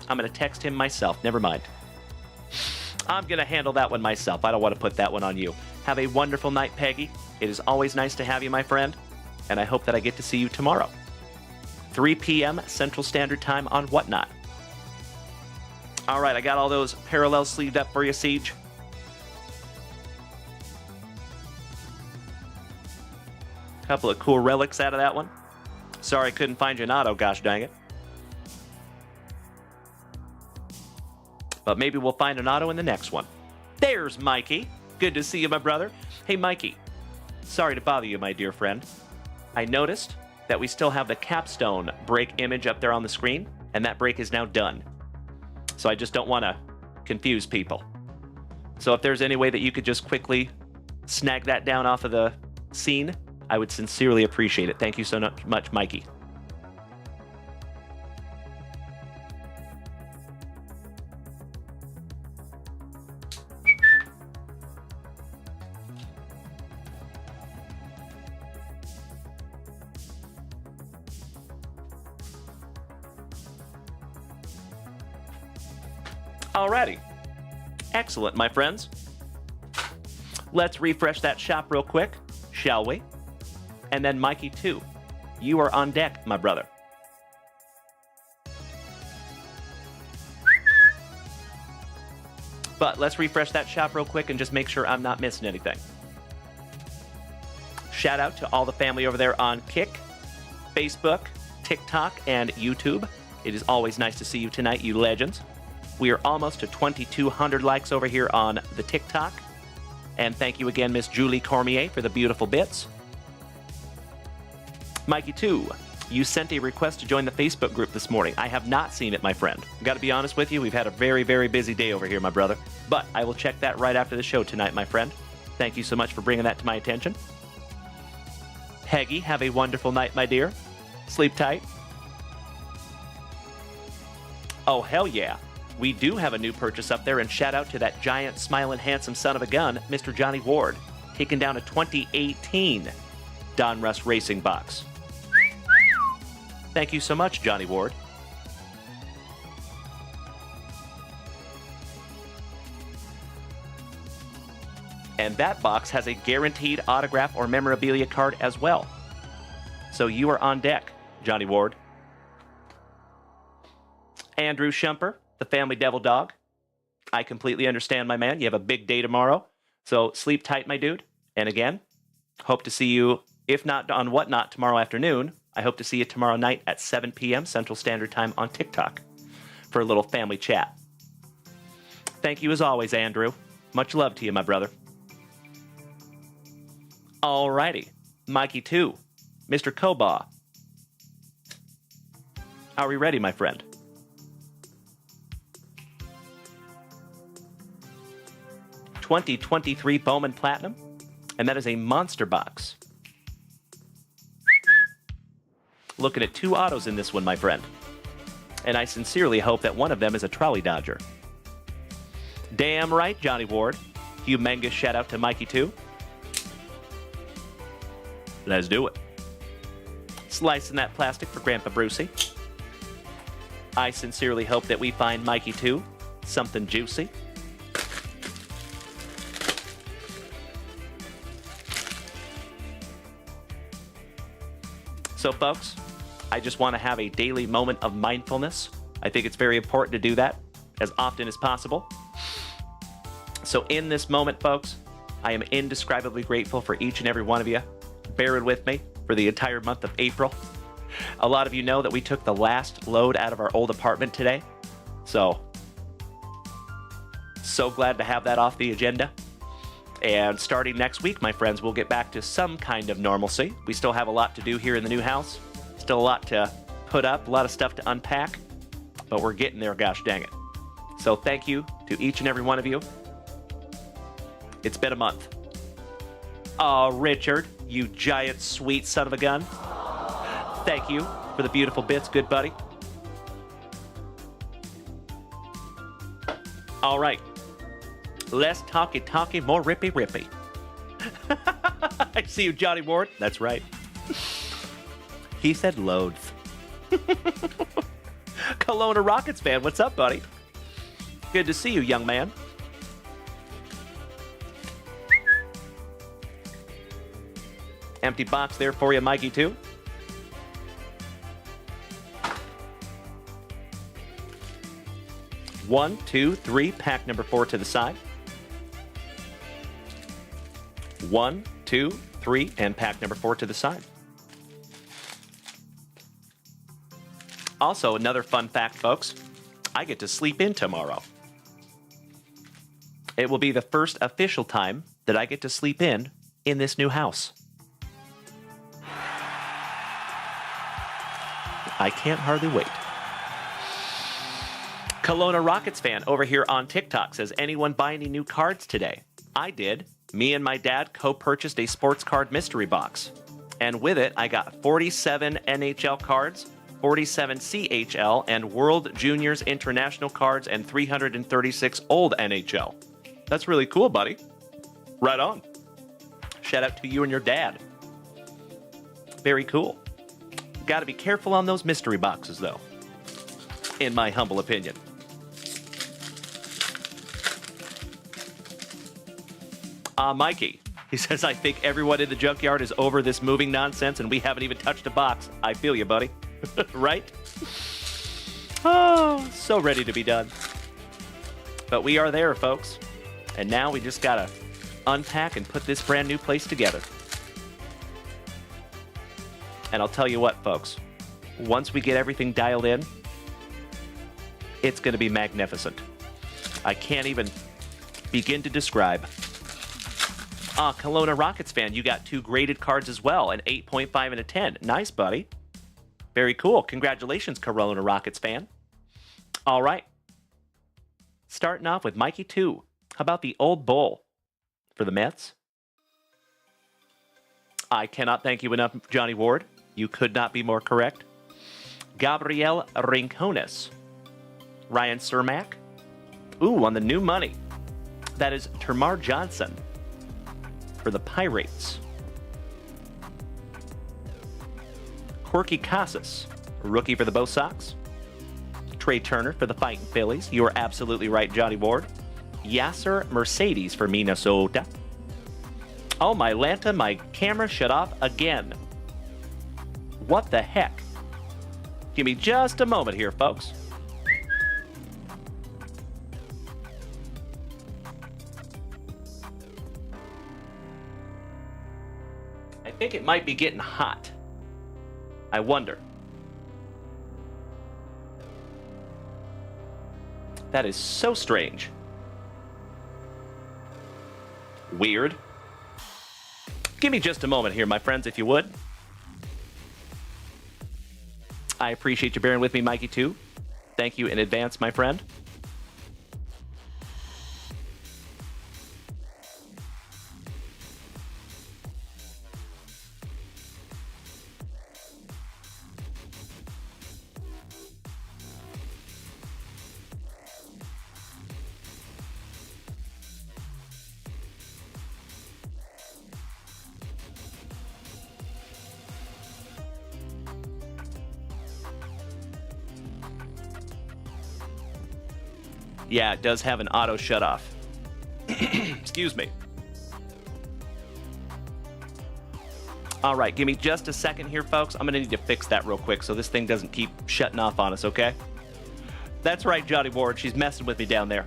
I'm going to text him myself. Never mind. I'm going to handle that one myself. I don't want to put that one on you. Have a wonderful night, Peggy. It is always nice to have you, my friend. And I hope that I get to see you tomorrow. 3 p.m. Central Standard Time on Whatnot. All right, I got all those parallels sleeved up for you, Siege. Couple of cool relics out of that one. Sorry I couldn't find you an auto, gosh dang it. But maybe we'll find an auto in the next one. There's Mikey. Good to see you, my brother. Hey, Mikey. Sorry to bother you, my dear friend. I noticed that we still have the capstone break image up there on the screen, and that break is now done. So I just don't want to confuse people. So if there's any way that you could just quickly snag that down off of the scene, I would sincerely appreciate it. Thank you so much, Mikey. Alrighty. Excellent, my friends. Let's refresh that shop real quick, shall we? And then Mikey 2, you are on deck, my brother. But let's refresh that shop real quick and just make sure I'm not missing anything. Shout out to all the family over there on Kick, Facebook, TikTok, and YouTube. It is always nice to see you tonight, you legends. We are almost to 2,200 likes over here on the TikTok. And thank you again, Miss Julie Cormier, for the beautiful bits. Mikey 2, you sent a request to join the Facebook group this morning. I have not seen it, my friend. I've got to be honest with you, we've had a very, very busy day over here, my brother. But I will check that right after the show tonight, my friend. Thank you so much for bringing that to my attention. Peggy, have a wonderful night, my dear. Sleep tight. Oh, hell yeah. We do have a new purchase up there, and shout out to that giant, smiling, handsome son of a gun, Mr. Johnny Ward, taking down a 2018 Don Russ Racing box. Thank you so much, Johnny Ward. And that box has a guaranteed autograph or memorabilia card as well. So you are on deck, Johnny Ward. Andrew Shumper, the family devil dog. I completely understand, my man. You have a big day tomorrow. So sleep tight, my dude. And again, hope to see you, if not on Whatnot tomorrow afternoon, I hope to see you tomorrow night at 7 p.m. Central Standard Time on TikTok for a little family chat. Thank you as always, Andrew. Much love to you, my brother. Alrighty. Mikey 2, Mr. Koba. Are we ready, my friend? $2023 Bowman Platinum, and that is a monster box. Looking at 2 autos in this one, my friend. And I sincerely hope that one of them is a trolley dodger. Damn right, Johnny Ward. Humongous shout out to Mikey 2. Let's do it. Slicing that plastic for Grandpa Brucey. I sincerely hope that we find Mikey 2 something juicy. So, folks, I just want to have a daily moment of mindfulness. I think it's very important to do that as often as possible. So in this moment, folks, I am indescribably grateful for each and every one of you. Bear with me for the entire month of April. A lot of you know that we took the last load out of our old apartment today. So glad to have that off the agenda. And starting next week, my friends, we'll get back to some kind of normalcy. We still have a lot to do here in the new house. Still a lot to put up, a lot of stuff to unpack. But we're getting there, gosh dang it. So thank you to each and every one of you. It's been a month. Oh, Richard, you giant sweet son of a gun. Thank you for the beautiful bits, good buddy. All right. Less talky, more rippy. I see you, Johnny Ward. That's right. He said loads. Kelowna Rockets fan, what's up, buddy? Good to see you, young man. Empty box there for you, Mikey, too. One, two, three, pack number 4 to the side. 1, 2, 3, and pack number 4 to the side. Also, another fun fact, folks. I get to sleep in tomorrow. It will be the first official time that I get to sleep in this new house. I can't hardly wait. Kelowna Rockets fan over here on TikTok says, anyone buy any new cards today? I did. Me and my dad co-purchased a sports card mystery box. And with it, I got 47 NHL cards, 47 CHL, and World Juniors International cards, and 336 old NHL. That's really cool, buddy. Right on. Shout out to you and your dad. Very cool. Got to be careful on those mystery boxes, though, in my humble opinion. Mikey, he says, I think everyone in the junkyard is over this moving nonsense and we haven't even touched a box. I feel you, buddy. Right? Oh, so ready to be done. But we are there, folks. And now we just got to unpack and put this brand new place together. And I'll tell you what, folks. Once we get everything dialed in, it's going to be magnificent. I can't even begin to describe. Kelowna Rockets fan, you got 2 graded cards as well, an 8.5 and a 10. Nice, buddy. Very cool. Congratulations, Kelowna Rockets fan. All right. Starting off with Mikey 2. How about the Old Bull for the Mets? I cannot thank you enough, Johnny Ward. You could not be more correct. Gabriel Rincones. Ryan Cermak. Ooh, on the new money. That is Termar Johnson for the Pirates. Corky Casas, rookie for the Bo Sox. Trey Turner for the Fighting Phillies. You are absolutely right, Johnny Ward. Yasser Mercedes for Minnesota. Oh, my Lanta, my camera shut off again. What the heck? Give me just a moment here, folks. I think it might be getting hot. I wonder. That is so strange. Weird. Give me just a moment here, my friends, if you would. I appreciate you bearing with me, Mikey, too. Thank you in advance, my friend. Yeah, it does have an auto shut-off. Excuse me. All right, give me just a second here, folks. I'm going to need to fix that real quick so this thing doesn't keep shutting off on us, okay? That's right, Johnny Ward. She's messing with me down there.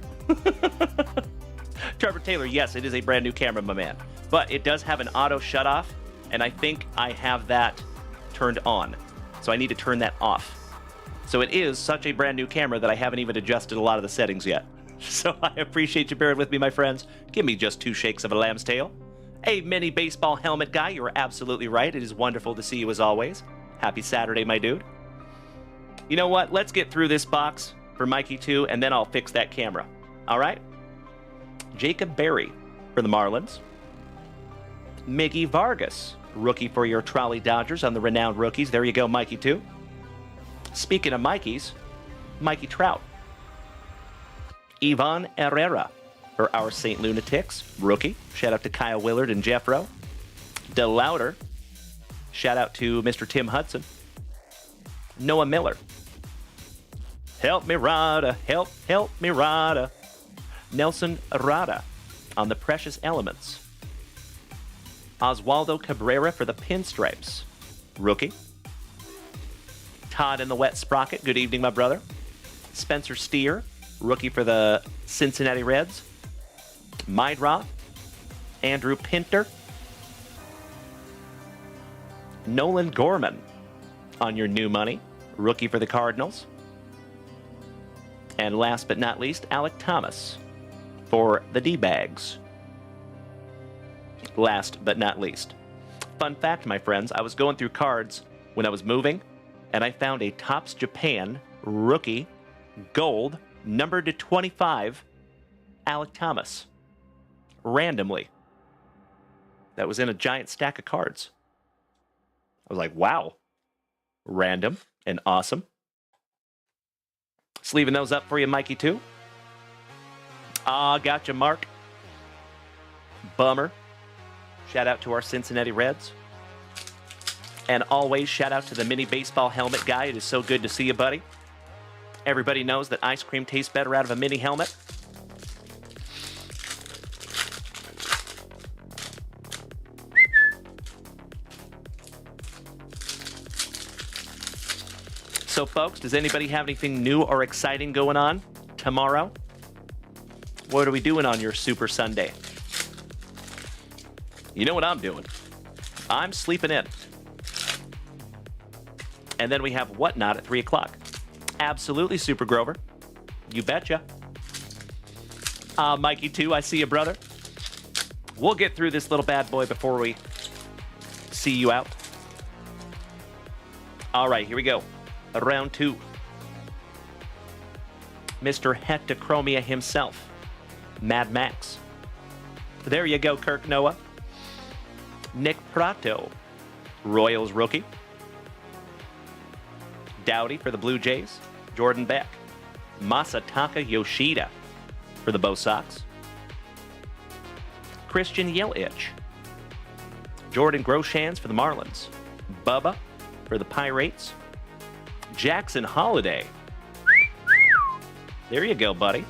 Trevor Taylor, yes, it is a brand new camera, my man. But it does have an auto shut-off, and I think I have that turned on. So I need to turn that off. So it is such a brand new camera that I haven't even adjusted a lot of the settings yet. So I appreciate you bearing with me, my friends. Give me just 2 shakes of a lamb's tail. Hey, mini baseball helmet guy, you are absolutely right. It is wonderful to see you as always. Happy Saturday, my dude. You know what? Let's get through this box for Mikey 2, and then I'll fix that camera. All right? Jacob Berry for the Marlins. Miggy Vargas, rookie for your Trolley Dodgers on the renowned rookies. There you go, Mikey 2. Speaking of Mikeys, Mikey Trout. Ivan Herrera for our St. Lunatics, rookie. Shout out to Kyle Willard and Jeffro. DeLauder. Shout out to Mr. Tim Hudson. Noah Miller. Help me, Rada. Help me, Rada. Nelson Rada on the Precious Elements. Oswaldo Cabrera for the Pinstripes, rookie. Todd in the Wet Sprocket. Good evening, my brother. Spencer Steer, rookie for the Cincinnati Reds. Mydroth. Andrew Pinter. Nolan Gorman on your new money, rookie for the Cardinals. And last but not least, Alec Thomas for the D-bags. Last but not least. Fun fact, my friends, I was going through cards when I was moving, and I found a Topps Japan rookie gold numbered to 25 Alec Thomas. Randomly. That was in a giant stack of cards. I was like, wow. Random and awesome. Sleeving those up for you, Mikey, too. Gotcha, Mark. Bummer. Shout out to our Cincinnati Reds. And always shout out to the mini baseball helmet guy. It is so good to see you, buddy. Everybody knows that ice cream tastes better out of a mini helmet. So, folks, does anybody have anything new or exciting going on tomorrow? What are we doing on your Super Sunday? You know what I'm doing? I'm sleeping in. And then we have Whatnot at 3 o'clock. Absolutely, Super Grover. You betcha. Mikey, too, I see you, brother. We'll get through this little bad boy before we see you out. All right, here we go. Round 2. Mr. Hectochromia himself, Mad Max. There you go, Kirk Noah. Nick Prato, Royals rookie. Dowdy for the Blue Jays, Jordan Beck. Masataka Yoshida for the Bo Sox. Christian Yelich. Jordan Groshans for the Marlins. Bubba for the Pirates. Jackson Holiday. There you go, buddy.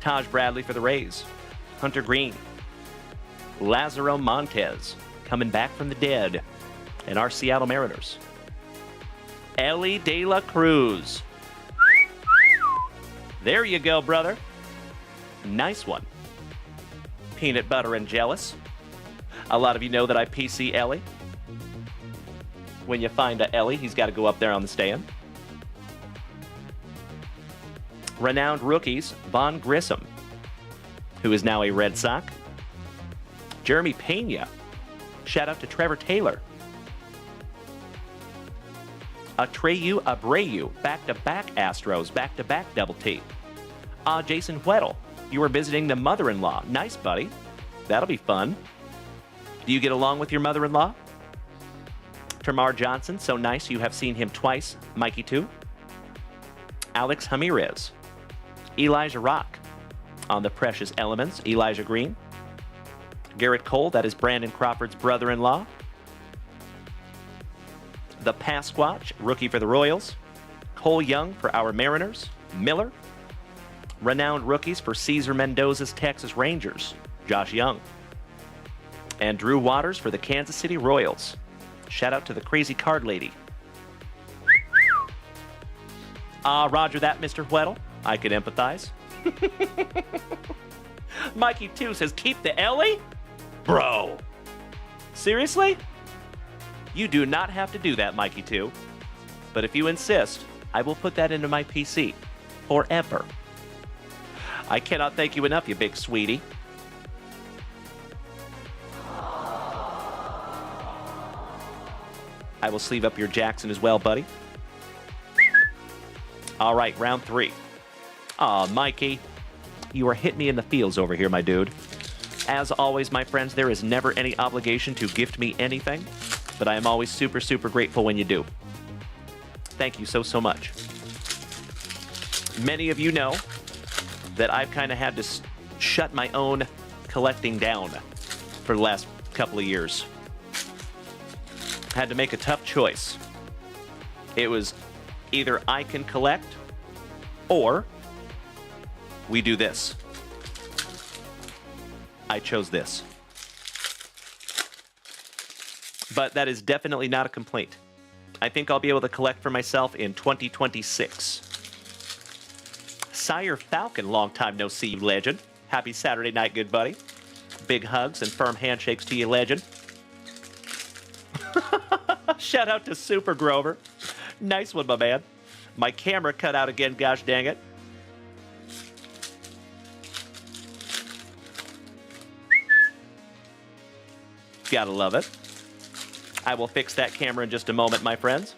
Taj Bradley for the Rays. Hunter Green. Lazaro Montez, coming back from the dead. And our Seattle Mariners. Ellie De La Cruz. There you go, brother. Nice one. Peanut Butter and Jealous. A lot of you know that I PC Ellie. When you find a Ellie, he's got to go up there on the stand. Renowned rookies, Von Grissom, who is now a Red Sox. Jeremy Pena. Shout out to Trevor Taylor. Atreyu Abreu, back-to-back Astros, back-to-back double T. Jason Weddle, you were visiting the mother-in-law. Nice, buddy. That'll be fun. Do you get along with your mother-in-law? Termar Johnson, so nice you have seen him twice. Mikey, too. Alex Ramirez. Elijah Rock. On the Precious Elements, Elijah Green. Garrett Cole, that is Brandon Crawford's brother-in-law. The Pasquatch, rookie for the Royals. Cole Young for our Mariners. Miller. Renowned rookies for Cesar Mendoza's Texas Rangers. Josh Young. And Drew Waters for the Kansas City Royals. Shout out to the crazy card lady. Roger that, Mr. Weddle. I can empathize. Mikey 2 says, keep the Ellie? Bro. Seriously? You do not have to do that, Mikey 2. But if you insist, I will put that into my PC. Forever. I cannot thank you enough, you big sweetie. I will sleeve up your Jackson as well, buddy. All right, round 3. Aw, Mikey, you are hitting me in the feels over here, my dude. As always, my friends, there is never any obligation to gift me anything, but I am always super, super grateful when you do. Thank you so, so much. Many of you know that I've kind of had to shut my own collecting down for the last couple of years. Had to make a tough choice. It was either I can collect or we do this. I chose this. But that is definitely not a complaint. I think I'll be able to collect for myself in 2026. Sire Falcon, long time no see, you legend. Happy Saturday night, good buddy. Big hugs and firm handshakes to you, legend. Shout out to Super Grover. Nice one, my man. My camera cut out again, gosh dang it. Gotta love it. I will fix that camera in just a moment, my friends.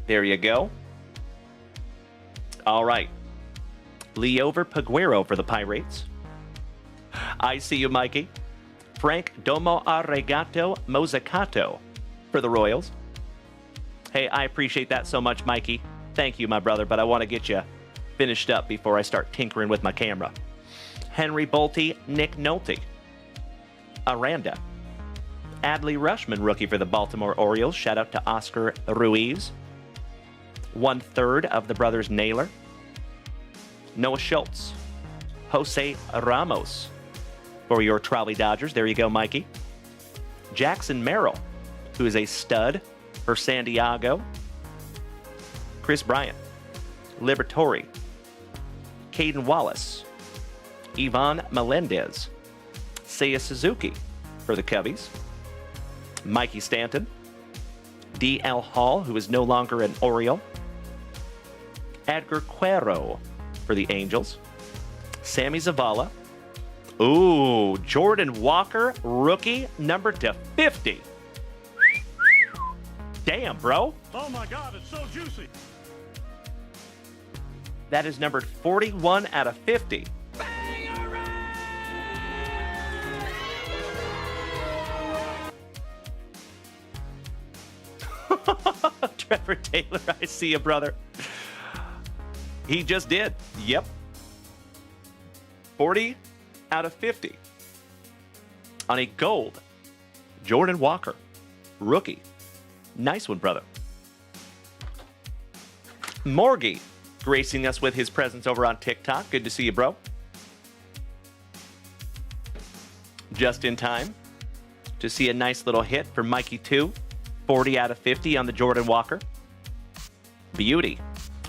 There you go. All right. Leover Paguero for the Pirates. I see you, Mikey. Frank Domo Arregato Mozicato for the Royals. Hey, I appreciate that so much, Mikey. Thank you, my brother, but I want to get you finished up before I start tinkering with my camera. Henry Bolte, Nick Nolte. Aranda. Adley Rushman, rookie for the Baltimore Orioles. Shout out to Oscar Ruiz. 1/3 of the brothers Naylor. Noah Schultz. Jose Ramos for your Trolley Dodgers. There you go, Mikey. Jackson Merrill, who is a stud for San Diego. Chris Bryant. Liberatore. Caden Wallace. Ivan Melendez. Seiya Suzuki for the Cubbies. Mikey Stanton. D.L. Hall, who is no longer an Oriole. Edgar Cuero for the Angels. Sammy Zavala. Ooh, Jordan Walker, rookie, numbered to 50. Damn, bro. Oh my God, it's so juicy. That is numbered 41 out of 50. Trevor Taylor, I see you, brother. He just did. Yep. 40 out of 50. On a gold, Jordan Walker, rookie. Nice one, brother. Morgie, gracing us with his presence over on TikTok. Good to see you, bro. Just in time to see a nice little hit for Mikey 2. 40 out of 50 on the Jordan Walker. Beauty.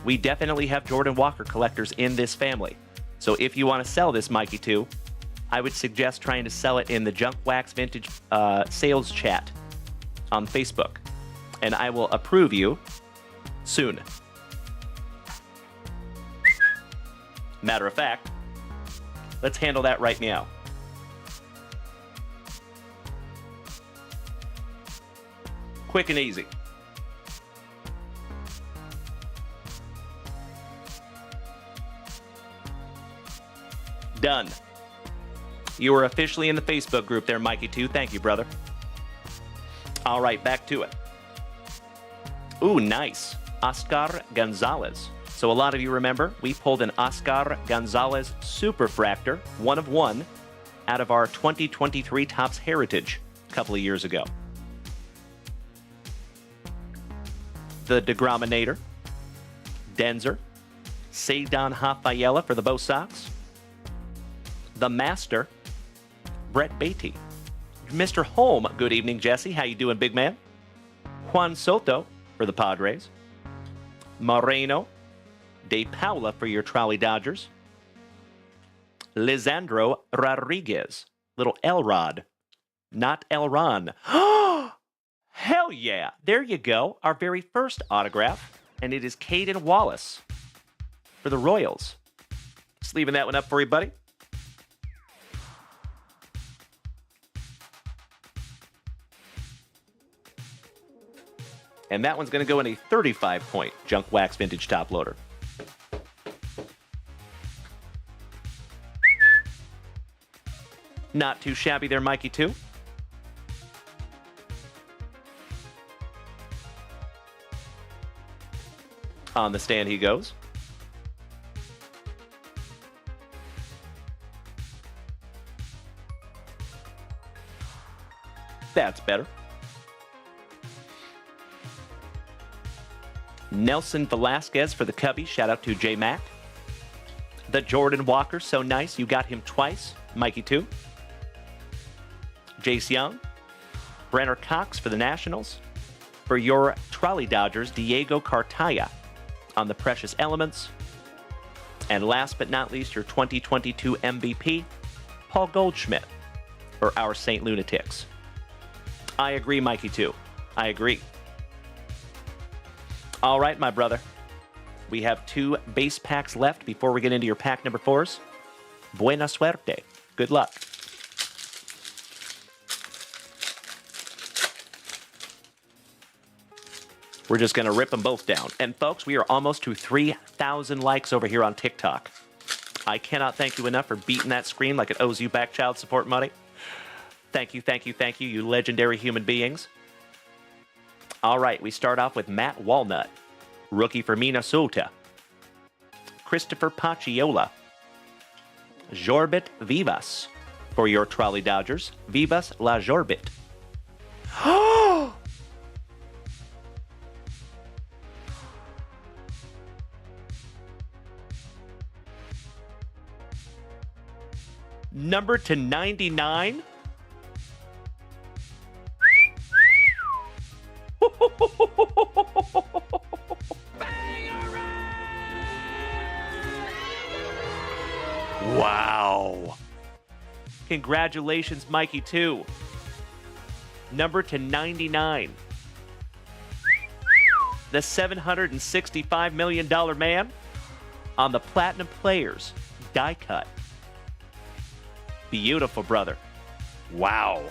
We definitely have Jordan Walker collectors in this family. So if you want to sell this Mikey 2, I would suggest trying to sell it in the JunkWaxVintage sales chat on Facebook. And I will approve you soon. Matter of fact, let's handle that right now. Quick and easy. Done. You are officially in the Facebook group there, Mikey 2. Thank you, brother. All right, back to it. Ooh, nice. Oscar Gonzalez. So a lot of you remember, we pulled an Oscar Gonzalez Superfractor, 1 of 1, out of our 2023 Topps Heritage a couple of years ago. The Degrominator, Denzer, Cedon Rafaela for the Bo Sox, the Master, Brett Beatty, Mr. Holm, good evening, Jesse. How you doing, big man? Juan Soto for the Padres, Moreno, De Paula for your Trolley Dodgers, Lisandro Rodriguez, little Elrod, not Elron. Hell yeah! There you go. Our very first autograph, and it is Caden Wallace for the Royals. Just leaving that one up for you, buddy. And that one's going to go in a 35-point JunkWaxVintage top loader. Not too shabby there, Mikey 2. On the stand he goes. That's better. Nelson Velasquez for the Cubbies. Shout out to J Mac. The Jordan Walker, so nice. You got him twice. Mikey 2. Jace Young. Brenner Cox for the Nationals. For your Trolley Dodgers, Diego Cartaya on the Precious Elements. And last but not least, your 2022 MVP, Paul Goldschmidt for our St. Lunatics. I agree, Mikey 2. I agree. All right, my brother. We have 2 base packs left before we get into your pack number 4s. Buena suerte. Good luck. We're just going to rip them both down. And folks, we are almost to 3,000 likes over here on TikTok. I cannot thank you enough for beating that screen like it owes you back child support money. Thank you, thank you, thank you, you legendary human beings. All right, we start off with Matt Walnut, rookie for Minnesota. Christopher Pacciola. Jorbit Vivas for your Trolley Dodgers. Vivas La Jorbit. Number to 99. Wow. Congratulations, Mikey 2. Number to 99. The $765 million man on the Platinum Players die cut. Beautiful, brother. Wow.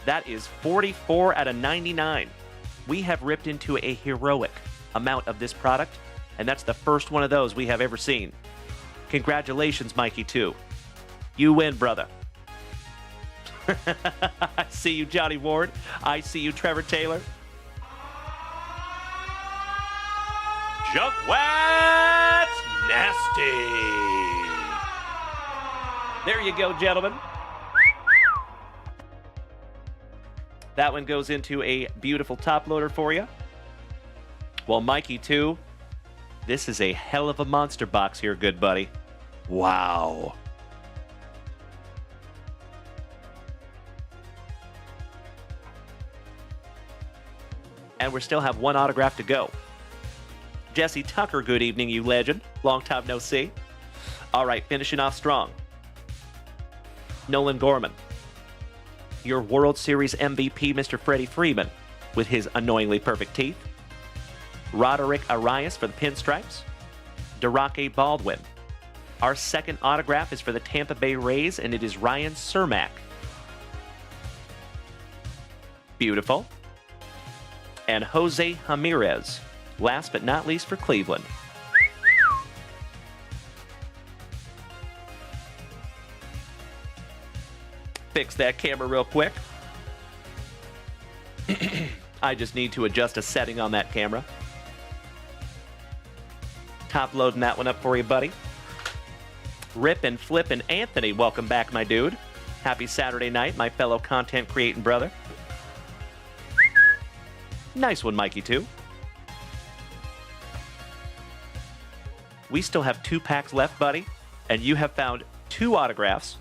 That is 44 out of 99. We have ripped into a heroic amount of this product, and that's the first one of those we have ever seen. Congratulations, Mikey 2. You win, brother. I see you, Johnny Ward. I see you, Trevor Taylor. JunkWax Nasty. There you go, gentlemen. That one goes into a beautiful top loader for you. Well, Mikey 2, this is a hell of a monster box here, good buddy. Wow. And we still have one autograph to go. Jesse Tucker, good evening, you legend. Long time no see. All right, finishing off strong. Nolan Gorman. Your World Series MVP, Mr. Freddie Freeman, with his annoyingly perfect teeth. Roderick Arias for the Pinstripes. Darake Baldwin. Our second autograph is for the Tampa Bay Rays, and it is Ryan Cermak. Beautiful. And Jose Ramirez, last but not least for Cleveland. Fix that camera real quick. I just need to adjust a setting on that camera. Top loading that one up for you, buddy. Rip and Flip and Anthony, welcome back, my dude. Happy Saturday night, my fellow content creating brother. Nice one, Mikey 2. We still have 2 packs left, buddy, and you have found 2 autographs,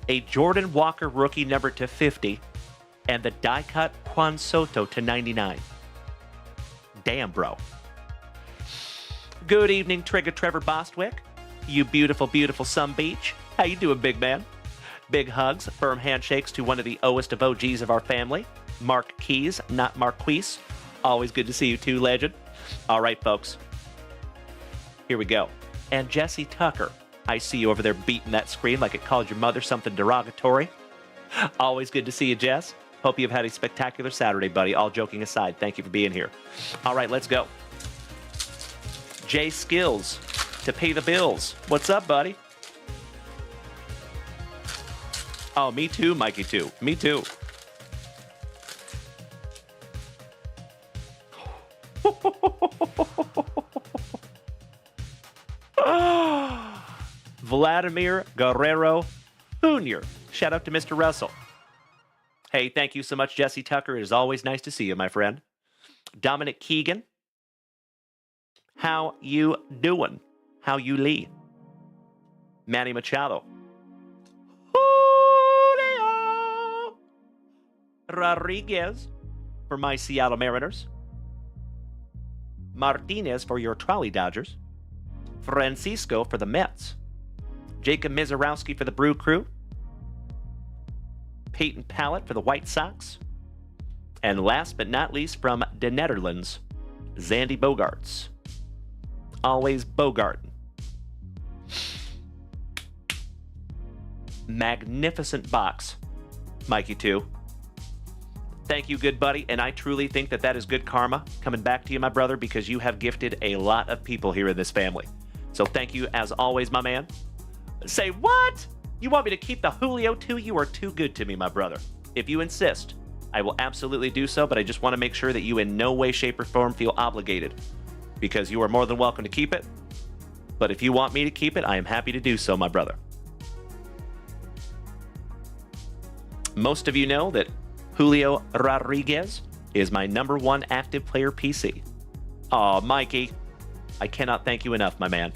a Jordan Walker rookie number to 50, and the die-cut Juan Soto to 99. Damn, bro. Good evening, Trevor Bostwick. You beautiful, beautiful Sun Beach. How you doing, big man? Big hugs, firm handshakes to one of the oldest of OGs of our family, Mark Keys, not Marquise. Always good to see you too, legend. All right, folks. Here we go. And Jesse Tucker. I see you over there beating that screen like it called your mother something derogatory. Always good to see you, Jess. Hope you've had a spectacular Saturday, buddy. All joking aside, thank you for being here. All right, let's go. Jay Skills to pay the bills. What's up, buddy? Oh, me too, Mikey 2. Me too. Vladimir Guerrero Jr. Shout out to Mr. Russell. Hey, thank you so much, Jesse Tucker. It is always nice to see you, my friend. Dominic Keegan. How you doing? How you Lee? Manny Machado. Julio Rodriguez for my Seattle Mariners. Martinez for your Trolley Dodgers. Francisco for the Mets. Jacob Mizorowski for the Brew Crew. Peyton Pallett for the White Sox. And last but not least from the Netherlands, Zandy Bogarts. always, Bogartin. Magnificent box, Mikey 2. Thank you, good buddy, and I truly think that that is good karma coming back to you, my brother, because you have gifted a lot of people here in this family. So thank you, as always, my man. Say what? You want me to keep the Julio too? You are too good to me, my brother. If you insist, I will absolutely do so, but I just want to make sure that you in no way, shape, or form feel obligated, because you are more than welcome to keep it. But if you want me to keep it, I am happy to do so, my brother. Most of you know that Julio Rodriguez is my #1 active player PC. Aw, Mikey, I cannot thank you enough, my man.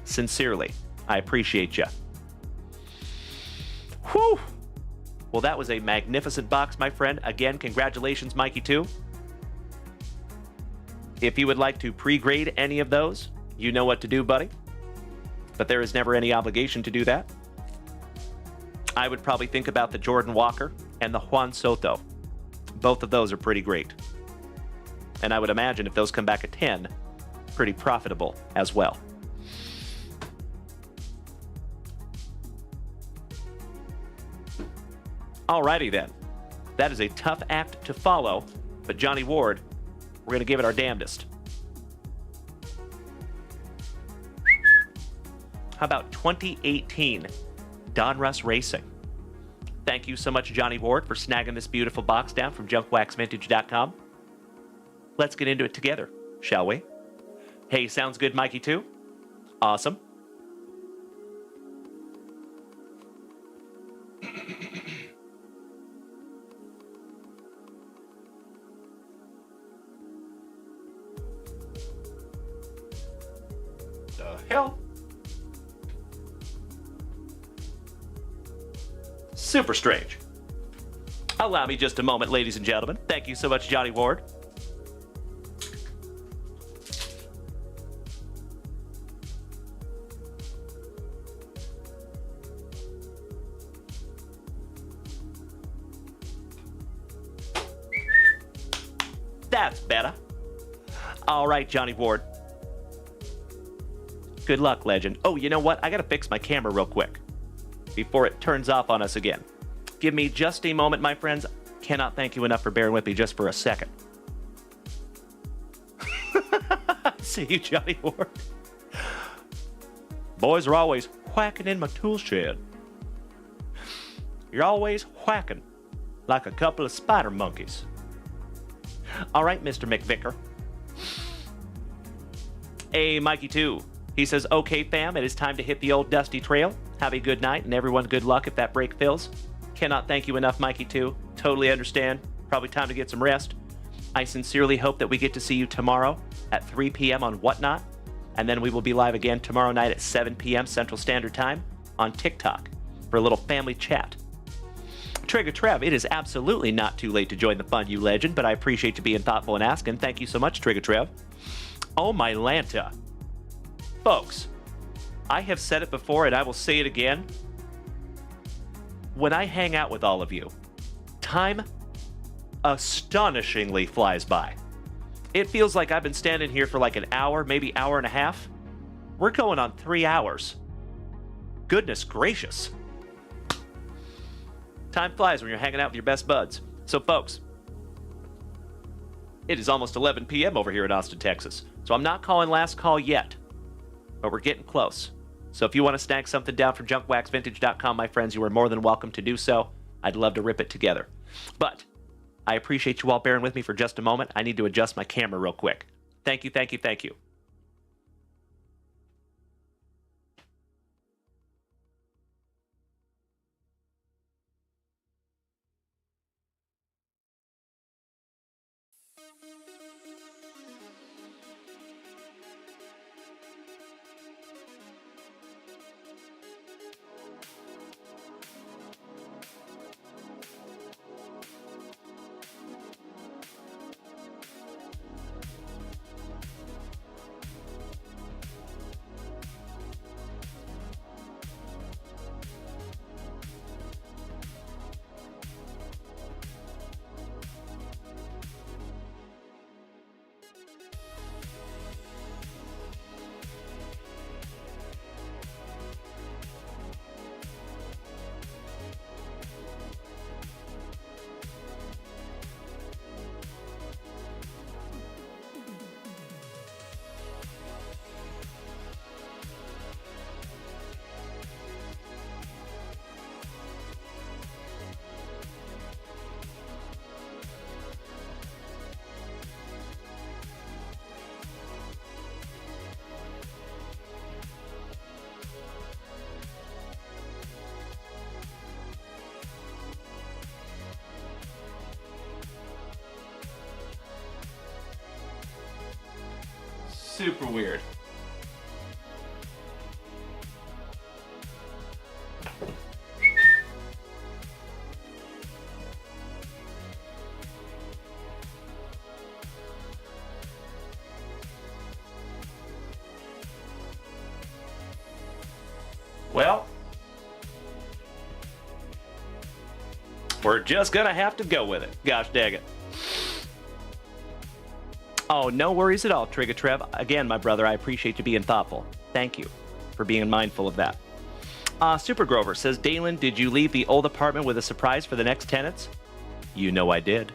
Sincerely, I appreciate you. Whew! Well, that was a magnificent box, my friend. Again, congratulations, Mikey 2. If you would like to pre-grade any of those, you know what to do, buddy. But there is never any obligation to do that. I would probably think about the Jordan Walker and the Juan Soto. Both of those are pretty great. And I would imagine if those come back at 10, pretty profitable as well. Alrighty then. That is a tough act to follow, but Johnny Ward, we're going to give it our damnedest. How about 2018 Donruss Racing? Thank you so much, Johnny Ward, for snagging this beautiful box down from JunkWaxVintage.com. Let's get into it together, shall we? Hey, sounds good, Mikey 2? Awesome. The hell? Super strange. Allow me just a moment, ladies and gentlemen. Thank you so much, Johnny Ward. That's better. All right, Johnny Ward. Good luck, legend. Oh, you know what? I gotta fix my camera real quick before it turns off on us again. Give me just a moment, my friends. Cannot thank you enough for bearing with me just for a second. See you, Johnny Ward. Boys are always whacking in my tool shed. You're always whacking like a couple of spider monkeys. All right, Mr. McVicker. Hey, Mikey 2. He says, okay, fam, it is time to hit the old dusty trail. Have a good night, and everyone good luck if that break fills. Cannot thank you enough, Mikey 2. Totally understand. Probably time to get some rest. I sincerely hope that we get to see you tomorrow at 3 p.m. on Whatnot, and then we will be live again tomorrow night at 7 p.m. Central Standard Time on TikTok for a little family chat. Trigger Trev, it is absolutely not too late to join the fun, you legend, but I appreciate you being thoughtful and asking. Thank you so much, Trigger Trev. Oh, my Lanta. Folks, I have said it before and I will say it again. When I hang out with all of you, time astonishingly flies by. It feels like I've been standing here for like an hour, maybe hour and a half. We're going on 3 hours. Goodness gracious. Time flies when you're hanging out with your best buds. So, folks, it is almost 11 p.m. over here in Austin, Texas. So I'm not calling last call yet, but we're getting close. So if you want to snag something down from JunkWaxVintage.com, my friends, you are more than welcome to do so. I'd love to rip it together. But I appreciate you all bearing with me for just a moment. I need to adjust my camera real quick. Thank you, thank you, thank you. super weird. Well, we're just gonna have to go with it. Gosh dang it. Oh, no worries at all, Trigger Trev. Again, my brother, I appreciate you being thoughtful. Thank you for being mindful of that. Super Grover says, Dalen, did you leave the old apartment with a surprise for the next tenants? You know I did.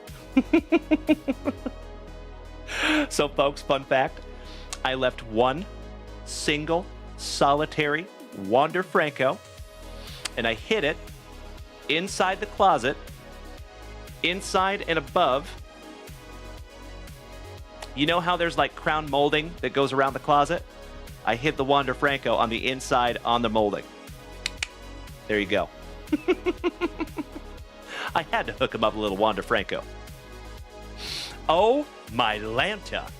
So, folks, fun fact. I left one single, solitary Wander Franco, and I hid it inside the closet, inside and above. You know how there's like crown molding that goes around the closet? I hid the Wander Franco on the inside on the molding. There you go. I had to hook him up a little Wander Franco. Oh my Lanta.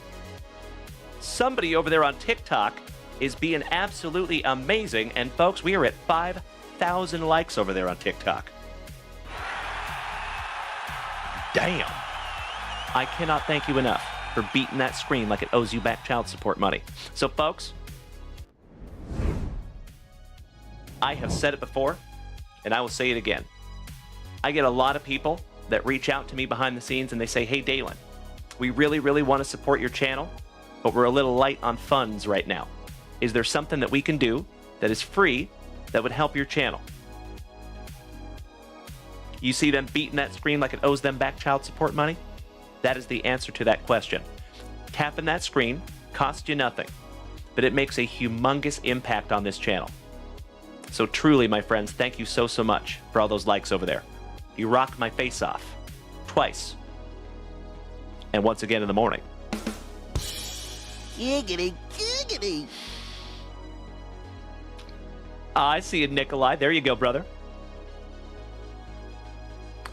Somebody over there on TikTok is being absolutely amazing. And folks, we are at 5,000 likes over there on TikTok. Damn. I cannot thank you enough for beating that screen like it owes you back child support money. So, folks, I have said it before, and I will say it again. I get a lot of people that reach out to me behind the scenes and they say, hey, Dalen, we really, really want to support your channel, but we're a little light on funds right now. Is there something that we can do that is free that would help your channel? You see them beating that screen like it owes them back child support money? That is the answer to that question. Tapping that screen costs you nothing, but it makes a humongous impact on this channel. So truly, my friends, thank you so, so much for all those likes over there. You rocked my face off. Twice. And once again in the morning. Giggity, giggity. I see you, Nikolai. There you go, brother.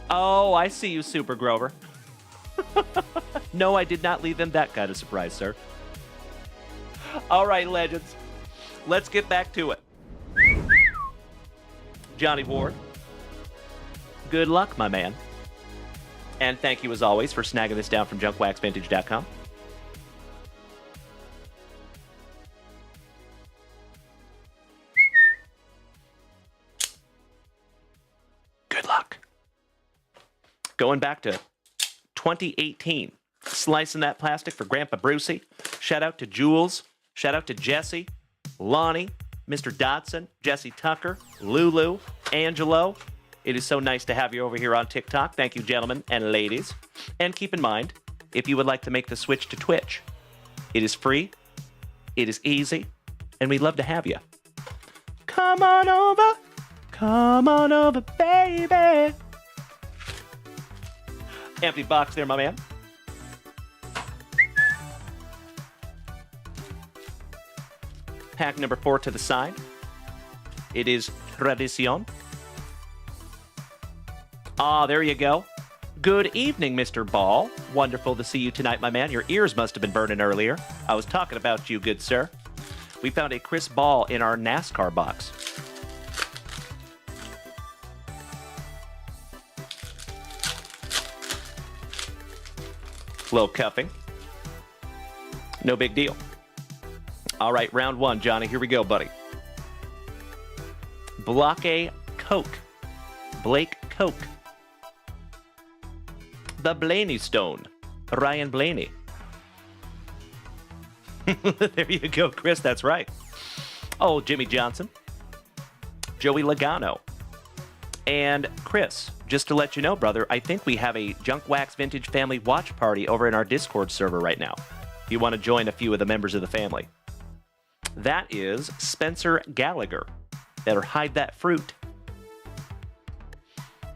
Oh, I see you, Super Grover. No, I did not leave them that kind of surprise, sir. All right, legends. Let's get back to it. Johnny Ward. Good luck, my man. And thank you, as always, for snagging this down from JunkWaxVintage.com. Good luck. Going back to 2018. Slicing that plastic for Grandpa Brucey. Shout out to Jules. Shout out to Jesse, Lonnie, Mr. Dotson, Jesse Tucker, Lulu, Angelo. It is so nice to have you over here on TikTok. Thank you, gentlemen and ladies. And keep in mind, if you would like to make the switch to Twitch, it is free, it is easy, and we'd love to have you. Come on over, baby. Empty box there, my man. Pack number 4 to the side. It is Tradicion. Ah, there you go. Good evening, Mr. Ball. Wonderful to see you tonight, my man. Your ears must have been burning earlier. I was talking about you, good sir. We found a Chris Ball in our NASCAR box. Little cuffing. No big deal. All right, round 1, Johnny. Here we go, buddy. Block A, Coke. Blake Coke. The Blaney Stone. Ryan Blaney. There you go, Chris. That's right. Oh, Jimmy Johnson. Joey Logano. And Chris, just to let you know, brother, I think we have a Junk Wax Vintage family watch party over in our Discord server right now. If you want to join a few of the members of the family. That is Spencer Gallagher. Better hide that fruit.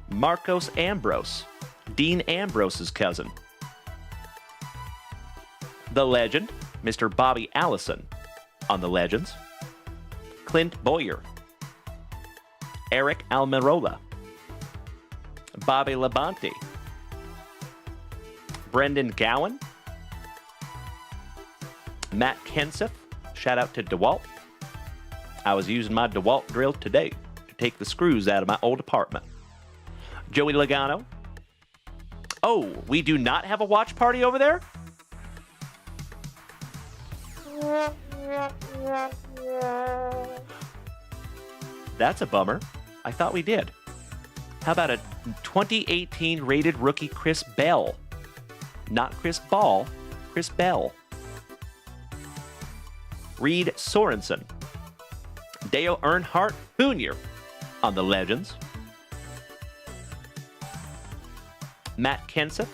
Marcos Ambrose. Dean Ambrose's cousin. The legend, Mr. Bobby Allison on the Legends. Clint Boyer. Eric Almirola. Bobby Labonte. Brendan Gowan. Matt Kenseth, shout out to DeWalt. I was using my DeWalt drill today to take the screws out of my old apartment. Joey Logano. Oh, we do not have a watch party over there? That's a bummer. I thought we did. How about a 2018 rated rookie Chris Bell? Not Chris Ball, Chris Bell. Reed Sorensen. Dale Earnhardt Jr. on the Legends. Matt Kenseth.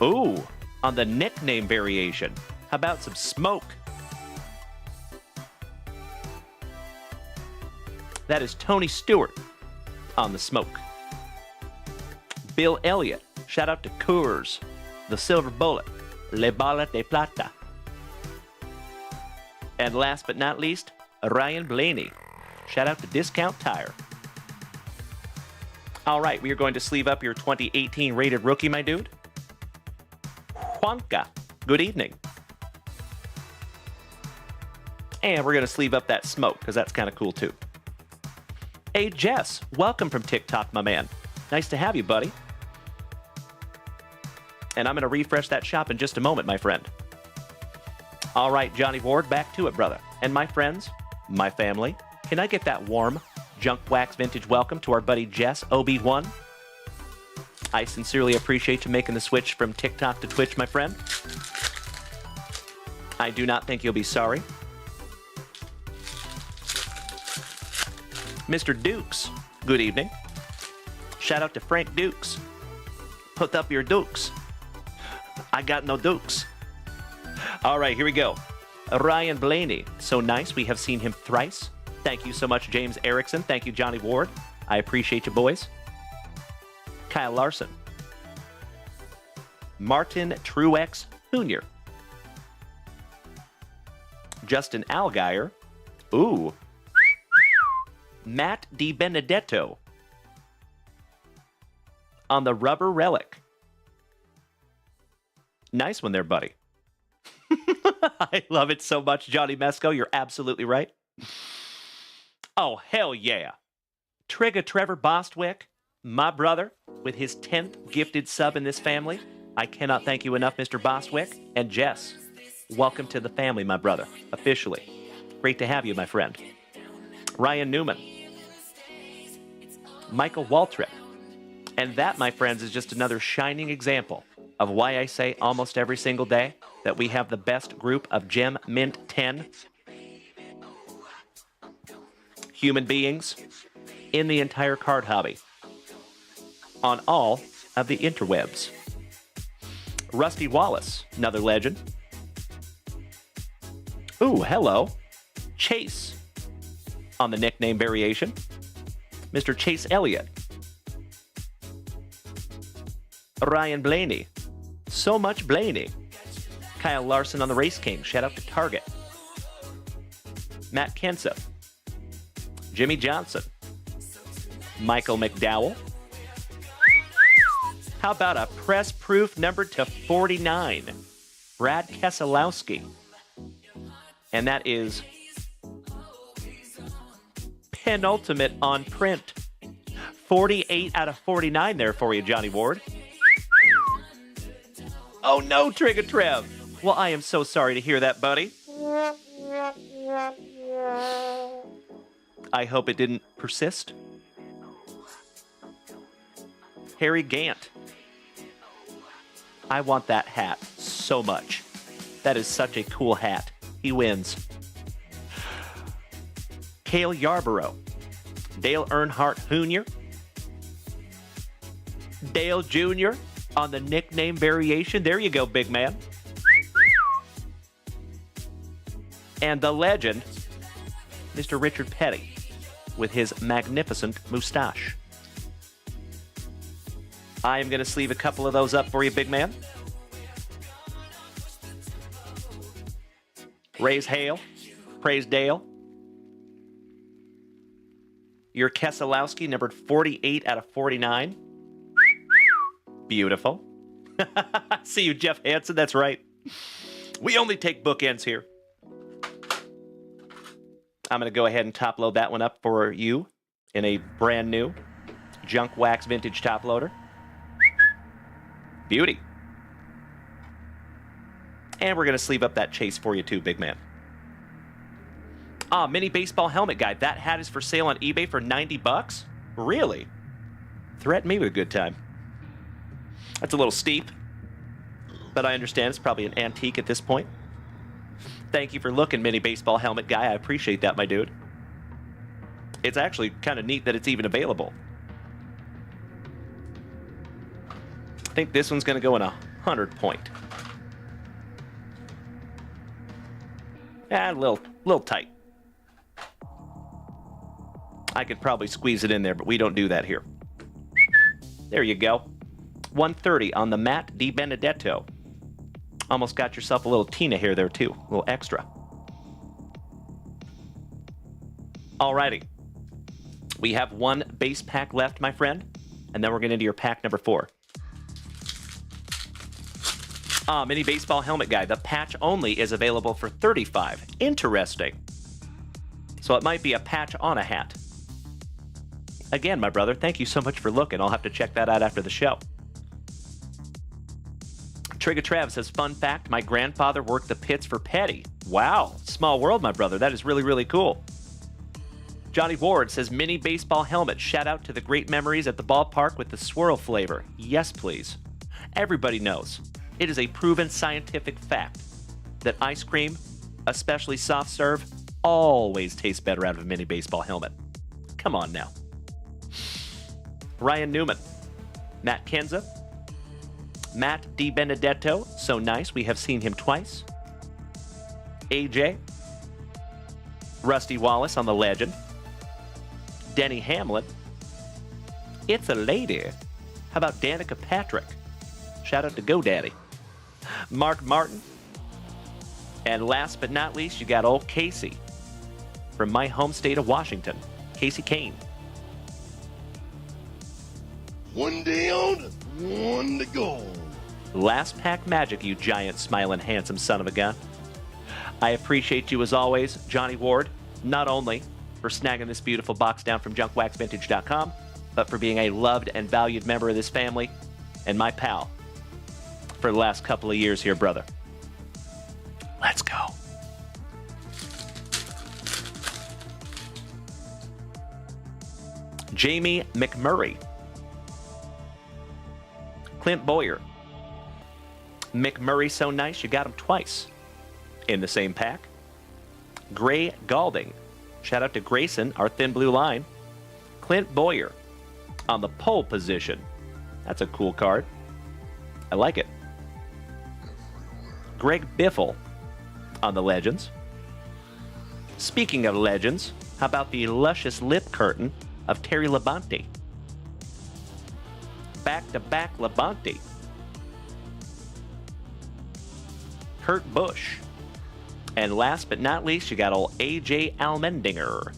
Ooh, on the nickname variation. How about some smoke? That is Tony Stewart on the smoke. Bill Elliott. Shout out to Coors. The Silver Bullet. Le Bala de Plata. And last but not least, Ryan Blaney. Shout out to Discount Tire. All right, we are going to sleeve up your 2018 rated rookie, my dude. Juanca, good evening. And we're going to sleeve up that smoke, because that's kind of cool, too. Hey, Jess, welcome from TikTok, my man. Nice to have you, buddy. And I'm going to refresh that shop in just a moment, my friend. All right, Johnny Ward, back to it, brother. And my friends, my family, can I get that warm JunkWaxVintage welcome to our buddy Jess, OB1? I sincerely appreciate you making the switch from TikTok to Twitch, my friend. I do not think you'll be sorry. Mr. Dukes, good evening. Shout out to Frank Dukes. Put up your dukes. I got no dukes. All right, here we go. Ryan Blaney, so nice. We have seen him thrice. Thank you so much, James Erickson. Thank you, Johnny Ward. I appreciate you, boys. Kyle Larson. Martin Truex Jr. Justin Allgaier. Ooh. Matt DiBenedetto. On the Rubber Relic. Nice one there, buddy. I love it so much, Johnny Mesco. You're absolutely right. Oh, hell yeah. Trigger Trevor Bostwick, my brother, with his 10th gifted sub in this family. I cannot thank you enough, Mr. Bostwick. And Jess, welcome to the family, my brother, officially. Great to have you, my friend. Ryan Newman. Michael Waltrip. And that, my friends, is just another shining example of why I say almost every single day that we have the best group of Gem Mint 10 human beings in the entire card hobby on all of the interwebs. Rusty Wallace, another legend. Ooh, hello. Chase on the nickname variation. Mr. Chase Elliott. Ryan Blaney. So much Blaney. Kyle Larson on the Race King. Shout out to Target. Matt Kenseth. Jimmy Johnson. Michael McDowell. How about a press proof number to 49? Brad Keselowski. And that is penultimate on print. 48 out of 49 there for you, Johnny Ward. Oh no, Trigger Trev. Well, I am so sorry to hear that, buddy. I hope it didn't persist. Harry Gant. I want that hat so much. That is such a cool hat. He wins. Cale Yarborough. Dale Earnhardt Jr. Dale Jr. on the nickname variation. There you go, big man. And the legend, Mr. Richard Petty, with his magnificent mustache. I am going to sleeve a couple of those up for you, big man. Raise hail. Praise Dale. Your Keselowski, numbered 48 out of 49. Beautiful. See you, Jeff Hansen. That's right. We only take bookends here. I'm going to go ahead and top load that one up for you in a brand new JunkWaxVintage top loader. Beauty. And we're going to sleeve up that chase for you too, big man. Mini baseball helmet guy. That hat is for sale on eBay for $90. Really? Threaten me with a good time. That's a little steep, but I understand it's probably an antique at this point. Thank you for looking, mini baseball helmet guy. I appreciate that, my dude. It's actually kind of neat that it's even available. I think this one's going to go in 100 point. A little tight. I could probably squeeze it in there, but we don't do that here. There you go. 130 on the Matt Di Benedetto. Almost got yourself a little Tina hair there, too. A little extra. Alrighty. We have one base pack left, my friend. And then we're getting into your pack number 4. Mini baseball helmet guy. The patch only is available for $35. Interesting. So it might be a patch on a hat. Again, my brother, thank you so much for looking. I'll have to check that out after the show. Trigger Trav says, fun fact, my grandfather worked the pits for Petty. Wow, small world, my brother. That is really, really cool. Johnny Ward says, mini baseball helmet. Shout out to the great memories at the ballpark with the swirl flavor. Yes, please. Everybody knows. It is a proven scientific fact that ice cream, especially soft serve, always tastes better out of a mini baseball helmet. Come on now. Ryan Newman, Matt Kenza, Matt Di Benedetto, so nice, we have seen him twice. AJ, Rusty Wallace on the legend, Denny Hamlin, it's a lady. How about Danica Patrick? Shout out to GoDaddy. Mark Martin, and last but not least, you got old Casey from my home state of Washington, Casey Kane. One day on, one to go. Last pack magic, you giant, smiling, handsome son of a gun. I appreciate you as always, Johnny Ward, not only for snagging this beautiful box down from JunkWaxVintage.com, but for being a loved and valued member of this family and my pal for the last couple of years here, brother. Let's go. Jamie McMurray. Clint Boyer. McMurray, so nice, you got him twice in the same pack. Gray Galding. Shout out to Grayson, our thin blue line. Clint Boyer on the pole position. That's a cool card. I like it. Greg Biffle on the Legends. Speaking of Legends, how about the luscious lip curtain of Terry Labonte? Back-to-back Labonte. Kurt Busch. And last but not least, you got old A.J. Allmendinger.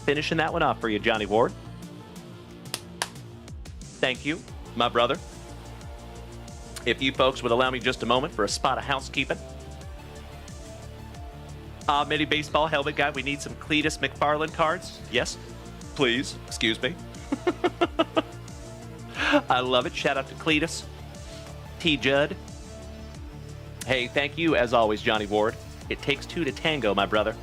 Finishing that one off for you, Johnny Ward. Thank you, my brother. If you folks would allow me just a moment for a spot of housekeeping. Mini baseball helmet guy, we need some Cletus McFarland cards. Yes, please. Excuse me. I love it. Shout out to Cletus. T. Judd. Hey, thank you, as always, Johnny Ward. It takes two to tango, my brother.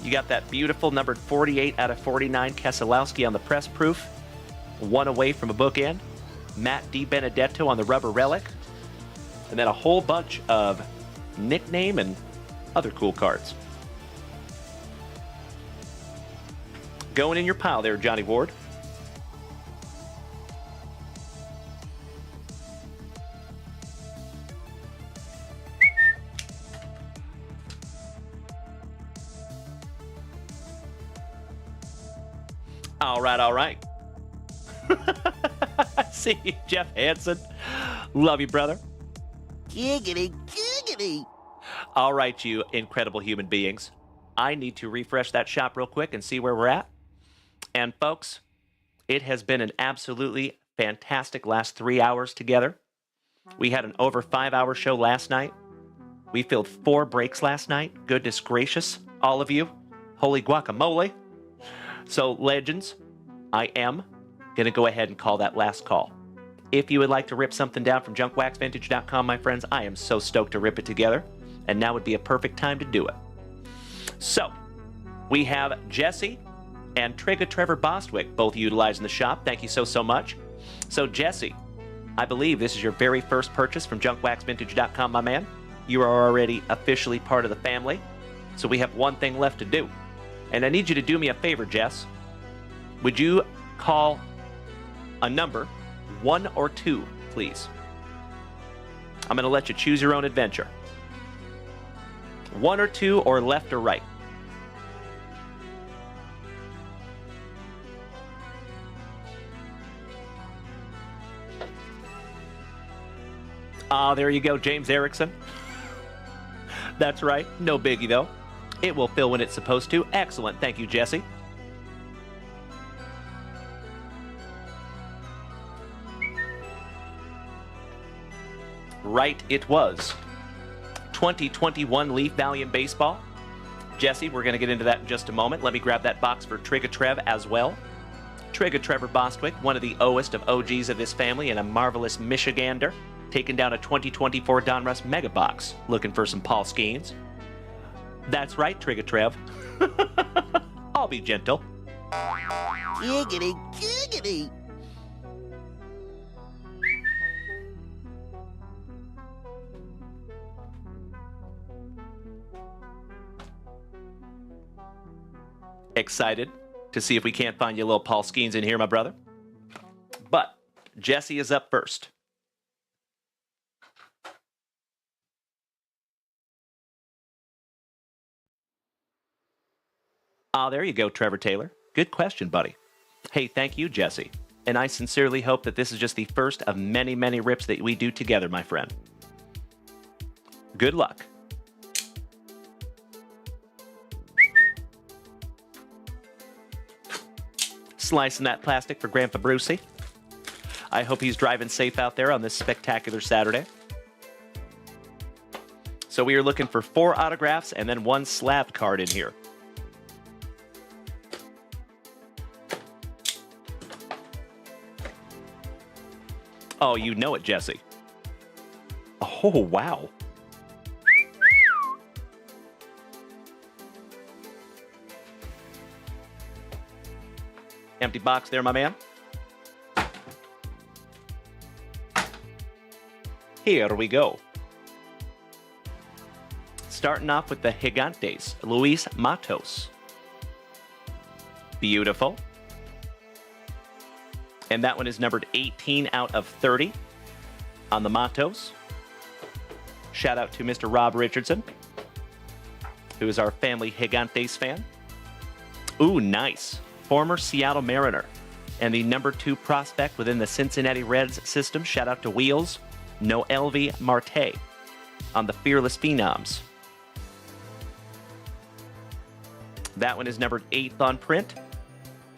You got that beautiful numbered 48 out of 49 Keselowski on the press proof. One away from a bookend. Matt Di Benedetto on the rubber relic. And then a whole bunch of nickname and other cool cards. Going in your pile there, Johnny Ward. All right, all right. See you, Jeff Hansen. Love you, brother. Giggity, giggity. All right, you incredible human beings. I need to refresh that shop real quick and see where we're at. And folks, it has been an absolutely fantastic last 3 hours together. We had an over 5-hour show last night. We filled 4 breaks last night. Goodness gracious, all of you. Holy guacamole. So, legends, I am going to go ahead and call that last call. If you would like to rip something down from JunkWaxVintage.com, my friends, I am so stoked to rip it together. And now would be a perfect time to do it. So, we have Jesse and Trigga Trevor Bostwick both utilizing the shop. Thank you so much. So, Jesse, I believe this is your very first purchase from JunkWaxVintage.com, my man. You are already officially part of the family. So we have one thing left to do. And I need you to do me a favor, Jess. Would you call a number, 1 or 2, please? I'm going to let you choose your own adventure. 1 or 2, or left or right? Ah, there you go, James Erickson. That's right, no biggie though. It will fill when it's supposed to. Excellent, thank you, Jesse. Right, it was. 2021 Leaf Valiant Baseball. Jesse, we're going to get into that in just a moment. Let me grab that box for Trigga Trev as well. Trigga Trevor Bostwick, one of the oldest of OGs of this family and a marvelous Michigander, taking down a 2024 Donruss Mega Box, looking for some Paul Skeens. That's right, Trigga Trev. I'll be gentle. Giggity, giggity. Excited to see if we can't find you a little Paul Skeens in here, my brother. But Jesse is up first. Ah, there you go, Trevor Taylor. Good question, buddy. Hey, thank you, Jesse. And I sincerely hope that this is just the first of many, many rips that we do together, my friend. Good luck. Slicing that plastic for Grandpa Brucey. I hope he's driving safe out there on this spectacular Saturday. So we are looking for 4 autographs and then 1 slab card in here. Oh, you know it, Jesse. Oh, wow. Empty box there, my man. Here we go. Starting off with the Gigantes, Luis Matos. Beautiful. And that one is numbered 18 out of 30 on the Matos. Shout out to Mr. Rob Richardson, who is our family Gigantes fan. Ooh, nice. Former Seattle Mariner and the number 2 prospect within the Cincinnati Reds system. Shout out to Wheels, Noelvi Marte on the Fearless Phenoms. That one is numbered 8th on print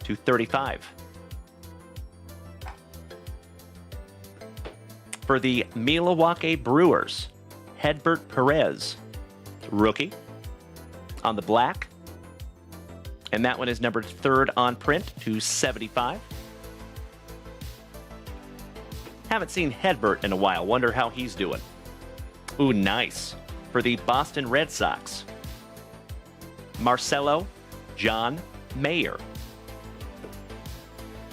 to 35. For the Milwaukee Brewers, Hedbert Perez, rookie, on the black. And that one is numbered 3rd on print to 75. Haven't seen Hedbert in a while. Wonder how he's doing. Ooh, nice. For the Boston Red Sox, Marcelo John Mayer.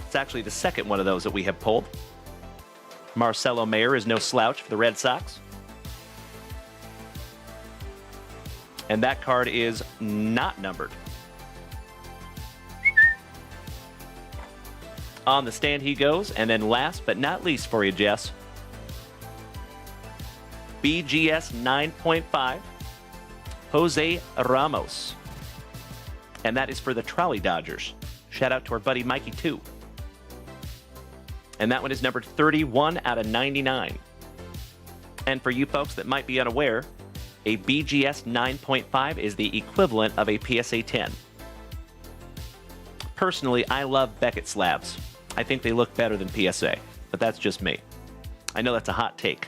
It's actually the second one of those that we have pulled. Marcelo Mayer is no slouch for the Red Sox. And that card is not numbered. On the stand he goes. And then last but not least for you, Jess, BGS 9.5, Jose Ramos. And that is for the Trolley Dodgers. Shout out to our buddy Mikey, too. And that one is numbered 31 out of 99. And for you folks that might be unaware, a BGS 9.5 is the equivalent of a PSA 10. Personally, I love Beckett slabs. I think they look better than PSA, but that's just me. I know that's a hot take.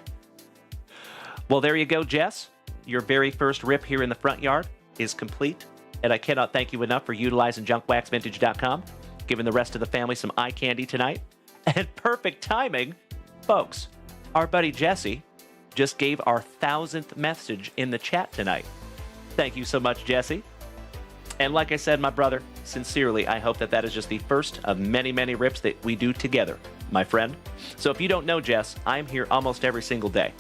Well, there you go, Jess. your very first rip here in the front yard is complete, and I cannot thank you enough for utilizing JunkWaxVintage.com, giving the rest of the family some eye candy tonight. And perfect timing, folks, our buddy Jesse just gave our 1,000th message in the chat tonight. Thank you so much, Jesse. And like I said, my brother, sincerely, I hope that that is just the first of many, many rips that we do together, my friend. So if you don't know Jess, I'm here almost every single day,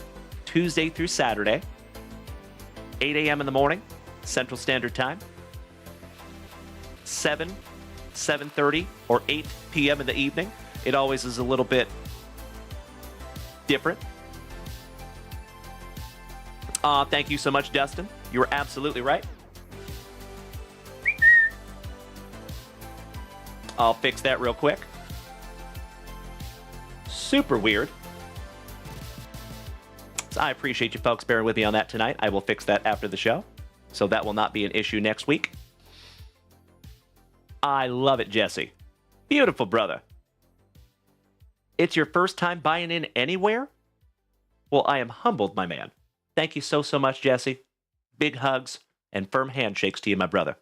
Tuesday through Saturday, 8 a.m. in the morning, Central Standard Time, 7, 7:30, or 8 p.m. in the evening. It always is a little bit different. Thank you so much, Dustin. You were absolutely right. I'll fix that real quick. Super weird. So I appreciate you folks bearing with me on that tonight. I will fix that after the show, so that will not be an issue next week. I love it, Jesse. Beautiful, brother. It's your first time buying in anywhere? Well, I am humbled, my man. Thank you so, so much, Jesse. Big hugs and firm handshakes to you, my brother.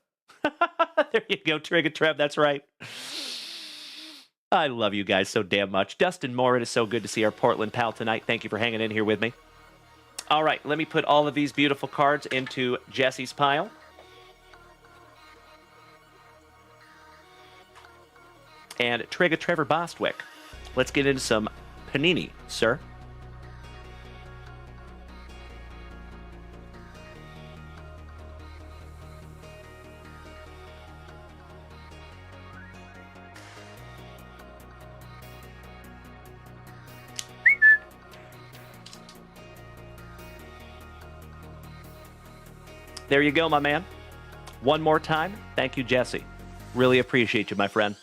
There you go, Trigger Trev. That's right. I love you guys so damn much. Dustin Moore, it is so good to see our Portland pal tonight. Thank you for hanging in here with me. All right, let me put all of these beautiful cards into Jesse's pile. And Trigger Trevor Bostwick. Let's get into some Panini, sir. There you go, my man. One more time. Thank you, Jesse. Really appreciate you, my friend.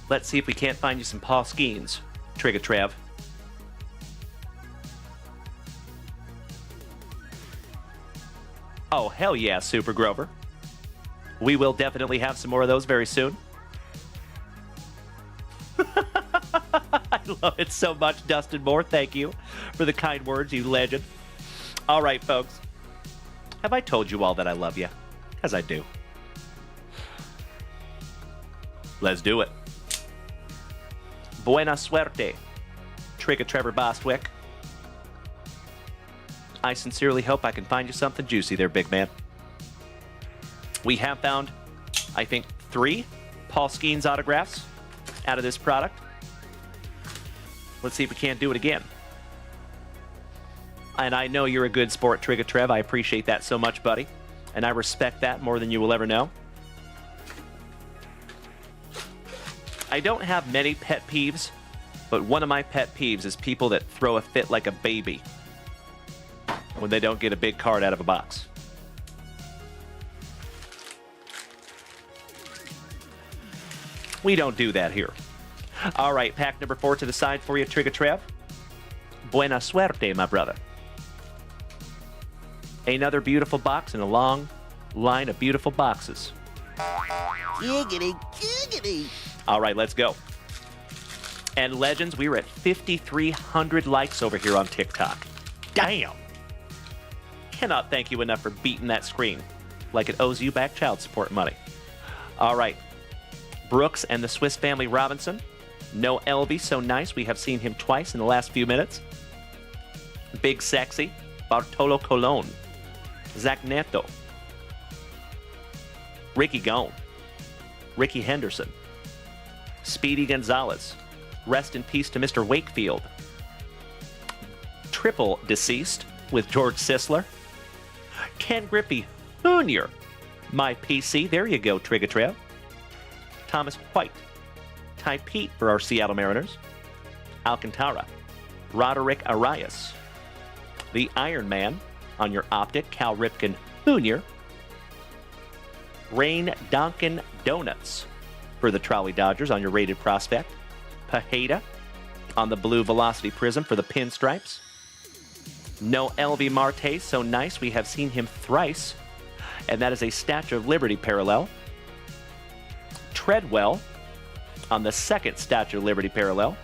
Let's see if we can't find you some Paul Skeens, Trigger Trev. Oh, hell yeah, Super Grover. We will definitely have some more of those very soon. I love it so much, Dustin Moore. Thank you for the kind words, you legend. All right, folks. Have I told you all that I love you? Because I do. Let's do it. Buena suerte, Trigger Trevor Bostwick. I sincerely hope I can find you something juicy there, big man. We have found, I think, 3 Paul Skeens autographs out of this product. Let's see if we can't do it again. And I know you're a good sport, Trigger Trev. I appreciate that so much, buddy. And I respect that more than you will ever know. I don't have many pet peeves, but one of my pet peeves is people that throw a fit like a baby when they don't get a big card out of a box. We don't do that here. All right, pack number 4 to the side for you, Trigger Trev. Buena suerte, my brother. Another beautiful box in a long line of beautiful boxes. Giggity, giggity. All right, let's go. And Legends, we were at 5,300 likes over here on TikTok. Damn. Cannot thank you enough for beating that screen like it owes you back child support money. All right. Brooks and the Swiss Family Robinson. No Elvie, so nice. We have seen him twice in the last few minutes. Big Sexy, Bartolo Colon, Zach Neto, Ricky Gone, Ricky Henderson, Speedy Gonzalez. Rest in peace to Mr. Wakefield. Triple deceased with George Sisler. Ken Griffey Jr. My PC. There you go, Trigger Trev. Thomas White. Ty Pete for our Seattle Mariners. Alcantara. Roderick Arias. The Iron Man on your optic, Cal Ripken Jr. Rain Donkin Donuts for the Trolley Dodgers on your rated prospect. Pajeda on the blue Velocity Prism for the Pinstripes. No Elvie Marte, so nice. We have seen him thrice, and that is a Statue of Liberty parallel. Treadwell on the second Statue of Liberty parallel.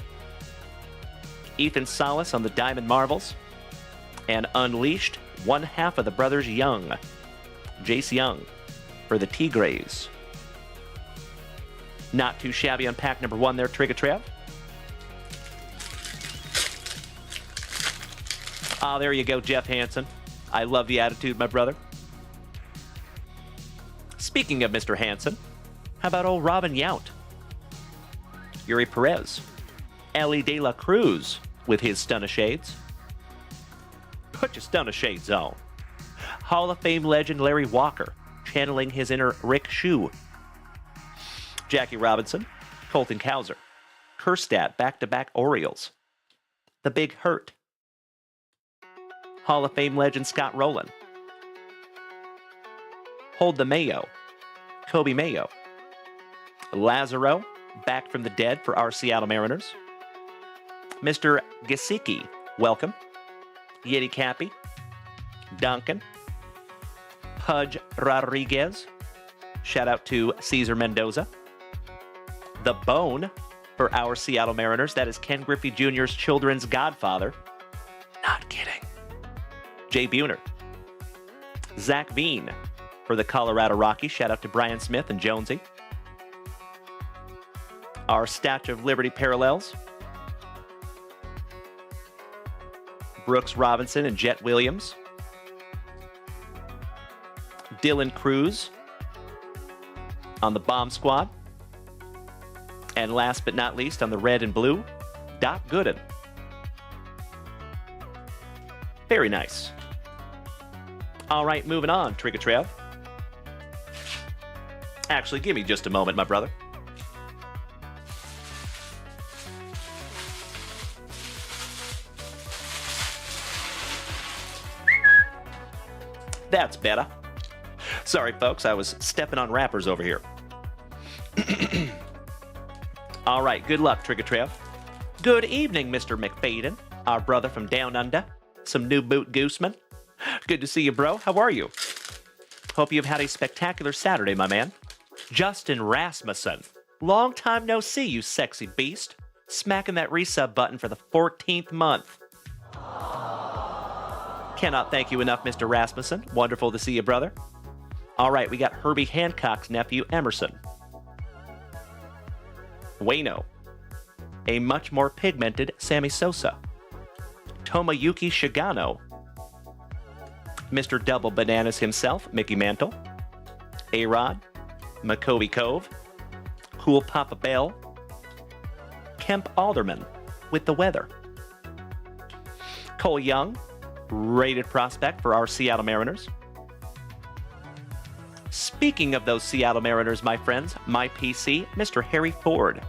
Ethan Salas on the Diamond Marvels. And Unleashed, one half of the brothers Young. Jace Young for the Tigres. Not too shabby on pack number 1 there, Trigger Trev. Ah, there you go, Jeff Hansen. I love the attitude, my brother. Speaking of Mr. Hansen, how about old Robin Yount? Yuri Perez. Ellie De La Cruz with his stun of shades. Put your stun of shades on. Hall of Fame legend Larry Walker, channeling his inner Rick Shue. Jackie Robinson, Colton Cowser, Kerstad, back-to-back Orioles. The Big Hurt. Hall of Fame legend Scott Rowland. Hold the Mayo, Kobe Mayo. Lazaro, back from the dead for our Seattle Mariners. Mr. Gesicki, welcome. Yeti Cappy, Duncan, Pudge Rodriguez. Shout out to Cesar Mendoza. The Bone for our Seattle Mariners. That is Ken Griffey Jr.'s children's godfather. Not kidding. Jay Buhner. Zach Veen for the Colorado Rockies. Shout out to Brian Smith and Jonesy. Our Statue of Liberty parallels. Brooks Robinson and Jet Williams. Dylan Cruz on the Bomb Squad. And last but not least, on the red and blue, Doc Gooden. Very nice. All right, moving on, Trigger Trev. Actually, give me just a moment, my brother. That's better. Sorry, folks, I was stepping on wrappers over here. All right, good luck, Trigger Trev. Good evening, Mr. McFadden, our brother from down under. Some new boot gooseman. Good to see you, bro. How are you? Hope you've had a spectacular Saturday, my man. Justin Rasmussen. Long time no see, you sexy beast. Smacking that resub button for the 14th month. Cannot thank you enough, Mr. Rasmussen. Wonderful to see you, brother. All right, we got Herbie Hancock's nephew, Emerson. Wayno. A much more pigmented Sammy Sosa. Tomoyuki Shigano. Mr. Double Bananas himself, Mickey Mantle. A-Rod. Makobe Cove. Cool Papa Bell. Kemp Alderman with the weather. Cole Young, rated prospect for our Seattle Mariners. Speaking of those Seattle Mariners, my friends, my PC, Mr. Harry Ford.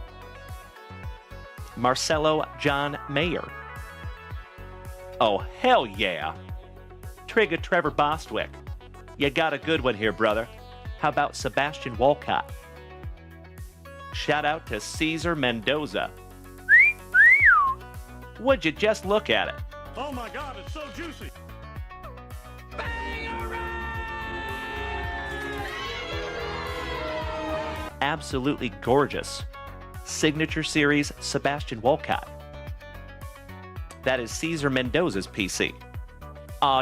Marcelo John Mayer. Oh, hell yeah. Trigger Trevor Bostwick. You got a good one here, brother. How about Sebastian Walcott? Shout out to Cesar Mendoza. Would you just look at it? Oh my God, it's so juicy. Absolutely gorgeous. Signature Series Sebastian Walcott. That is Cesar Mendoza's PC.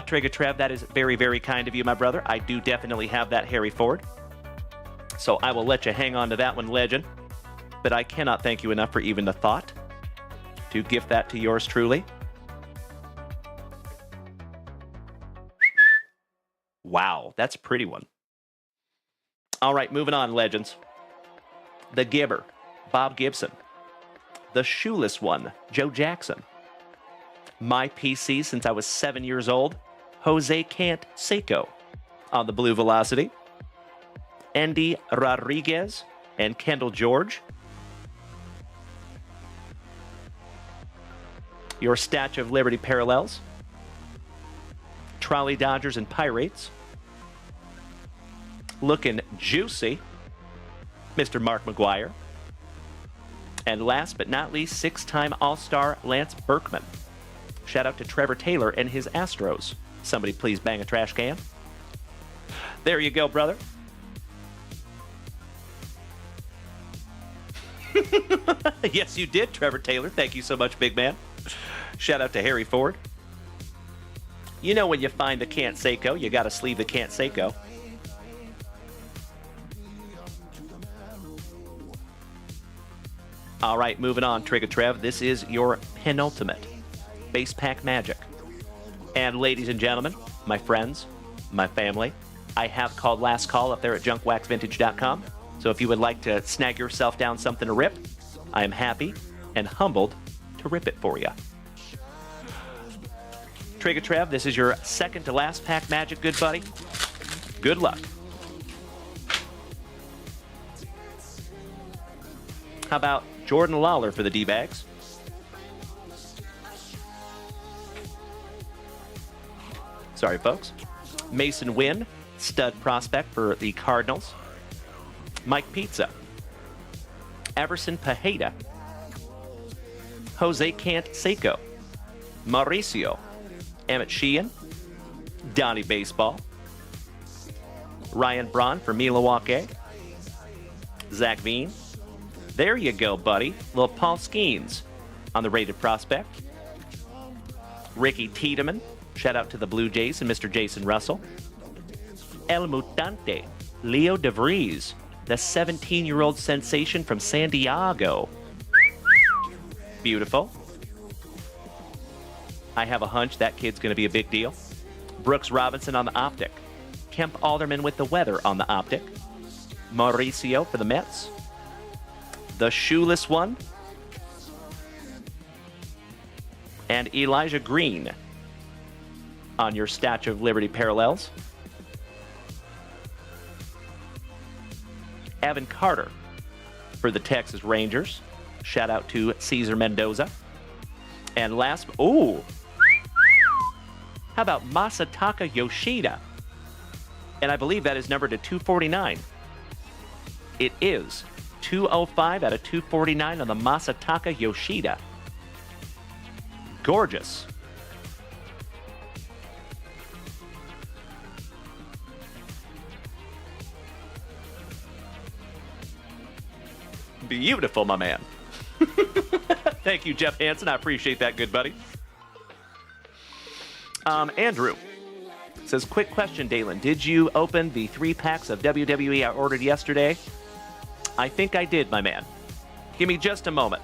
Trigger Trev, that is very, very kind of you, my brother. I do definitely have that Harry Ford. So I will let you hang on to that one, legend. But I cannot thank you enough for even the thought to gift that to yours truly. Wow, that's a pretty one. All right, moving on, legends. The Gibber, Bob Gibson. The Shoeless One, Joe Jackson. My PC since I was 7 years old, Jose Canseco on the Blue Velocity. Andy Rodriguez and Kendall George. Your Statue of Liberty parallels. Trolley Dodgers and Pirates. Looking juicy, Mr. Mark McGuire. And last but not least, six-time All-Star Lance Berkman. Shout out to Trevor Taylor and his Astros. Somebody please bang a trash can. There you go, brother. Yes, you did, Trevor Taylor. Thank you so much, big man. Shout out to Harry Ford. You know when you find the Can't Seiko, you got to sleeve the Can't Seiko. All right, moving on, Trigger Trev. This is your penultimate base pack magic. And ladies and gentlemen, my friends, my family, I have called last call up there at JunkWaxVintage.com. So if you would like to snag yourself down something to rip, I am happy and humbled to rip it for you. Trigger Trev, this is your second to last pack magic, good buddy. Good luck. How about Jordan Lawler for the D-bags? Sorry, folks. Mason Wynn, stud prospect for the Cardinals. Mike Pizza. Everson Pajeda. Jose Canseco. Mauricio. Emmett Sheehan. Donnie Baseball. Ryan Braun for Milwaukee. Zach Veen. There you go, buddy. Little Paul Skeens on the rated prospect. Ricky Tiedemann. Shout out to the Blue Jays and Mr. Jason Russell. El Mutante. Leo DeVries. The 17-year-old sensation from San Diego. Beautiful. I have a hunch that kid's going to be a big deal. Brooks Robinson on the optic. Kemp Alderman with the weather on the optic. Mauricio for the Mets. The shoeless one. And Elijah Green on your Statue of Liberty parallels. Evan Carter for the Texas Rangers. Shout out to Cesar Mendoza. And last, how about Masataka Yoshida? And I believe that is numbered to 249. It is 205 out of 249 on the Masataka Yoshida. Gorgeous. Beautiful, my man. Thank you, Jeff Hansen. I appreciate that, good buddy. Andrew says, quick question, Dalen. Did you open the 3 packs of WWE I ordered yesterday? I think I did, my man. Give me just a moment.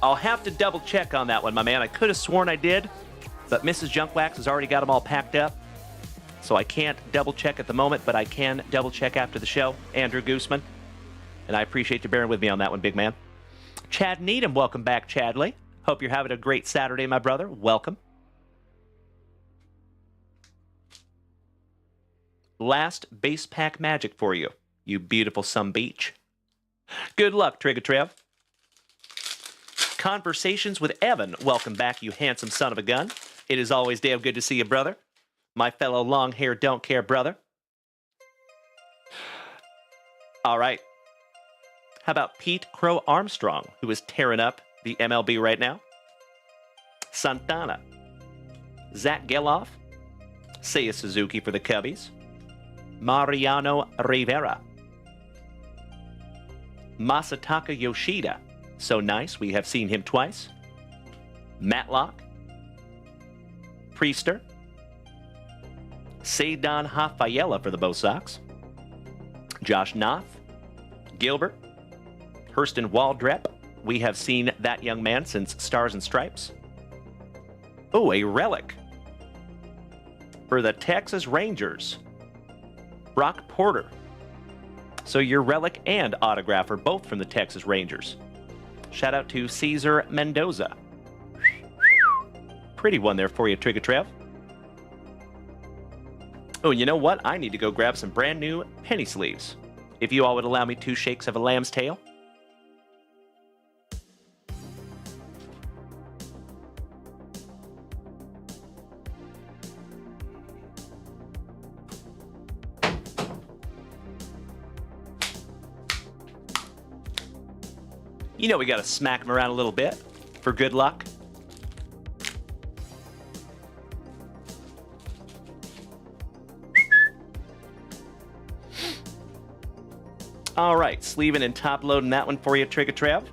I'll have to double check on that one, my man. I could have sworn I did, but Mrs. Junkwax has already got them all packed up. So I can't double check at the moment, but I can double check after the show. Andrew Gooseman. And I appreciate you bearing with me on that one, big man. Chad Needham, welcome back, Chadley. Hope you're having a great Saturday, my brother. Welcome. Last base pack magic for you, you beautiful some beach. Good luck, Trigger Trev. Conversations with Evan. Welcome back, you handsome son of a gun. It is always damn good to see you, brother. My fellow long hair don't care brother. All right. How about Pete Crow Armstrong, who is tearing up the MLB right now? Santana. Zach Geloff. Seiya Suzuki for the Cubbies. Mariano Rivera. Masataka Yoshida. So nice, we have seen him twice. Matlock. Priester. Seidon Hafayella for the Bo Sox. Josh Noth. Gilbert. Hurston Waldrep. We have seen that young man since Stars and Stripes. Oh, a relic. For the Texas Rangers. Brock Porter. So your relic and autograph are both from the Texas Rangers. Shout out to Cesar Mendoza. Pretty one there for you, Trigger Trev. Oh, you know what? I need to go grab some brand new penny sleeves. If you all would allow me 2 shakes of a lamb's tail. You know we gotta smack him around a little bit for good luck. All right, sleeving and top loading that one for you, Trigger Trev.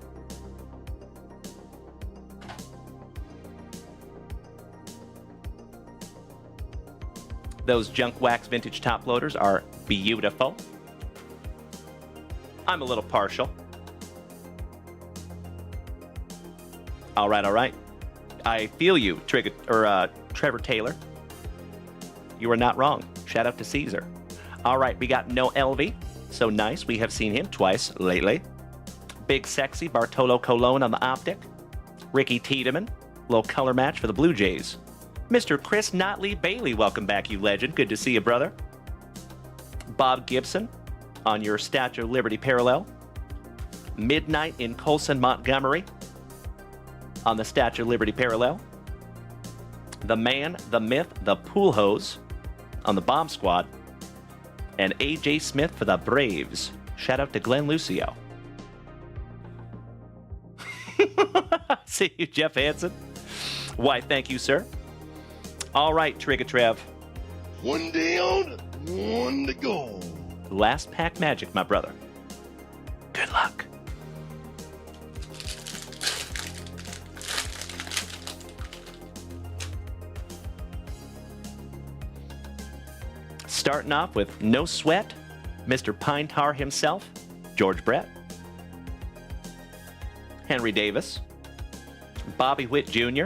Those Junk Wax Vintage top loaders are beautiful. I'm a little partial. All right. I feel you, Trevor Taylor. You are not wrong. Shout out to Caesar. All right, we got no LV. So nice. We have seen him twice lately. Big Sexy Bartolo Colon on the optic. Ricky Tiedemann. Little color match for the Blue Jays. Mr. Chris Notley Bailey, welcome back, you legend. Good to see you, brother. Bob Gibson on your Statue of Liberty parallel. Midnight in Colson, Montgomery on the Statue of Liberty parallel. The Man, the Myth, the Pool Hose on the Bomb Squad. And A.J. Smith for the Braves. Shout out to Glenn Lucio. See you, Jeff Hansen. Why, thank you, sir. All right, Trigger Trev. One down, one to go. Last pack magic, my brother. Good luck. Starting off with No Sweat, Mr. Pine Tar himself, George Brett. Henry Davis. Bobby Witt Jr.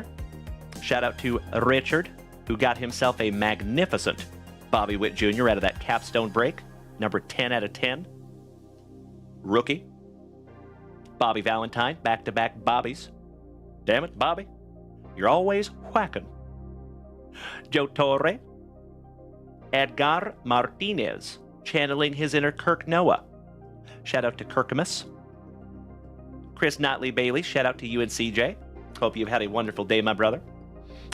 Shout out to Richard, who got himself a magnificent Bobby Witt Jr. out of that capstone break. Number 10 out of 10. Rookie. Bobby Valentine, back-to-back Bobbies. Damn it, Bobby. You're always whacking. Joe Torre. Edgar Martinez, channeling his inner Kirk Noah. Shout out to Kirkamus. Chris Notley Bailey, shout out to you and CJ. Hope you've had a wonderful day, my brother.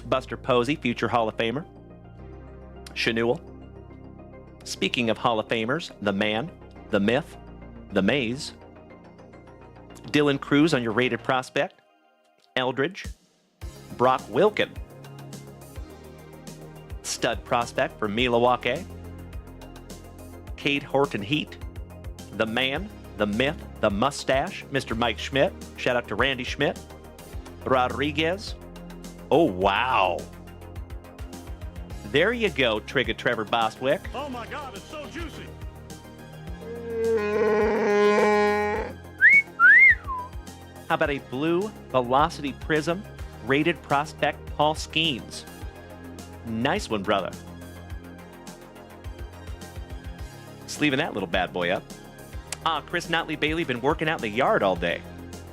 Buster Posey, future Hall of Famer. Chanul. Speaking of Hall of Famers, the Man, the Myth, the Maze. Dylan Cruz on your rated prospect. Eldridge. Brock Wilkin. Stud prospect for Milwaukee. Cade Horton Heat. The Man, the Myth, the Mustache, Mr. Mike Schmidt. Shout out to Randy Schmidt. Rodriguez. Oh, wow. There you go, Trigger Trevor Bostwick. Oh my God, it's so juicy. How about a blue Velocity Prism rated prospect Paul Skeens? Nice one, brother. Sleeving that little bad boy up. Chris Notley Bailey been working out in the yard all day.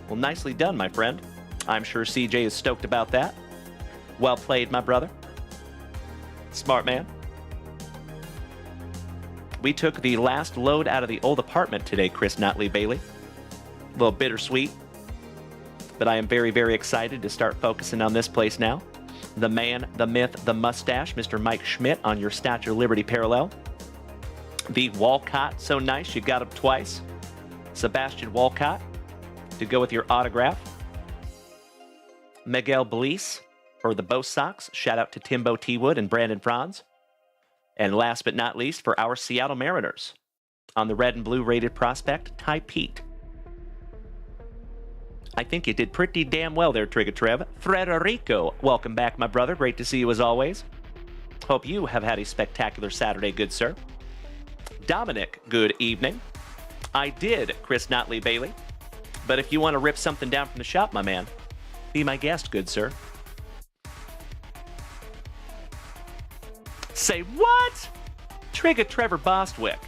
Well, nicely done, my friend. I'm sure CJ is stoked about that. Well played, my brother. Smart man. We took the last load out of the old apartment today, Chris Notley Bailey. A little bittersweet, but I am very, very excited to start focusing on this place now. The Man, the Myth, the Mustache, Mr. Mike Schmidt on your Statue of Liberty parallel. The Walcott, so nice, you got him twice. Sebastian Walcott to go with your autograph. Miguel Bliss for the Bo Sox. Shout out to Timbo T. Wood and Brandon Franz. And last but not least, for our Seattle Mariners, on the red and blue rated prospect, Ty Pete. I think you did pretty damn well there, Trigger Trev. Frederico, welcome back, my brother. Great to see you as always. Hope you have had a spectacular Saturday, good sir. Dominic, good evening. I did, Chris Notley Bailey. But if you want to rip something down from the shop, my man, be my guest, good sir. Say what? Trigger Trevor Bostwick.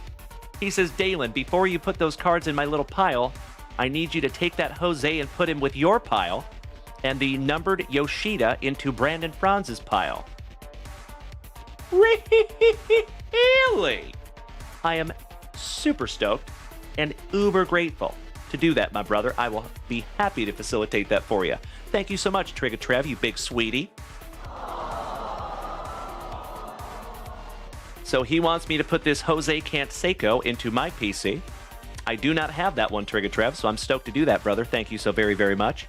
He says, Dalen, before you put those cards in my little pile, I need you to take that Jose and put him with your pile, and the numbered Yoshida into Brandon Franz's pile. Really? I am super stoked and uber grateful to do that, my brother. I will be happy to facilitate that for you. Thank you so much, Trigger Trev, you big sweetie. So he wants me to put this Jose Canseco into my PC. I do not have that one, Trigger Trev, so I'm stoked to do that, brother. Thank you so very, very much.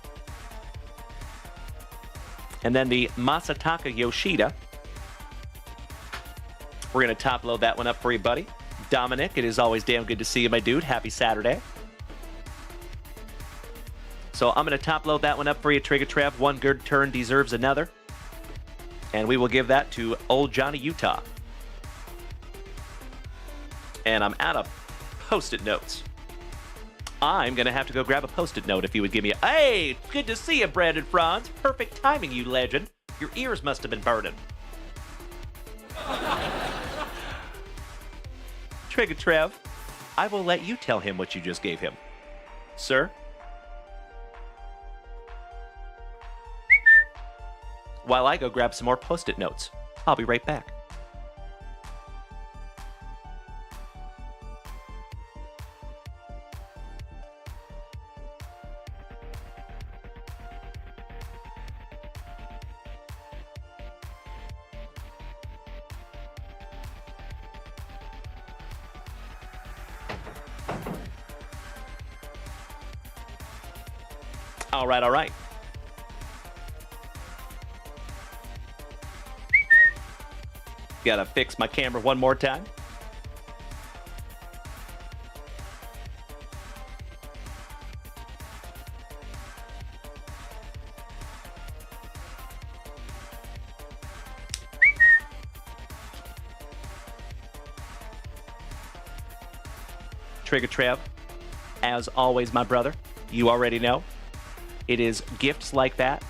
And then the Masataka Yoshida. We're going to top load that one up for you, buddy. Dominic, it is always damn good to see you, my dude. Happy Saturday. So I'm going to top load that one up for you, Trigger Trev. One good turn deserves another. And we will give that to Old Johnny Utah. And I'm out of Post-it notes. I'm going to have to go grab a Post-it note if you would give me a... Hey, good to see you, Brandon Franz. Perfect timing, you legend. Your ears must have been burning. Trigger Trev, I will let you tell him what you just gave him. Sir? While I go grab some more Post-it notes. I'll be right back. All right, all right. Gotta fix my camera one more time. Trigger Trev, as always, my brother, you already know. It is gifts like that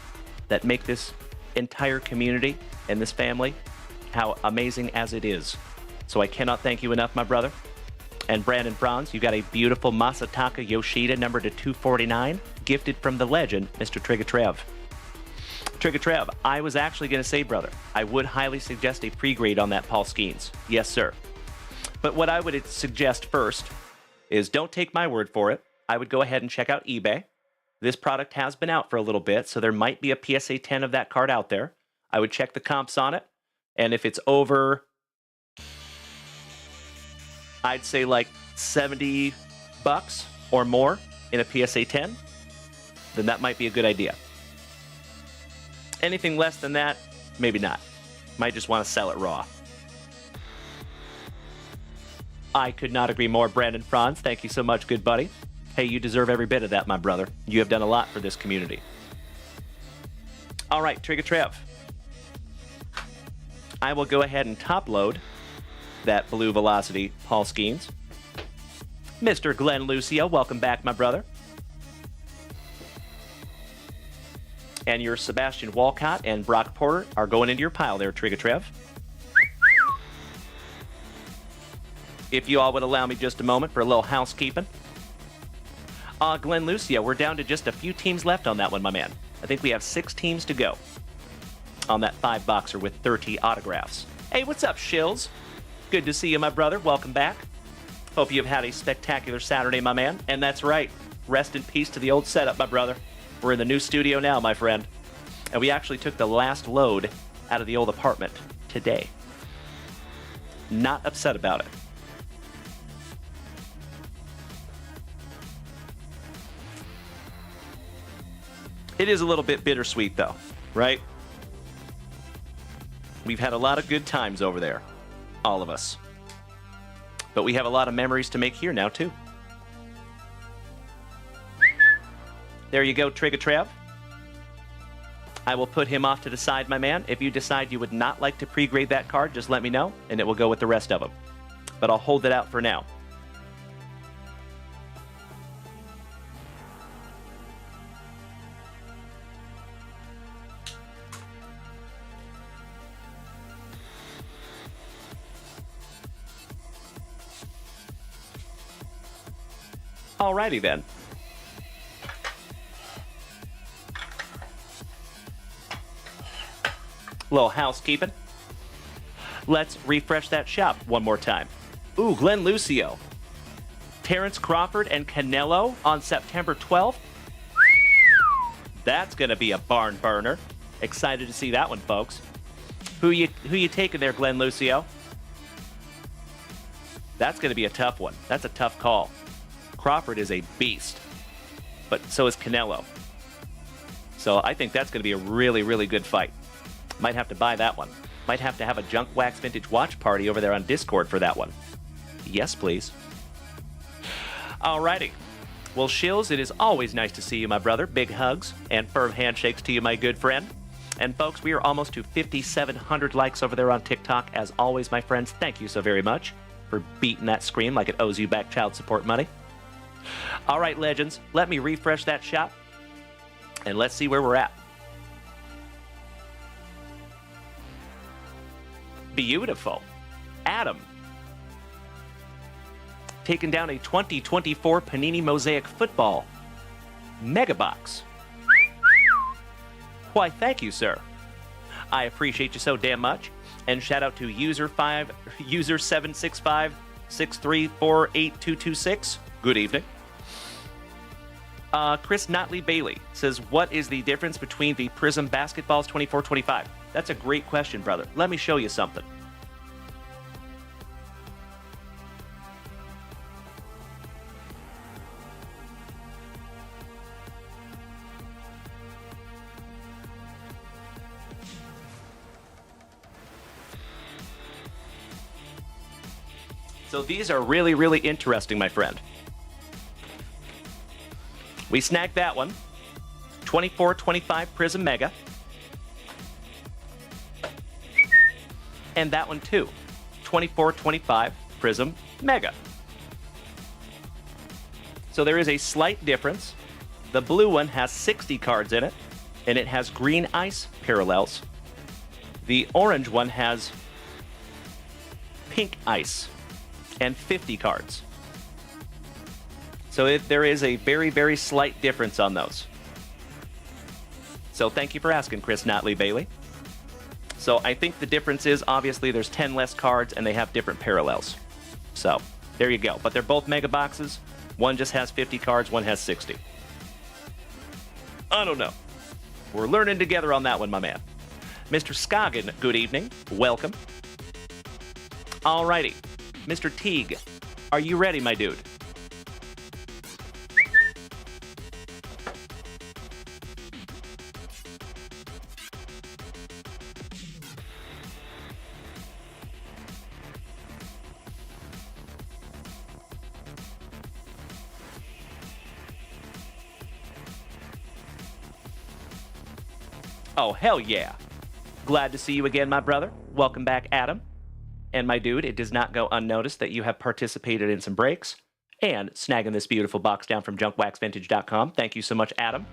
that make this entire community and this family how amazing as it is. So I cannot thank you enough, my brother. And Brandon Franz, you got a beautiful Masataka Yoshida number to 249, gifted from the legend, Mr. Trigger Trev. Trigger Trev, I was actually going to say, brother, I would highly suggest a pre-grade on that Paul Skeens. Yes, sir. But what I would suggest first is don't take my word for it. I would go ahead and check out eBay. This product has been out for a little bit, so there might be a PSA 10 of that card out there. I would check the comps on it, and if it's over, I'd say like $70 or more in a PSA 10, then that might be a good idea. Anything less than that, maybe not. Might just want to sell it raw. I could not agree more, Brandon Franz. Thank you so much, good buddy. Hey, you deserve every bit of that, my brother. You have done a lot for this community. All right, Trigger Trev. I will go ahead and top load that Blue Velocity Paul Skeens. Mr. Glenn Lucio, welcome back, my brother. And your Sebastian Walcott and Brock Porter are going into your pile there, Trigger Trev. If you all would allow me just a moment for a little housekeeping. Glenn Lucio, we're down to just a few teams left on that one, my man. I think we have 6 teams to go on that 5-boxer with 30 autographs. Hey, what's up, Shills? Good to see you, my brother. Welcome back. Hope you've had a spectacular Saturday, my man. And that's right. Rest in peace to the old setup, my brother. We're in the new studio now, my friend. And we actually took the last load out of the old apartment today. Not upset about it. It is a little bit bittersweet, though, right? We've had a lot of good times over there, all of us. But we have a lot of memories to make here now, too. There you go, Trigger Trev. I will put him off to the side, my man. If you decide you would not like to pre-grade that card, just let me know, and it will go with the rest of them. But I'll hold it out for now. Alrighty then. Little housekeeping. Let's refresh that shop one more time. Ooh, Glenn Lucio. Terrence Crawford and Canelo on September 12th. That's going to be a barn burner. Excited to see that one, folks. Who you taking there, Glenn Lucio? That's going to be a tough one. That's a tough call. Crawford is a beast, but so is Canelo. So I think that's going to be a really, really good fight. Might have to buy that one. Might have to have a Junk Wax Vintage watch party over there on Discord for that one. Yes, please. Alrighty. Well, Shills, it is always nice to see you, my brother. Big hugs and firm handshakes to you, my good friend. And folks, we are almost to 5,700 likes over there on TikTok. As always, my friends, thank you so very much for beating that screen like it owes you back child support money. All right, legends, let me refresh that shop, and let's see where we're at. Beautiful. Adam. Taking down a 2024 Panini Mosaic Football Mega Box. Why, thank you, sir. I appreciate you so damn much. And shout out to user 765-6348226. Good evening. Chris Notley Bailey says, what is the difference between the Prism Basketballs 24-25? That's a great question, brother. Let me show you something. So these are really, really interesting, my friend. We snagged that one. 24-25 Prism Mega. And that one too. 24-25 Prism Mega. So there is a slight difference. The blue one has 60 cards in it, and it has green ice parallels. The orange one has pink ice and 50 cards. So there is a very, very slight difference on those. So thank you for asking, Chris Notley Bailey. So I think the difference is, obviously, there's 10 less cards and they have different parallels. So there you go. But they're both mega boxes. One just has 50 cards, one has 60. I don't know. We're learning together on that one, my man. Mr. Scoggin, good evening. Welcome. Alrighty. Mr. Teague, are you ready, my dude? Oh, hell yeah. Glad to see you again, my brother. Welcome back, Adam. And my dude, it does not go unnoticed that you have participated in some breaks and snagging this beautiful box down from JunkWaxVintage.com. Thank you so much, Adam.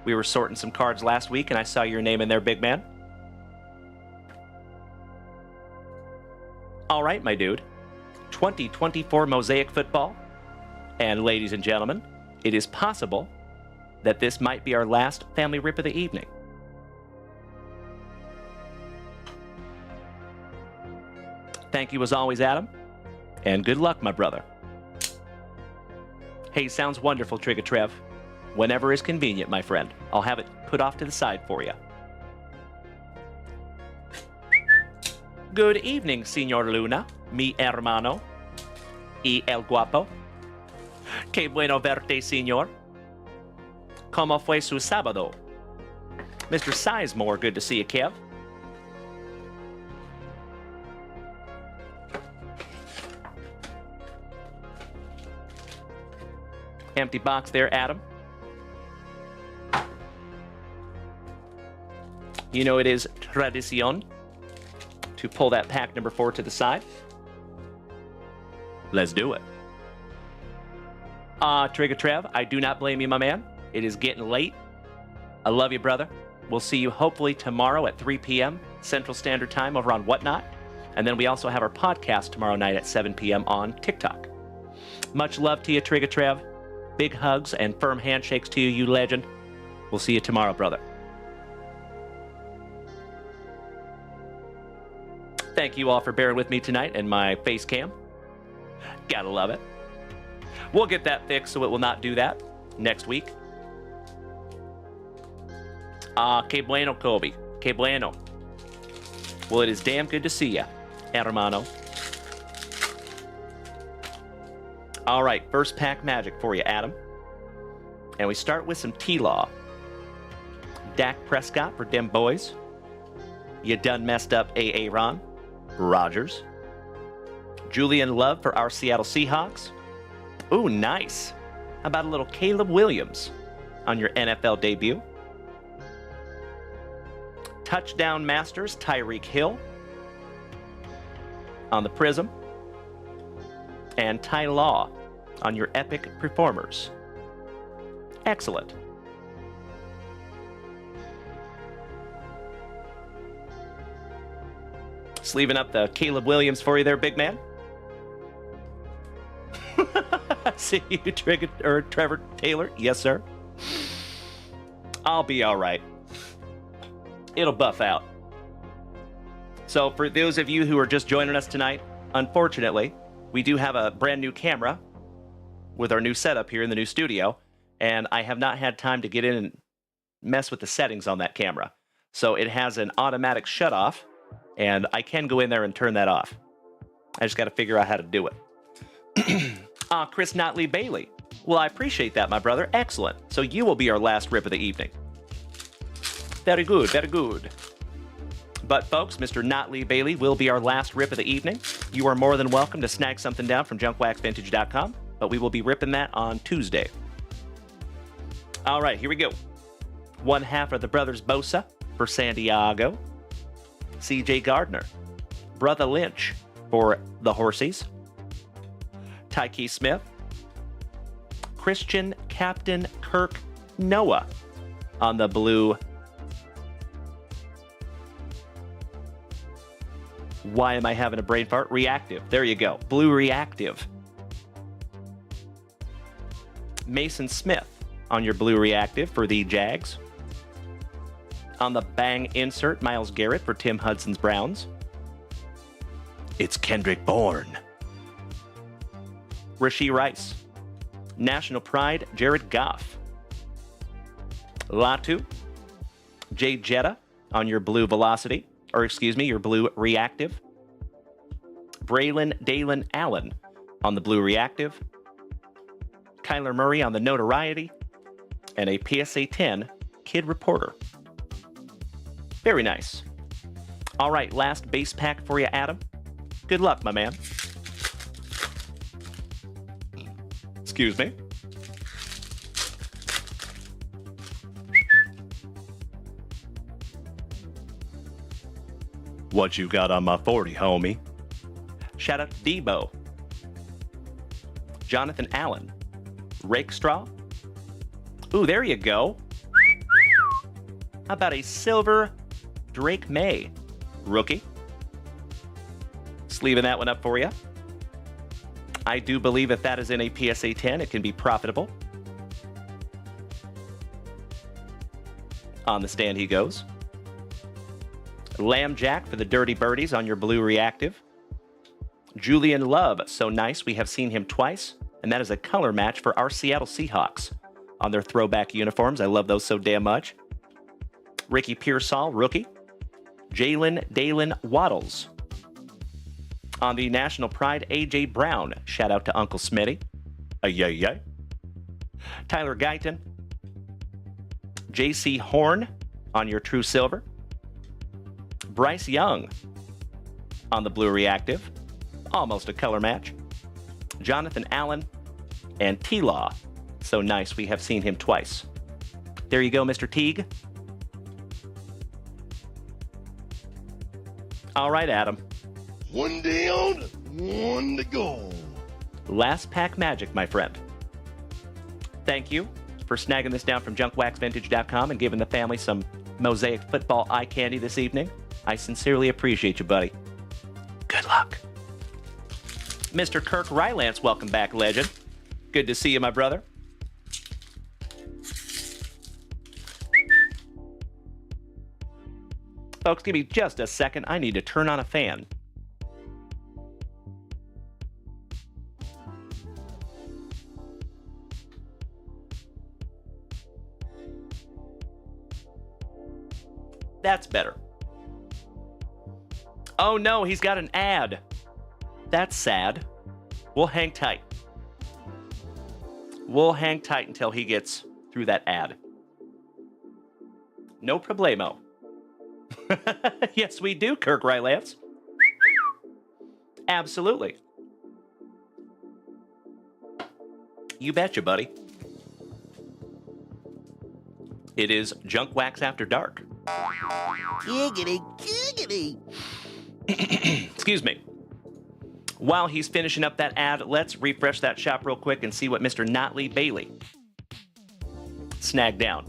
We were sorting some cards last week, and I saw your name in there, big man. All right, my dude. 2024 Mosaic Football. And ladies and gentlemen, it is possible that this might be our last family rip of the evening. Thank you as always, Adam. And good luck, my brother. Hey, sounds wonderful, Trigger Trev. Whenever is convenient, my friend. I'll have it put off to the side for you. Good evening, Señor Luna, mi hermano, y el guapo. Qué bueno verte, señor. ¿Cómo fue su sábado? Mr. Sizemore, good to see you, Kev. Empty box there, Adam. You know it is tradición to pull that pack number 4 to the side. Let's do it. Trigger Trev, I do not blame you, my man. It is getting late. I love you, brother. We'll see you hopefully tomorrow at 3 p.m. Central Standard Time over on Whatnot. And then we also have our podcast tomorrow night at 7 p.m. on TikTok. Much love to you, Trigger Trev. Big hugs and firm handshakes to you, you legend. We'll see you tomorrow, brother. Thank you all for bearing with me tonight and my face cam. Gotta love it. We'll get that fixed so it will not do that next week. Que bueno, Kobe. Que bueno. Well, it is damn good to see ya, hermano. All right, first pack magic for you, Adam. And we start with some T-Law. Dak Prescott for dem boys. You done messed up Aaron Rodgers. Julian Love for our Seattle Seahawks. Ooh, nice. How about a little Caleb Williams on your NFL debut? Touchdown Masters, Tyreek Hill on the Prism. And Ty Law on your Epic Performers. Excellent. Sleeving up the Caleb Williams for you there, big man. See you, Trevor Taylor. Yes, sir. I'll be all right. It'll buff out. So for those of you who are just joining us tonight, unfortunately, we do have a brand new camera with our new setup here in the new studio, and I have not had time to get in and mess with the settings on that camera. So it has an automatic shut-off, and I can go in there and turn that off. I just got to figure out how to do it. Chris Notley Bailey. Well, I appreciate that, my brother. Excellent. So you will be our last rip of the evening. Very good, very good. But folks, Mr. Notley Bailey will be our last rip of the evening. You are more than welcome to snag something down from JunkWaxVintage.com, but we will be ripping that on Tuesday. All right, here we go. One half of the Brothers Bosa for San Diego. CJ Gardner. Brother Lynch for the Horsies. Tyke Smith. Christian Captain Kirk Noah on the blue. Why am I having a brain fart? Reactive. There you go. Blue Reactive. Mason Smith on your blue reactive for the Jags. On the bang insert, Myles Garrett for Tim Hudson's Browns. It's Kendrick Bourne. Rashee Rice. National Pride, Jared Goff. Latu. Jay Jetta on your blue velocity. Or excuse me, your blue reactive. Braylon Dalen Allen on the blue reactive. Kyler Murray on the notoriety. And a PSA 10 Kid Reporter. Very nice. All right, last base pack for you, Adam. Good luck, my man. Excuse me. What you got on my 40, homie? Shout out to Debo. Jonathan Allen. Rakestraw. Ooh, there you go. How about a silver Drake May rookie? Sleeving that one up for you. I do believe if that is in a PSA 10, it can be profitable. On the stand he goes. Lamb Jack for the Dirty Birdies on your blue reactive. Julian Love, so nice. We have seen him twice, and that is a color match for our Seattle Seahawks on their throwback uniforms. I love those so damn much. Ricky Pearsall, rookie. Jalen Dalen Waddles. On the National Pride, A.J. Brown. Shout out to Uncle Smitty. Yay. Tyler Guyton. J.C. Horn on your True Silver. Bryce Young on the blue reactive. Almost a color match. Jonathan Allen and T-Law. So nice, we have seen him twice. There you go, Mr. Teague. All right, Adam. One day on, one to go. Last pack magic, my friend. Thank you for snagging this down from JunkWaxVintage.com and giving the family some Mosaic football eye candy this evening. I sincerely appreciate you, buddy. Good luck. Mr. Kirk Rylance, welcome back, legend. Good to see you, my brother. Folks, give me just a second. I need to turn on a fan. That's better. Oh no, he's got an ad. That's sad. We'll hang tight. We'll hang tight until he gets through that ad. No problemo. Yes, we do, Kirk Rylance. Absolutely. You betcha, buddy. It is Junk Wax After Dark. Giggity, giggity. Excuse me. While he's finishing up that ad, let's refresh that shop real quick and see what Mr. Notley Bailey snagged down.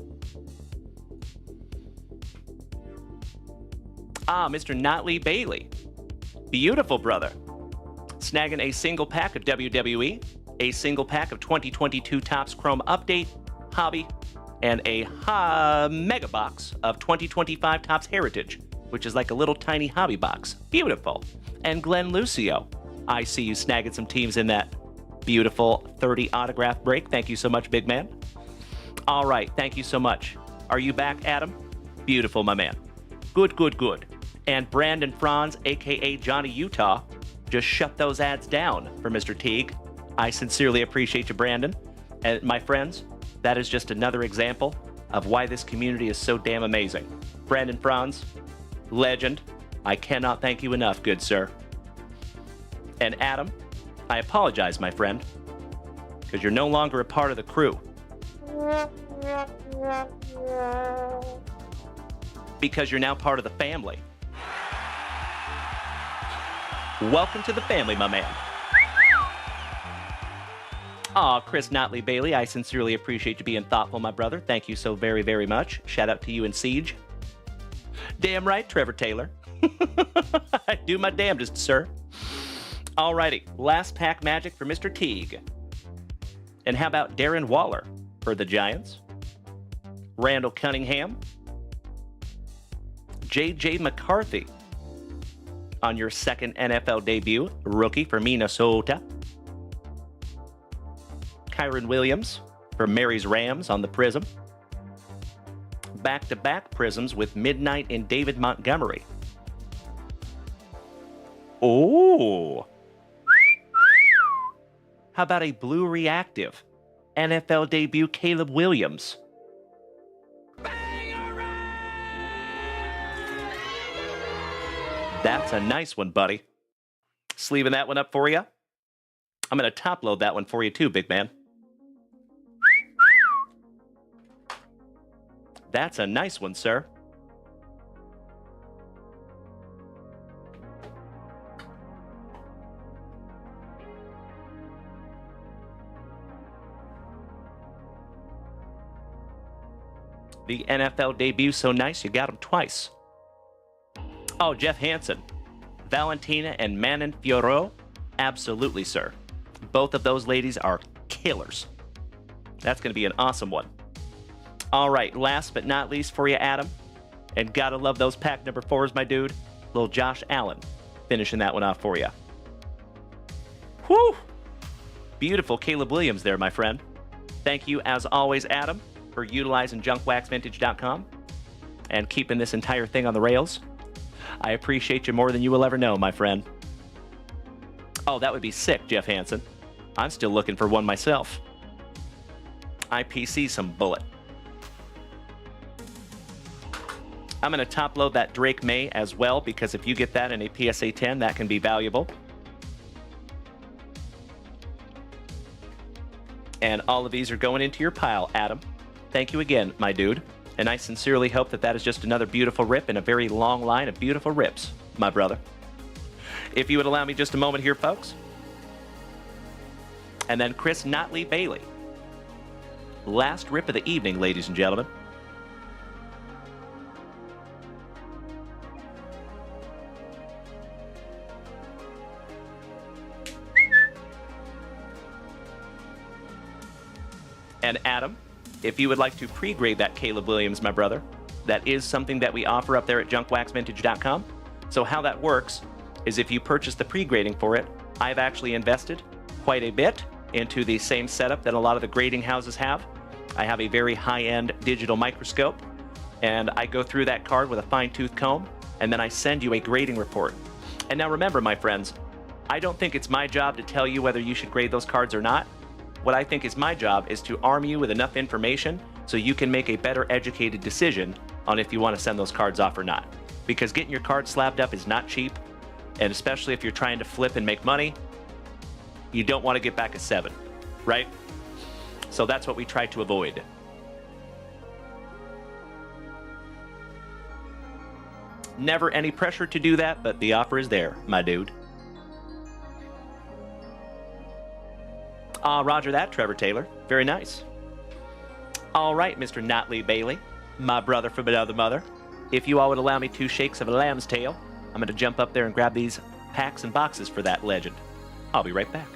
Ah, Mr. Notley Bailey. Beautiful, brother. Snagging a single pack of WWE, a single pack of 2022 Topps Chrome Update, Hobby, and a mega box of 2025 Topps Heritage, which is like a little tiny hobby box. Beautiful. And Glenn Lucio, I see you snagging some teams in that beautiful 30 autograph break. Thank you so much, big man. All right, thank you so much. Are you back, Adam? Beautiful, my man. Good, good, good. And Brandon Franz, a.k.a. Johnny Utah, just shut those ads down for Mr. Teague. I sincerely appreciate you, Brandon. And my friends, that is just another example of why this community is so damn amazing. Brandon Franz, legend. I cannot thank you enough, good sir. And Adam, I apologize, my friend, because you're no longer a part of the crew. Because you're now part of the family. Welcome to the family, my man. Aw, Chris Notley Bailey, I sincerely appreciate you being thoughtful, my brother. Thank you so very, very much. Shout out to you and Siege. Damn right, Trevor Taylor. I do my damnedest, sir. Alrighty, last pack magic for Mr. Teague. And how about Darren Waller for the Giants? Randall Cunningham. J.J. McCarthy on your second NFL debut, rookie for Minnesota. Kyron Williams for Mary's Rams on the Prism. Back-to-back Prisms with Midnight and David Montgomery. Oh! How about a blue reactive? NFL debut Caleb Williams. That's a nice one, buddy. Sleeving that one up for you. I'm going to top load that one for you too, big man. That's a nice one, sir. The NFL debut so nice you got him twice. Oh, Jeff Hansen, Valentina and Manon Fiorot? Absolutely, sir. Both of those ladies are killers. That's going to be an awesome one. All right, last but not least for you, Adam. And gotta love those pack number 4s, my dude. Little Josh Allen finishing that one off for you. Whew! Beautiful Caleb Williams there, my friend. Thank you, as always, Adam, for utilizing JunkWaxVintage.com and keeping this entire thing on the rails. I appreciate you more than you will ever know, my friend. Oh, that would be sick, Jeff Hansen. I'm still looking for one myself. IPC some bullet. I'm going to top load that Drake May as well, because if you get that in a PSA 10, that can be valuable. And all of these are going into your pile, Adam. Thank you again, my dude. And I sincerely hope that that is just another beautiful rip in a very long line of beautiful rips, my brother. If you would allow me just a moment here, folks. And then Chris Notley Bailey. Last rip of the evening, ladies and gentlemen. And Adam, if you would like to pre-grade that Caleb Williams, my brother, that is something that we offer up there at JunkWaxVintage.com. So how that works is if you purchase the pre-grading for it, I've actually invested quite a bit into the same setup that a lot of the grading houses have. I have a very high-end digital microscope, and I go through that card with a fine-tooth comb, and then I send you a grading report. And now remember, my friends, I don't think it's my job to tell you whether you should grade those cards or not. what I think is my job is to arm you with enough information so you can make a better educated decision on if you want to send those cards off or not. Because getting your card slabbed up is not cheap, and especially if you're trying to flip and make money, you don't want to get back a 7, right? So that's what we try to avoid. Never any pressure to do that, but the offer is there, my dude. Roger that, Trevor Taylor. Very nice. All right, Mr. Notley Bailey, my brother from another mother. If you all would allow me 2 shakes of a lamb's tail, I'm going to jump up there and grab these packs and boxes for that legend. I'll be right back.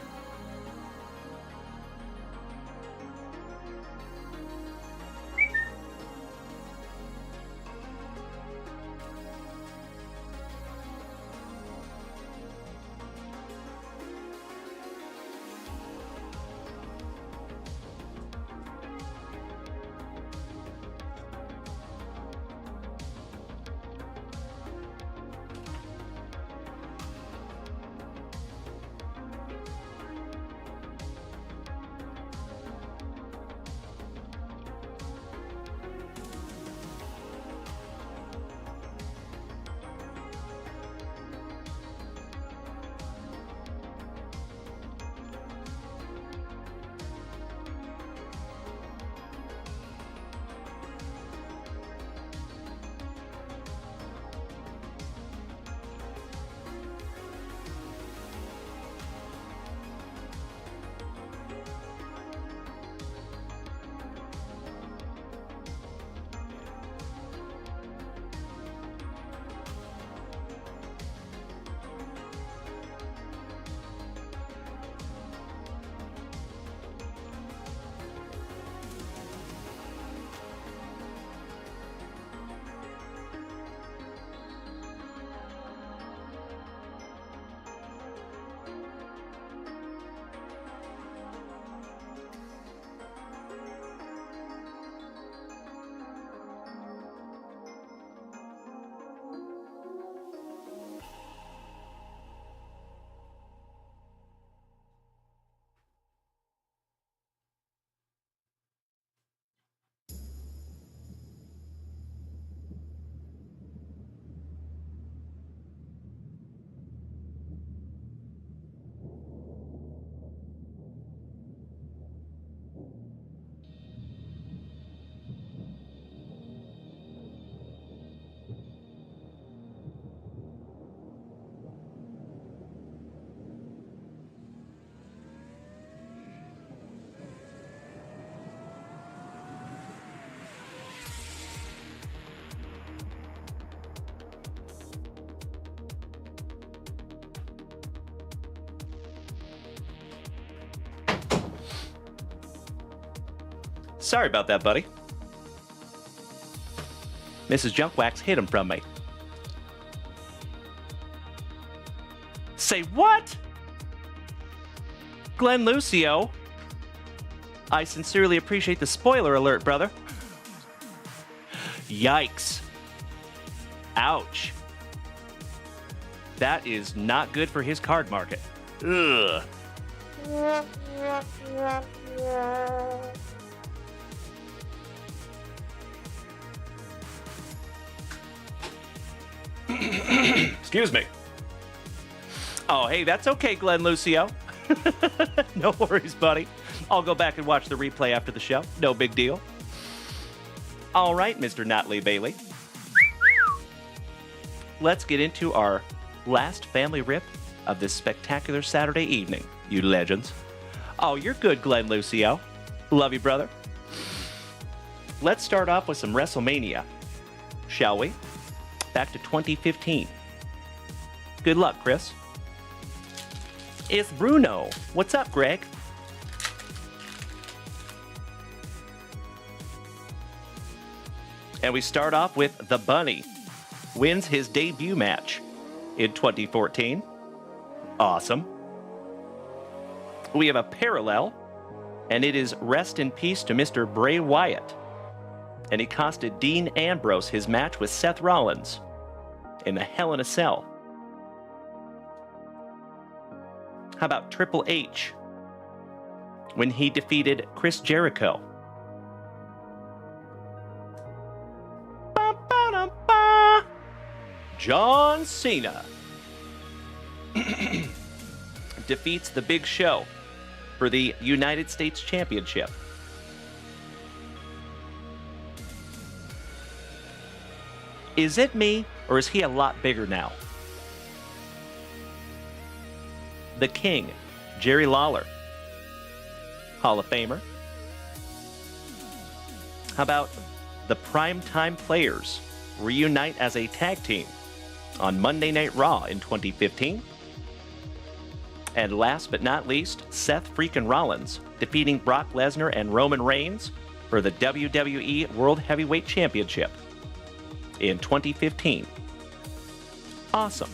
Sorry about that, buddy. Mrs. Junkwax hid him from me. Say what? Glenn Lucio? I sincerely appreciate the spoiler alert, brother. Yikes. Ouch. That is not good for his card market. Ugh. Excuse me. Oh, hey, that's okay, Glenn Lucio. No worries, buddy. I'll go back and watch the replay after the show. No big deal. All right, Mr. Notley Bailey. Let's get into our last family rip of this spectacular Saturday evening, you legends. Oh, you're good, Glenn Lucio. Love you, brother. Let's start off with some WrestleMania, shall we? Back to 2015. Good luck, Chris. It's Bruno. What's up, Greg? And we start off with The Bunny. Wins his debut match in 2014. Awesome. We have a parallel, and it is rest in peace to Mr. Bray Wyatt. And he costed Dean Ambrose his match with Seth Rollins in the Hell in a Cell. How about Triple H? when he defeated Chris Jericho. Ba-ba-da-ba. John Cena defeats The Big Show for the United States Championship. Is it me, or is he a lot bigger now? The King, Jerry Lawler, Hall of Famer. How about the Primetime Players reunite as a tag team on Monday Night Raw in 2015? And last but not least, Seth freaking Rollins defeating Brock Lesnar and Roman Reigns for the WWE World Heavyweight Championship in 2015. Awesome.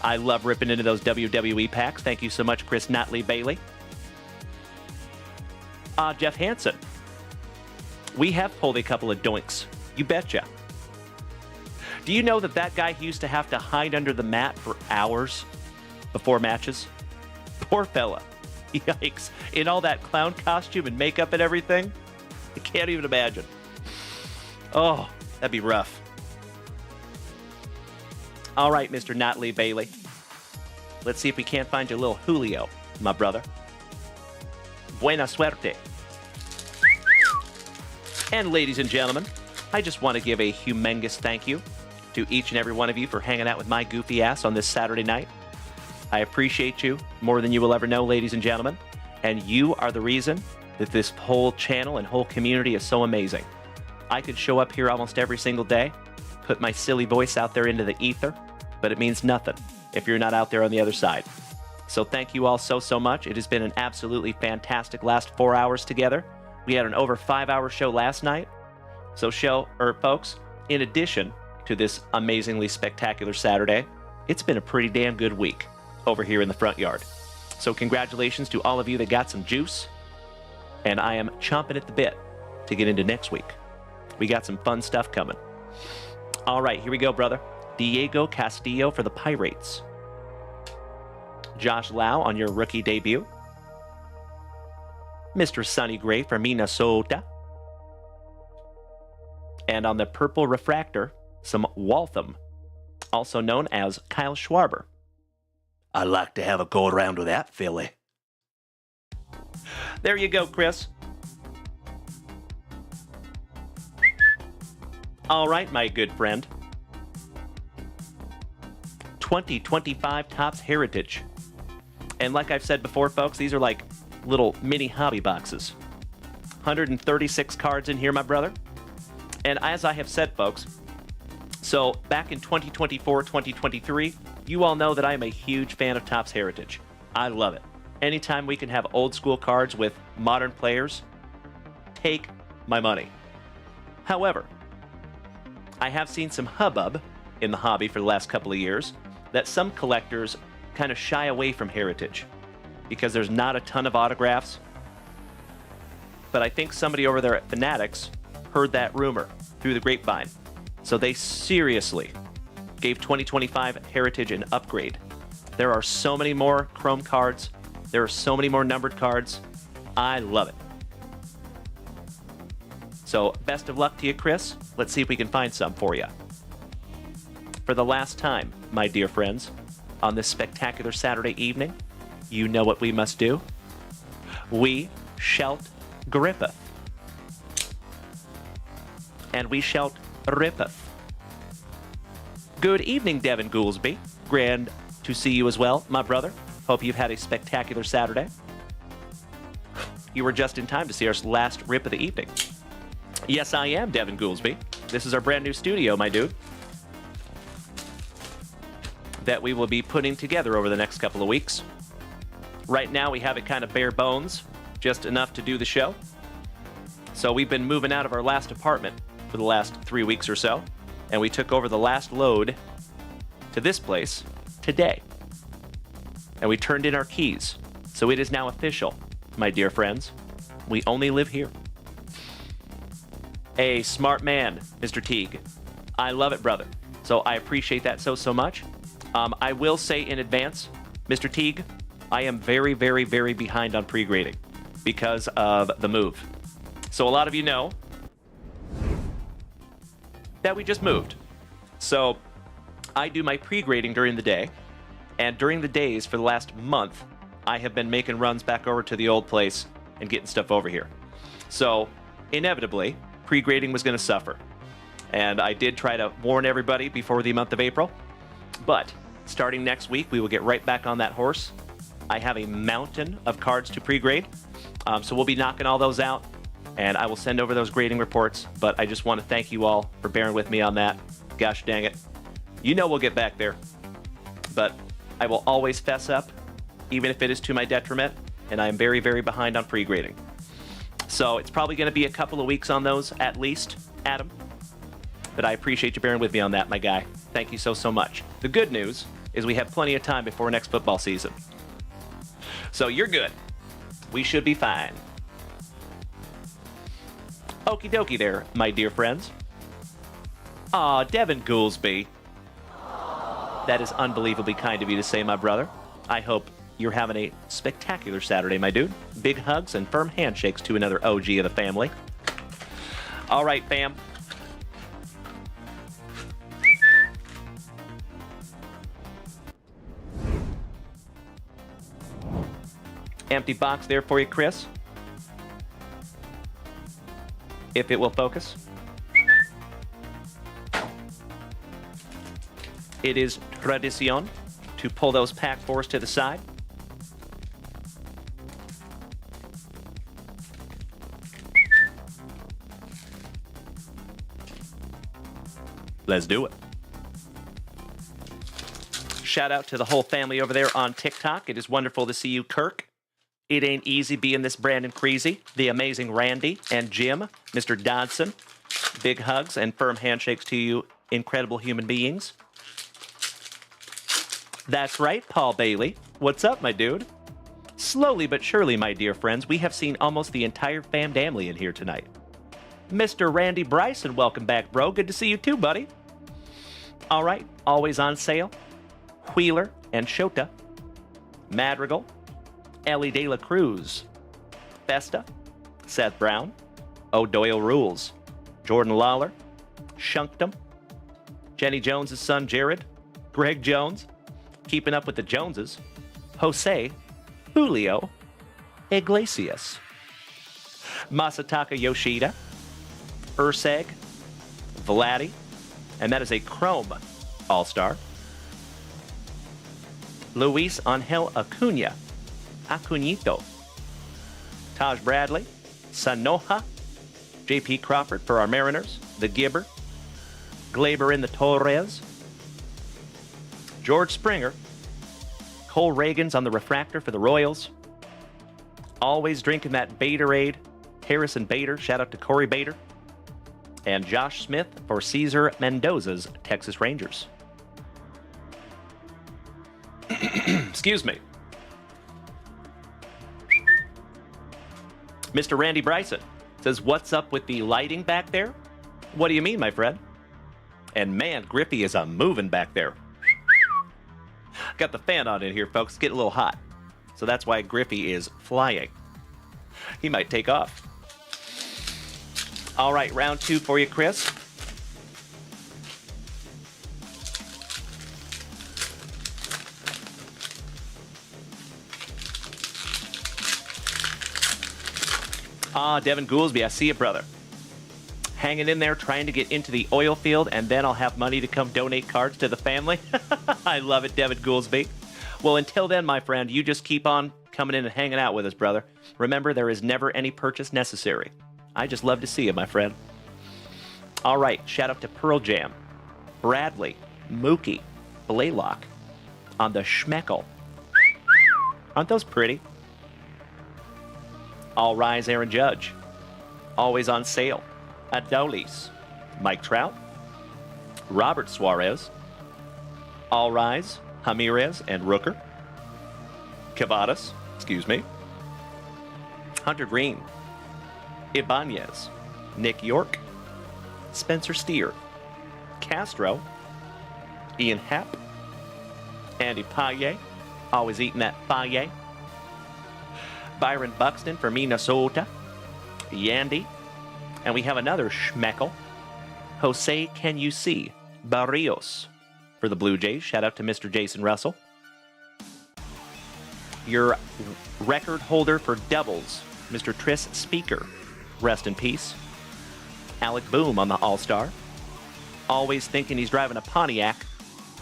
I love ripping into those WWE packs. Thank you so much, Chris Notley Bailey. Jeff Hansen. We have pulled a couple of doinks. You betcha. Do you know that guy used to have to hide under the mat for hours before matches? Poor fella. Yikes. In all that clown costume and makeup and everything? I can't even imagine. Oh, that'd be rough. All right, Mr. Notley Bailey. Let's see if we can't find you a little Julio, my brother. Buena suerte. And ladies and gentlemen, I just want to give a humongous thank you to each and every one of you for hanging out with my goofy ass on this Saturday night. I appreciate you more than you will ever know, ladies and gentlemen. And you are the reason that this whole channel and whole community is so amazing. I could show up here almost every single day, put my silly voice out there into the ether, but it means nothing if you're not out there on the other side. So thank you all so much. It has been an absolutely fantastic last 4 hours together. We had an over 5-hour show last night. So folks, in addition to this amazingly spectacular Saturday, it's been a pretty damn good week over here in the front yard. So congratulations to all of you that got some juice. And I am chomping at the bit to get into next week. We got some fun stuff coming. All right, here we go, brother. Diego Castillo for the Pirates. Josh Lau on your rookie debut. Mr. Sonny Gray for Minnesota. And on the purple refractor, some Waltham, also known as Kyle Schwarber. I'd like to have a go around with that, Philly. There you go, Chris. All right, my good friend. 2025 Topps Heritage. And like I've said before, folks, these are like little mini hobby boxes. 136 cards in here, my brother. And as I have said, folks, so back in 2024, 2023, you all know that I am a huge fan of Topps Heritage. I love it. Anytime we can have old school cards with modern players, take my money. However, I have seen some hubbub in the hobby for the last couple of years that some collectors kind of shy away from Heritage because there's not a ton of autographs. But I think somebody over there at Fanatics heard that rumor through the grapevine. So they seriously gave 2025 Heritage an upgrade. There are so many more Chrome cards. There are so many more numbered cards. I love it. So best of luck to you, Chris. Let's see if we can find some for you. For the last time, my dear friends, on this spectacular Saturday evening, you know what we must do. We shalt grippeth. And we shalt rippeth. Good evening, Devin Goolsby. Grand to see you as well, my brother. Hope you've had a spectacular Saturday. You were just in time to see our last rip of the evening. Yes, I am, Devin Goolsby. This is our brand new studio, my dude, that we will be putting together over the next couple of weeks. Right now, we have it kind of bare bones, just enough to do the show. So we've been moving out of our last apartment for the last 3 weeks or so, and we took over the last load to this place today. And we turned in our keys. So it is now official, my dear friends. We only live here. A smart man, Mr. Teague. I love it, brother. So I appreciate that so much. I will say in advance, Mr. Teague, I am very, very, very behind on pre-grading. because of the move. So a lot of you know that we just moved. So I do my pre-grading during the day, and during the days for the last month, I have been making runs back over to the old place and getting stuff over here. So inevitably, pre-grading was going to suffer. And I did try to warn everybody before the month of April. But starting next week, we will get right back on that horse. I have a mountain of cards to pre-grade. So we'll be knocking all those out. And I will send over those grading reports. But I just want to thank you all for bearing with me on that. Gosh dang it. You know we'll get back there. But I will always fess up, even if it is to my detriment. And I am very, very behind on pre-grading. So it's probably going to be a couple of weeks on those at least, Adam. But I appreciate you bearing with me on that, my guy. Thank you so, so much. The good news is we have plenty of time before next football season. So you're good. We should be fine. Okie dokie there, my dear friends. Aw, Devin Goolsby. That is unbelievably kind of you to say, my brother. I hope you're having a spectacular Saturday, my dude. Big hugs and firm handshakes to another OG of the family. All right, fam. Empty box there for you, Chris. If it will focus. It is tradition to pull those pack fours to the side. Let's do it. Shout out to the whole family over there on TikTok. It is wonderful to see you, Kirk. It ain't easy being this Brandon Creasy, the amazing Randy, and Jim, Mr. Dodson. Big hugs and firm handshakes to you, incredible human beings. That's right, Paul Bailey. What's up, my dude? Slowly but surely, my dear friends, we have seen almost the entire fam family in here tonight. Mr. Randy Bryson, welcome back, bro. Good to see you too, buddy. All right, always on sale. Wheeler and Shota. Madrigal. Ellie De La Cruz, Festa, Seth Brown, O'Doyle Rules, Jordan Lawler, Shunktum, Jenny Jones' son Jared, Greg Jones, Keeping Up with the Joneses, Jose, Julio, Iglesias, Masataka Yoshida, Urseg, Vladdy, and that is a Chrome All-Star, Luis Angel Acuna, Acunito, Taj Bradley, Sanoja, J.P. Crawford for our Mariners, the Gibber, Glaber in the Torres, George Springer, Cole Reagans on the Refractor for the Royals, always drinking that Baterade, Harrison Bader, shout out to Corey Bader, and Josh Smith for Cesar Mendoza's Texas Rangers. Excuse me. Mr. Randy Bryson says, what's up with the lighting back there? What do you mean, my friend? And man, Griffey is a moving back there. Got the fan on in here, folks. It's getting a little hot. So that's why Griffey is flying. He might take off. All right, round two for you, Chris. Ah, Devin Goolsby, I see you, brother. Hanging in there, trying to get into the oil field, and then I'll have money to come donate cards to the family. I love it, Devin Goolsby. Well, until then, my friend, you just keep on coming in and hanging out with us, brother. Remember, there is never any purchase necessary. I just love to see you, my friend. All right, shout out to Pearl Jam, Bradley, Mookie, Blaylock, on the Schmeckle. Aren't those pretty? All Rise, Aaron Judge. Always on sale. Adolis. Mike Trout. Robert Suarez. All Rise, Ramirez and Rooker. Cavadas, excuse me. Hunter Green. Ibanez. Nick York. Spencer Steer. Castro. Ian Happ. Andy Paye. Always eating that Paye. Byron Buxton for Minnesota. Yandy. And we have another schmeckle. Jose Can You See Barrios for the Blue Jays. Shout out to Mr. Jason Russell. Your record holder for doubles, Mr. Tris Speaker. Rest in peace. Alec Boom on the All-Star. Always thinking he's driving a Pontiac.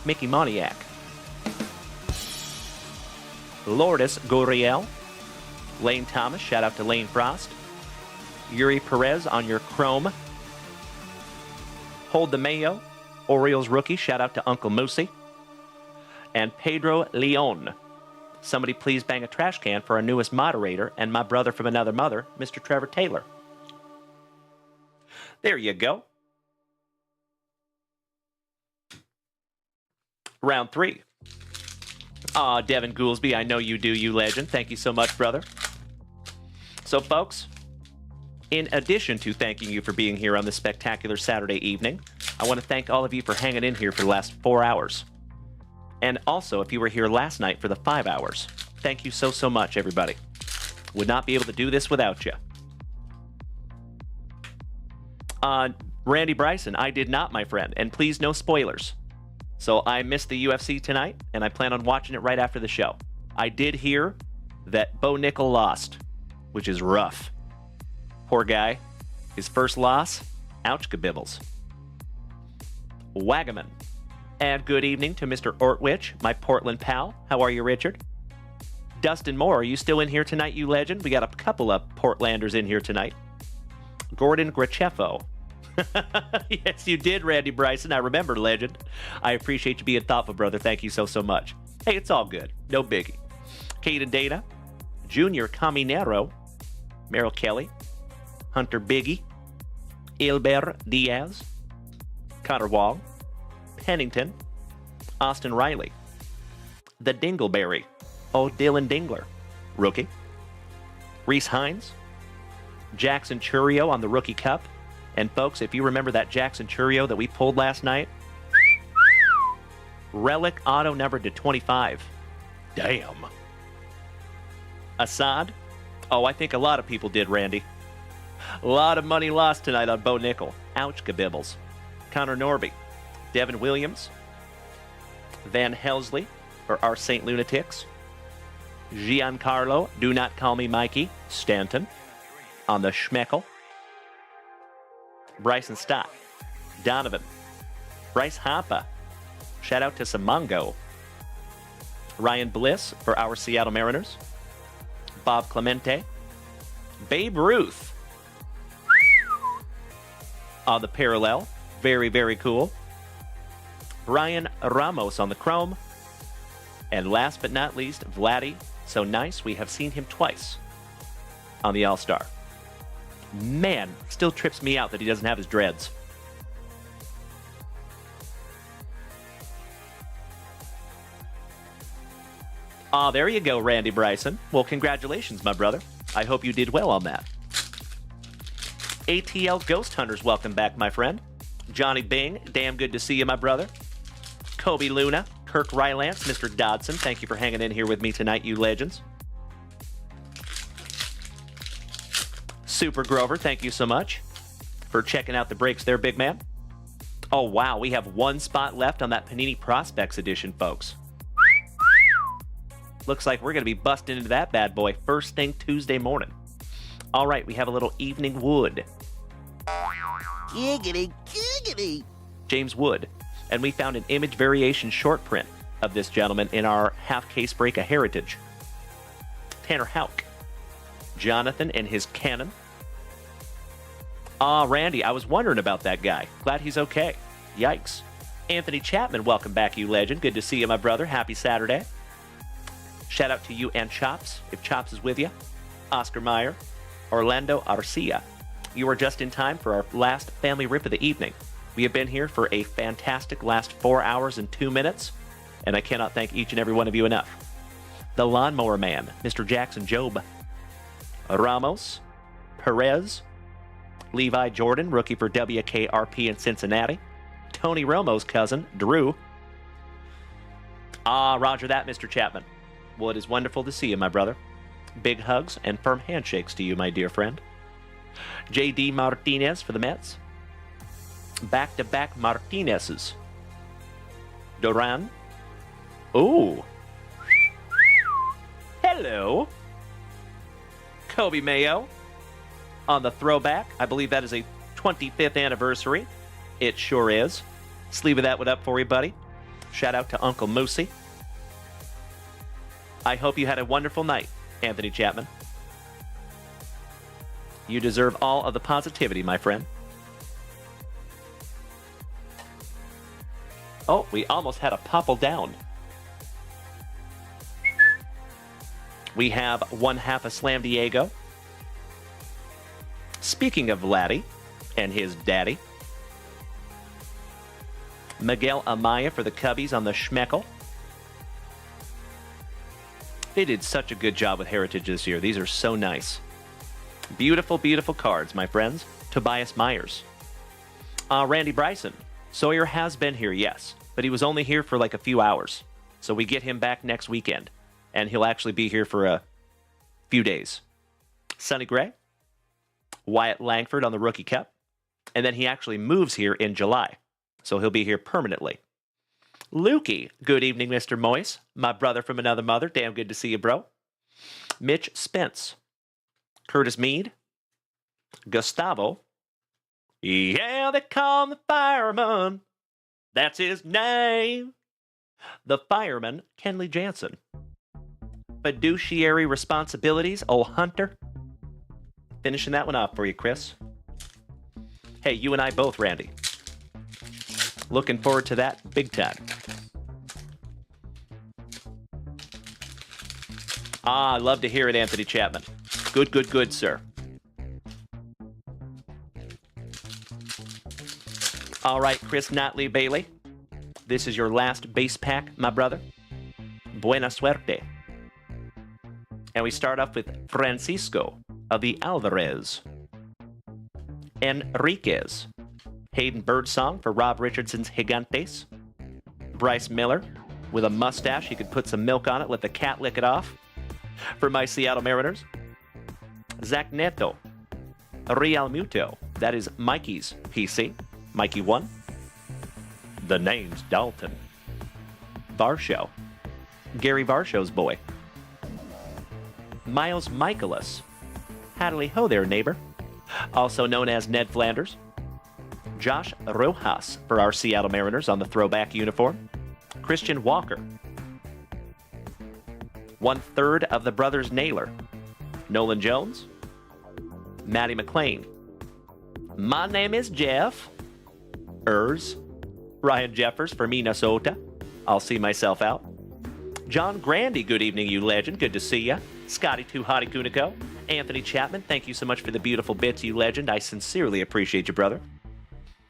Mickey Moniac. Lourdes Gurriel. Lane Thomas. Shout out to Lane Frost. Yuri Perez on your Chrome. Hold the Mayo. Orioles rookie. Shout out to Uncle Moosey. And Pedro Leon. Somebody please bang a trash can for our newest moderator and my brother from another mother, Mr. Trevor Taylor. There you go. Round 3. Aw, Devin Goolsby, I know you do, you legend. Thank you so much, brother. So, folks, in addition to thanking you for being here on this spectacular Saturday evening, I want to thank all of you for hanging in here for the last 4 hours. And also, if you were here last night for the 5 hours, thank you so, so much, everybody. Would not be able to do this without you. Randy Bryson, I did not, my friend. And please, no spoilers. So I missed the UFC tonight, and I plan on watching it right after the show. I did hear that Bo Nickel lost, which is rough. Poor guy. His first loss, ouch kabibbles. Wagaman. And good evening to Mr. Ortwich, my Portland pal. How are you, Richard? Dustin Moore, are you still in here tonight, you legend? We got a couple of Portlanders in here tonight. Gordon Gracheffo. Yes, you did, Randy Bryson. I remember, legend. I appreciate you being thoughtful, brother. Thank you so, so much. Hey, it's all good. No biggie. Caden Dana. Junior Caminero. Merrill Kelly. Hunter Biggie. Ilber Diaz. Connor Wall. Pennington. Austin Riley. The Dingleberry. Oh, Dylan Dingler. Rookie. Reese Hines. Jackson Churio on the Rookie Cup. And folks, if you remember that Jackson Churio that we pulled last night, relic auto numbered to 25. Damn. Assad. Oh, I think a lot of people did, Randy. A lot of money lost tonight on Bo Nickel. Ouch, kabibbles. Connor Norby. Devin Williams. Van Helsley for our St. Lunatics. Giancarlo, do not call me Mikey. Stanton on the Schmeckle. Bryson Stott. Donovan. Bryce Hoppa. Shout out to Samongo. Ryan Bliss for our Seattle Mariners. Bob Clemente. Babe Ruth. On the parallel. Very, very cool. Brian Ramos on the Chrome. And last but not least, Vladdy. So nice, we have seen him twice on the All-Star. Man, still trips me out that he doesn't have his dreads. Ah, there you go, Randy Bryson. Well, congratulations, my brother. I hope you did well on that. ATL Ghost Hunters, welcome back, my friend. Johnny Bing, damn good to see you, my brother. Kobe Luna, Kirk Rylance, Mr. Dodson, thank you for hanging in here with me tonight, you legends. Super Grover, thank you so much for checking out the breaks there, big man. Oh, wow, we have one spot left on that Panini Prospects edition, folks. Looks like we're going to be busting into that bad boy first thing Tuesday morning. All right, we have a little Evening Wood. Giggity, giggity. James Wood. And we found an image variation short print of this gentleman in our half-case break of Heritage. Tanner Houck. Jonathan and his cannon. Ah, Randy, I was wondering about that guy. Glad he's okay. Yikes. Anthony Chapman, welcome back, you legend. Good to see you, my brother. Happy Saturday. Shout out to you and Chops, if Chops is with you. Oscar Meyer. Orlando Arcia. You are just in time for our last family rip of the evening. We have been here for a fantastic last 4 hours and 2 minutes, and I cannot thank each and every one of you enough. The Lawnmower Man, Mr. Jackson Job. Ramos. Perez. Levi Jordan, rookie for WKRP in Cincinnati. Tony Romo's cousin, Drew. Ah, roger that, Mr. Chapman. Well, it is wonderful to see you, my brother. Big hugs and firm handshakes to you, my dear friend. J.D. Martinez for the Mets. Back-to-back Martinez's. Duran. Ooh. Hello. Kobe Mayo on the throwback. I believe that is a 25th anniversary. It sure is. Sleeving that one up for you, buddy. Shout out to Uncle Moosey. I hope you had a wonderful night, Anthony Chapman. You deserve all of the positivity, my friend. Oh, we almost had a popple down. We have one half of Slam Diego. Speaking of Vladdy and his daddy. Miguel Amaya for the Cubbies on the Schmeckel. They did such a good job with Heritage this year. These are so nice. Beautiful, beautiful cards, my friends. Tobias Myers. Randy Bryson. Sawyer has been here, yes, but he was only here for like a few hours. So we get him back next weekend, and he'll actually be here for a few days. Sonny Gray. Wyatt Langford on the Rookie Cup. And then he actually moves here in July, so he'll be here permanently. Lukey. Good evening, Mr. Moyes. My brother from another mother. Damn good to see you, bro. Mitch Spence. Curtis Mead. Gustavo. Yeah, they call him the fireman. That's his name. The fireman, Kenley Jansen. Fiduciary responsibilities, old Hunter. Finishing that one off for you, Chris. Hey, you and I both, Randy. Looking forward to that big time. I love to hear it, Anthony Chapman. Good, good, good, sir. All right, Chris Notley Bailey. This is your last base pack, my brother. Buena suerte. And we start off with Francisco of the Alvarez. Enriquez. Hayden Birdsong for Rob Richardson's Gigantes. Bryce Miller with a mustache. He could put some milk on it, let the cat lick it off. For my Seattle Mariners. Zach Neto. Real Muto. That is Mikey's PC. Mikey 1. The name's Dalton. Varsho. Gary Varshow's boy. Miles Michaelis. Howdy ho there, neighbor. Also known as Ned Flanders. Josh Rojas for our Seattle Mariners on the throwback uniform. Christian Walker. 1/3 of the brothers Naylor. Nolan Jones. Matty McLean. My name is Jeff. Ryan Jeffers for Minnesota. I'll see myself out. John Grandy, good evening, you legend. Good to see ya. Scotty Too Hottie Kuniko. Anthony Chapman, thank you so much for the beautiful bits, you legend. I sincerely appreciate you, brother.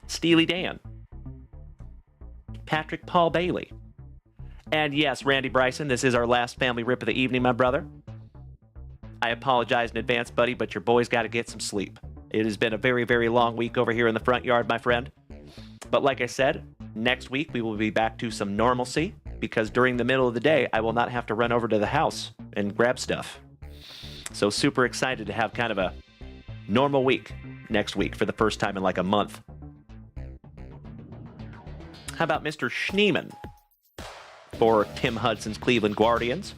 Steely Dan. Patrick Paul Bailey. And yes, Randy Bryson, this is our last family rip of the evening, my brother. I apologize in advance, buddy, but your boy's got to get some sleep. It has been a very, very long week over here in the front yard, my friend. But like I said, next week we will be back to some normalcy because during the middle of the day, I will not have to run over to the house and grab stuff. So super excited to have kind of a normal week next week for the first time in like a month. How about Mr. Schneeman for Tim Hudson's Cleveland Guardians?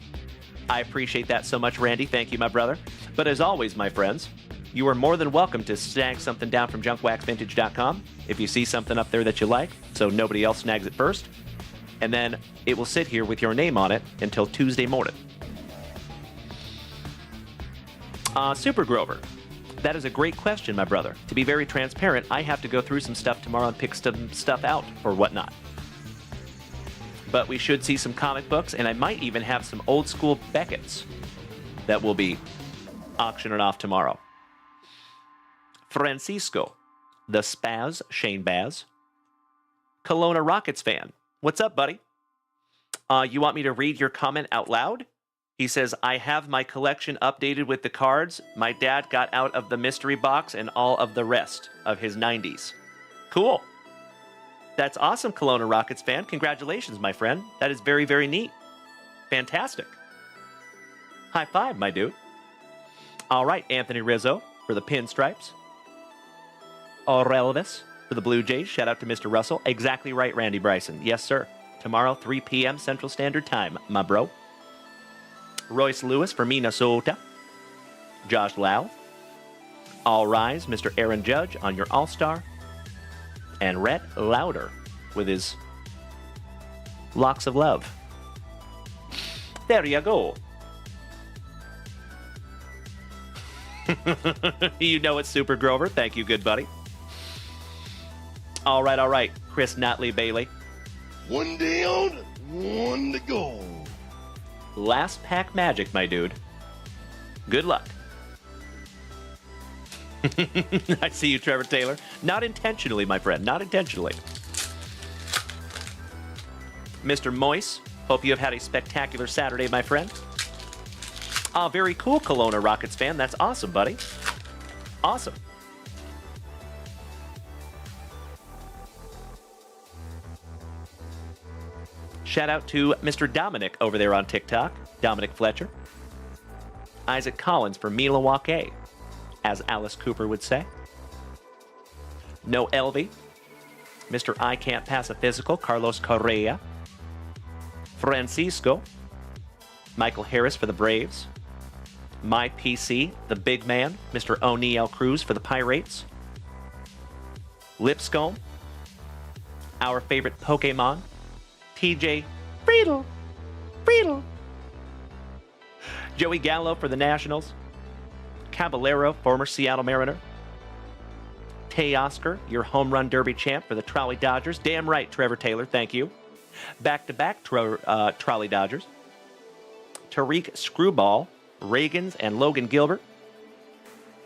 I appreciate that so much, Randy. Thank you, my brother. But as always, my friends, you are more than welcome to snag something down from JunkWaxVintage.com if you see something up there that you like, so nobody else snags it first. And then it will sit here with your name on it until Tuesday morning. Super Grover. That is a great question, my brother. To be very transparent, I have to go through some stuff tomorrow and pick some stuff out or whatnot. But we should see some comic books, and I might even have some old school Beckett's that will be auctioning off tomorrow. Francisco, the Spaz, Shane Baz. Kelowna Rockets fan. What's up, buddy? You want me to read your comment out loud? He says, I have my collection updated with the cards my dad got out of the mystery box and all of the rest of his 90s. Cool. That's awesome, Kelowna Rockets fan. Congratulations, my friend. That is very, very neat. Fantastic. High five, my dude. All right, Anthony Rizzo for the Pinstripes. Aurelvis for the Blue Jays. Shout out to Mr. Russell. Exactly right, Randy Bryson. Yes, sir. Tomorrow, 3 p.m. Central Standard Time, my bro. Royce Lewis for Minnesota. Josh Lau. All Rise, Mr. Aaron Judge on your All-Star. And Rhett Lauder with his Locks of Love. There you go. You know it's Super Grover. Thank you, good buddy. All right. Chris Notley Bailey. One down, one to go. Last pack magic, my dude. Good luck. I see you, Trevor Taylor. Not intentionally, my friend. Not intentionally. Mr. Moise, hope you have had a spectacular Saturday, my friend. Very cool, Kelowna Rockets fan. That's awesome, buddy. Awesome. Shout out to Mr. Dominic over there on TikTok. Dominic Fletcher. Isaac Collins from Milwaukee, as Alice Cooper would say. No Elvie. Mr. I Can't Pass a Physical, Carlos Correa. Francisco. Michael Harris for the Braves. My PC, the big man, Mr. O'Neal Cruz for the Pirates. Lipscomb. Our favorite Pokemon, TJ Friedel. Joey Gallo for the Nationals. Caballero, former Seattle Mariner. Teoscar, your home run derby champ for the Trolley Dodgers. Damn right, Trevor Taylor, thank you. Back-to-back Trolley Dodgers. Tariq Screwball, Reagans, and Logan Gilbert.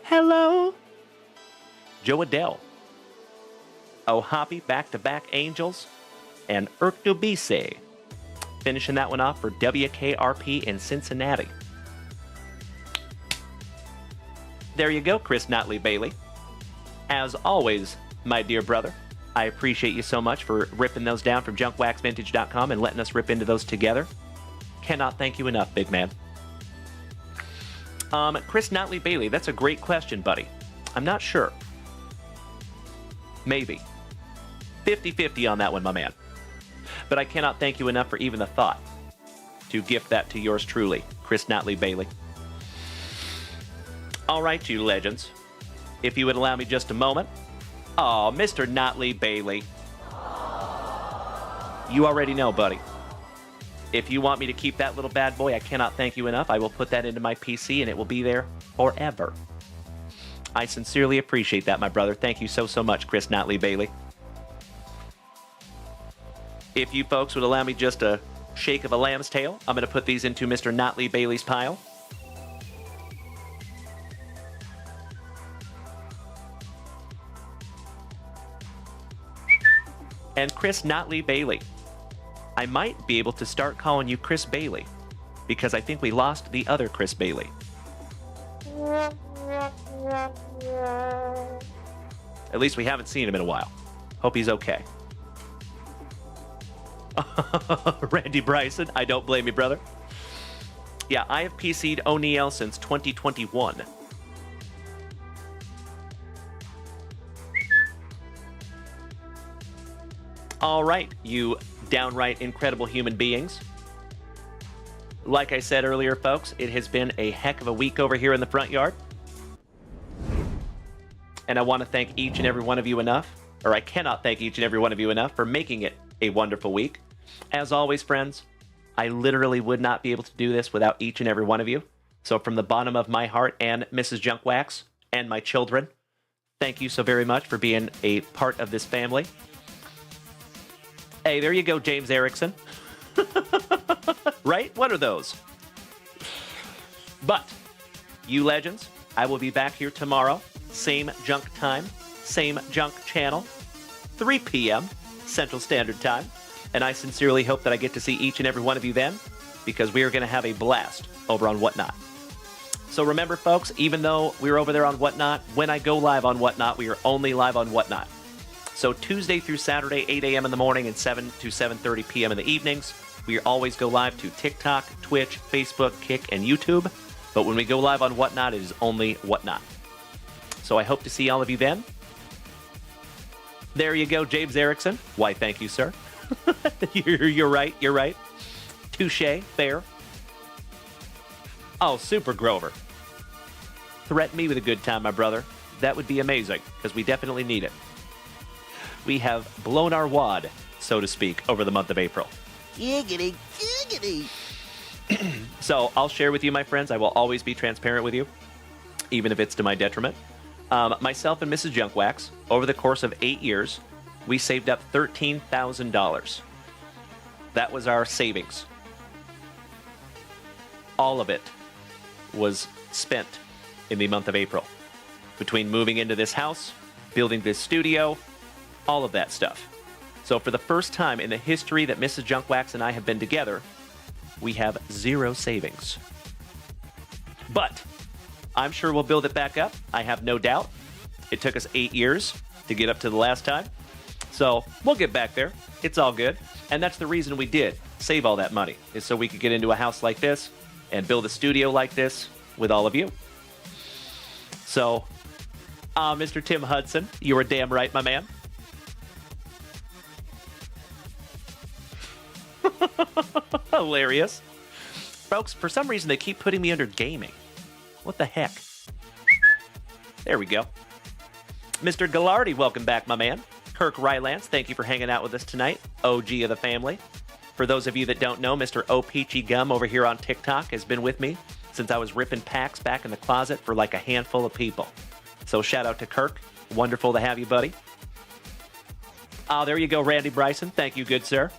Hello. Joe Adele. Ohapi, back-to-back Angels. And Urtubise. Finishing that one off for WKRP in Cincinnati. There you go, Chris Notley Bailey. As always, my dear brother, I appreciate you so much for ripping those down from JunkWaxVintage.com and letting us rip into those together. Cannot thank you enough, big man. Chris Notley Bailey, that's a great question, buddy. I'm not sure. Maybe. 50-50 on that one, my man. But I cannot thank you enough for even the thought to gift that to yours truly, Chris Notley Bailey. All right, you legends. If you would allow me just a moment. Oh, Mr. Notley Bailey. You already know, buddy. If you want me to keep that little bad boy, I cannot thank you enough. I will put that into my PC and it will be there forever. I sincerely appreciate that, my brother. Thank you so much, Chris Notley Bailey. If you folks would allow me just a shake of a lamb's tail, I'm going to put these into Mr. Notley Bailey's pile. And Chris Notley Bailey. I might be able to start calling you Chris Bailey, because I think we lost the other Chris Bailey. At least we haven't seen him in a while. Hope he's okay. Randy Bryson, I don't blame you, brother. Yeah, I have PC'd O'Neal since 2021. All right, you downright incredible human beings. Like I said earlier, folks, it has been a heck of a week over here in the front yard. And I want to thank each and every one of you enough, or I cannot thank each and every one of you enough for making it a wonderful week. As always, friends, I literally would not be able to do this without each and every one of you. So from the bottom of my heart and Mrs. Junkwax and my children, thank you so very much for being a part of this family. Hey, there you go, James Erickson. Right? What are those? But, you legends, I will be back here tomorrow. Same junk time, same junk channel, 3 p.m. Central Standard Time. And I sincerely hope that I get to see each and every one of you then, because we are going to have a blast over on Whatnot. So remember, folks, even though we're over there on Whatnot, when I go live on Whatnot, we are only live on Whatnot. So Tuesday through Saturday, 8 a.m. in the morning and 7 to 7:30 p.m. in the evenings. We always go live to TikTok, Twitch, Facebook, Kick, and YouTube. But when we go live on Whatnot, it is only Whatnot. So I hope to see all of you then. There you go, James Erickson. Why, thank you, sir. You're right, you're right. Touche, fair. Oh, Super Grover. Threaten me with a good time, my brother. That would be amazing, because we definitely need it. We have blown our wad, so to speak, over the month of April. Giggity, giggity. So I'll share with you, my friends. I will always be transparent with you, even if it's to my detriment. Myself and Mrs. Junkwax, over the course of 8 years, we saved up $13,000. That was our savings. All of it was spent in the month of April. Between moving into this house, building this studio, all of that stuff. So for the first time in the history that Mrs. Junkwax and I have been together, we have zero savings. But I'm sure we'll build it back up. I have no doubt. It took us 8 years to get up to the last time. So we'll get back there. It's all good. And that's the reason we did save all that money, is so we could get into a house like this and build a studio like this with all of you. So, Mr. Tim Hudson, you were damn right, my man. Hilarious. Folks, for some reason they keep putting me under gaming. What the heck? There we go. Mr. Gallardi, welcome back, my man. Kirk Rylance, thank you for hanging out with us tonight. OG of the family. For those of you that don't know, Mr. O Peachy Gum over here on TikTok has been with me since I was ripping packs back in the closet for like a handful of people. So shout out to Kirk. Wonderful to have you, buddy. There you go, Randy Bryson. Thank you, good sir.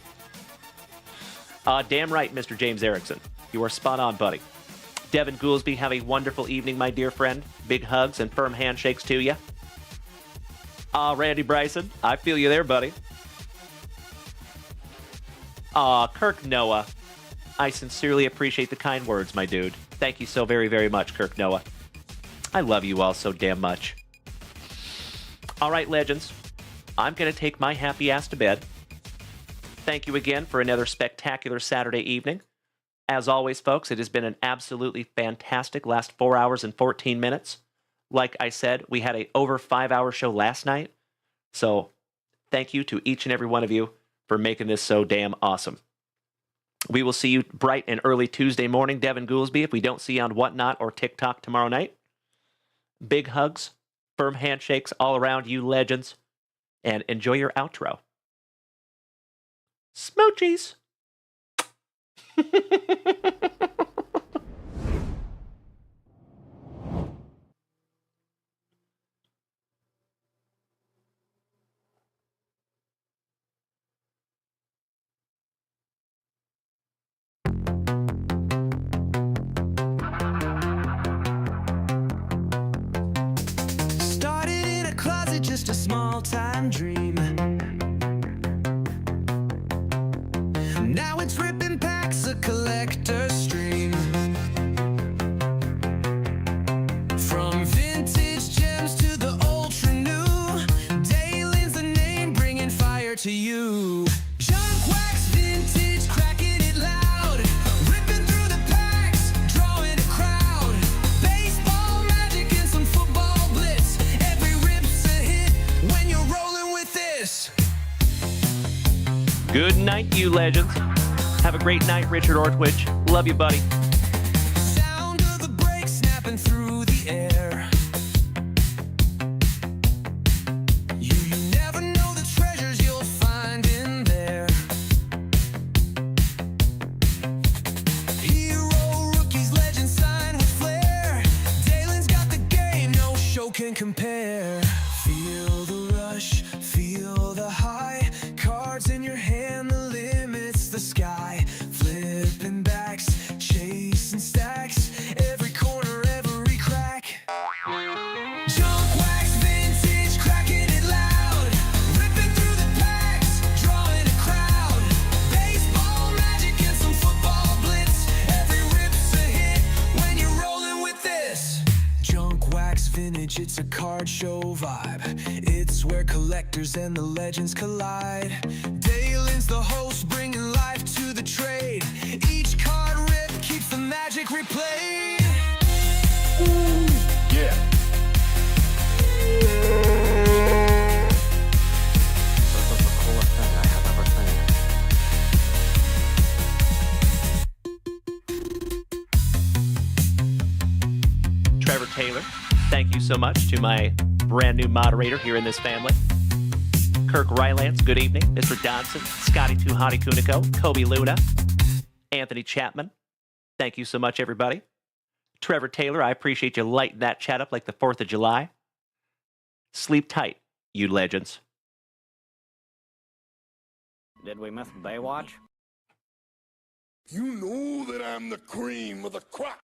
Damn right, Mr. James Erickson. You are spot on, buddy. Devin Goolsby, have a wonderful evening, my dear friend. Big hugs and firm handshakes to you. Randy Bryson, I feel you there, buddy. Kirk Noah. I sincerely appreciate the kind words, my dude. Thank you so very, very much, Kirk Noah. I love you all so damn much. All right, legends. I'm going to take my happy ass to bed. Thank you again for another spectacular Saturday evening. As always, folks, it has been an absolutely fantastic last 4 hours and 14 minutes. Like I said, we had a over 5-hour show last night. So thank you to each and every one of you for making this so damn awesome. We will see you bright and early Tuesday morning, Devin Goolsby, if we don't see you on Whatnot or TikTok tomorrow night. Big hugs, firm handshakes all around you legends, and enjoy your outro. Smoochies! Started in a closet, just a small-time dream. Now it's ripping packs, a collector's stream. From vintage gems to the ultra new, Dalen's the name, bringing fire to you. JunkWaxVintage, cracking it loud, ripping through the packs, drawing a crowd. Baseball magic and some football blitz. Every rip's a hit when you're rolling with this. Good night, you legends. Have a great night, Richard Ortwich. Love you, buddy. Sound of the brakes snapping through the air. You never know the treasures you'll find in there. Hero, rookies, legends sign with flair. Dalen's got the game, no show can compare. Feel the rush, feel the high. Cards in your hand, the limit's the sky. Flipping backs, chasing stacks. Every corner, every crack. JunkWaxVintage, cracking it loud. Ripping through the packs, drawing a crowd. Baseball magic and some football blitz. Every rip's a hit when you're rolling with this. JunkWaxVintage, it's a card show vibe. It's where collectors and the legends collide. Dalen's the host, bringing life to the trade. Each card rip keeps the magic replayed. Yeah. This is the coolest thing I have ever seen. Trevor Taylor, thank you so much to my brand new moderator here in this family. Kirk Rylance, good evening. Mr. Dodson, Scotty Too Hottie Kuniko, Kobe Luna, Anthony Chapman. Thank you so much, everybody. Trevor Taylor, I appreciate you lighting that chat up like the 4th of July. Sleep tight, you legends. Did we miss Baywatch? You know that I'm the cream of the crop.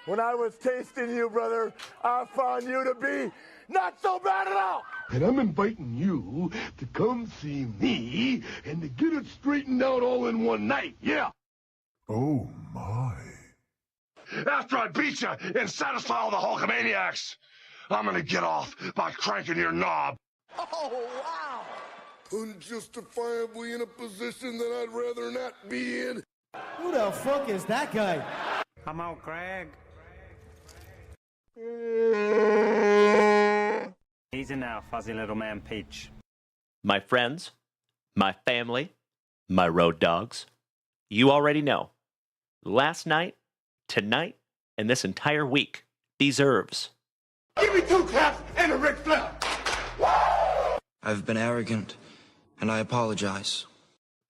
When I was tasting you, brother, I found you to be not so bad at all. And I'm inviting you to come see me and to get it straightened out all in one night, yeah. Oh, my. After I beat you and satisfy all the Hulkamaniacs, I'm gonna get off by cranking your knob. Oh, wow. Unjustifiably in a position that I'd rather not be in. Who the fuck is that guy? Come on, Craig. Easy now, fuzzy little man Peach. My friends, my family, my road dogs, you already know. Last night, tonight, and this entire week deserves. Give me 2 claps and a Ric Flair. I've been arrogant, and I apologize.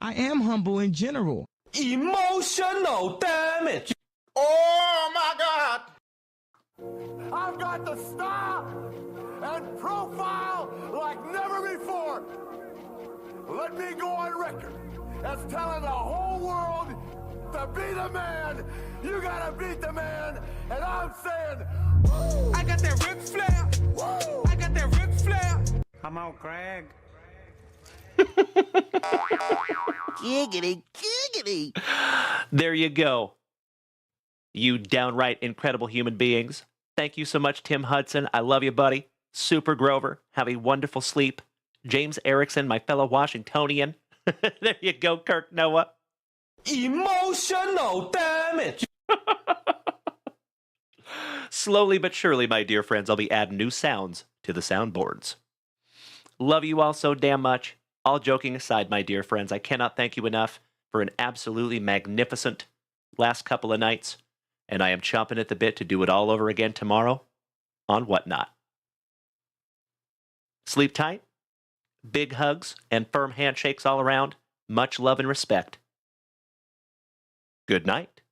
I am humble in general. Emotional damage. Oh my God! I've got the style and profile like never before. Let me go on record as telling the whole world to be the man. You gotta beat the man, and I'm saying, woo! I got that Ric Flair. Woo! I got that Ric Flair. Come on, Craig. Giggity, giggity. There you go. You downright incredible human beings. Thank you so much, Tim Hudson. I love you, buddy. Super Grover. Have a wonderful sleep. James Erickson, my fellow Washingtonian. There you go, Kirk Noah. Emotional damage. Slowly but surely, my dear friends, I'll be adding new sounds to the soundboards. Love you all so damn much. All joking aside, my dear friends, I cannot thank you enough for an absolutely magnificent last couple of nights, and I am chomping at the bit to do it all over again tomorrow on Whatnot. Sleep tight, big hugs, and firm handshakes all around. Much love and respect. Good night.